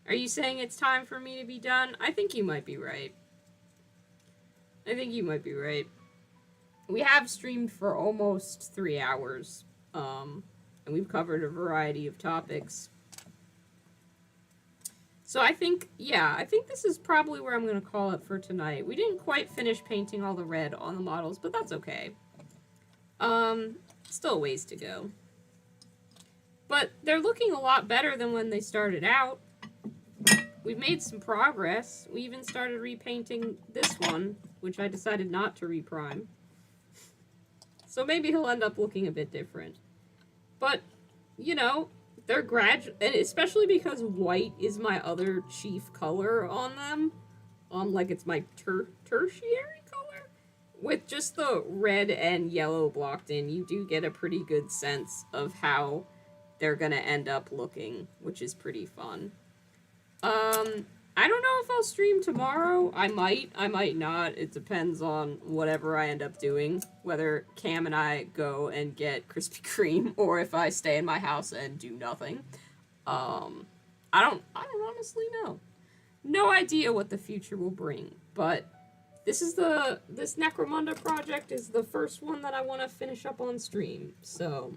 Are you saying it's time for me to be done? I think you might be right. I think you might be right. We have streamed for almost 3 hours, and we've covered a variety of topics. So I think this is probably where I'm going to call it for tonight. We didn't quite finish painting all the red on the models, but that's okay. Still a ways to go. But they're looking a lot better than when they started out. We've made some progress. We even started repainting this one, which I decided not to reprime. So maybe he'll end up looking a bit different. But, you know, they're and especially because white is my other chief color on them. Like it's my tertiary color. With just the red and yellow blocked in, you do get a pretty good sense of how they're gonna end up looking, which is pretty fun. I don't know if I'll stream tomorrow. I might not. It depends on whatever I end up doing. Whether Cam and I go and get Krispy Kreme, or if I stay in my house and do nothing. I don't honestly know. No idea what the future will bring, but this Necromunda project is the first one that I want to finish up on stream, so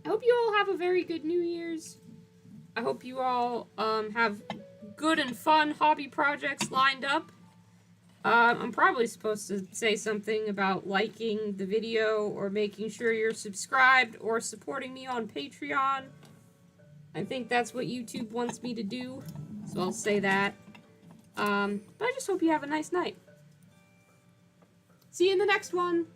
I hope you all have a very good New Year's. I hope you all have good and fun hobby projects lined up. I'm probably supposed to say something about liking the video or making sure you're subscribed or supporting me on Patreon. I think that's what YouTube wants me to do, so I'll say that. But I just hope you have a nice night. See you in the next one!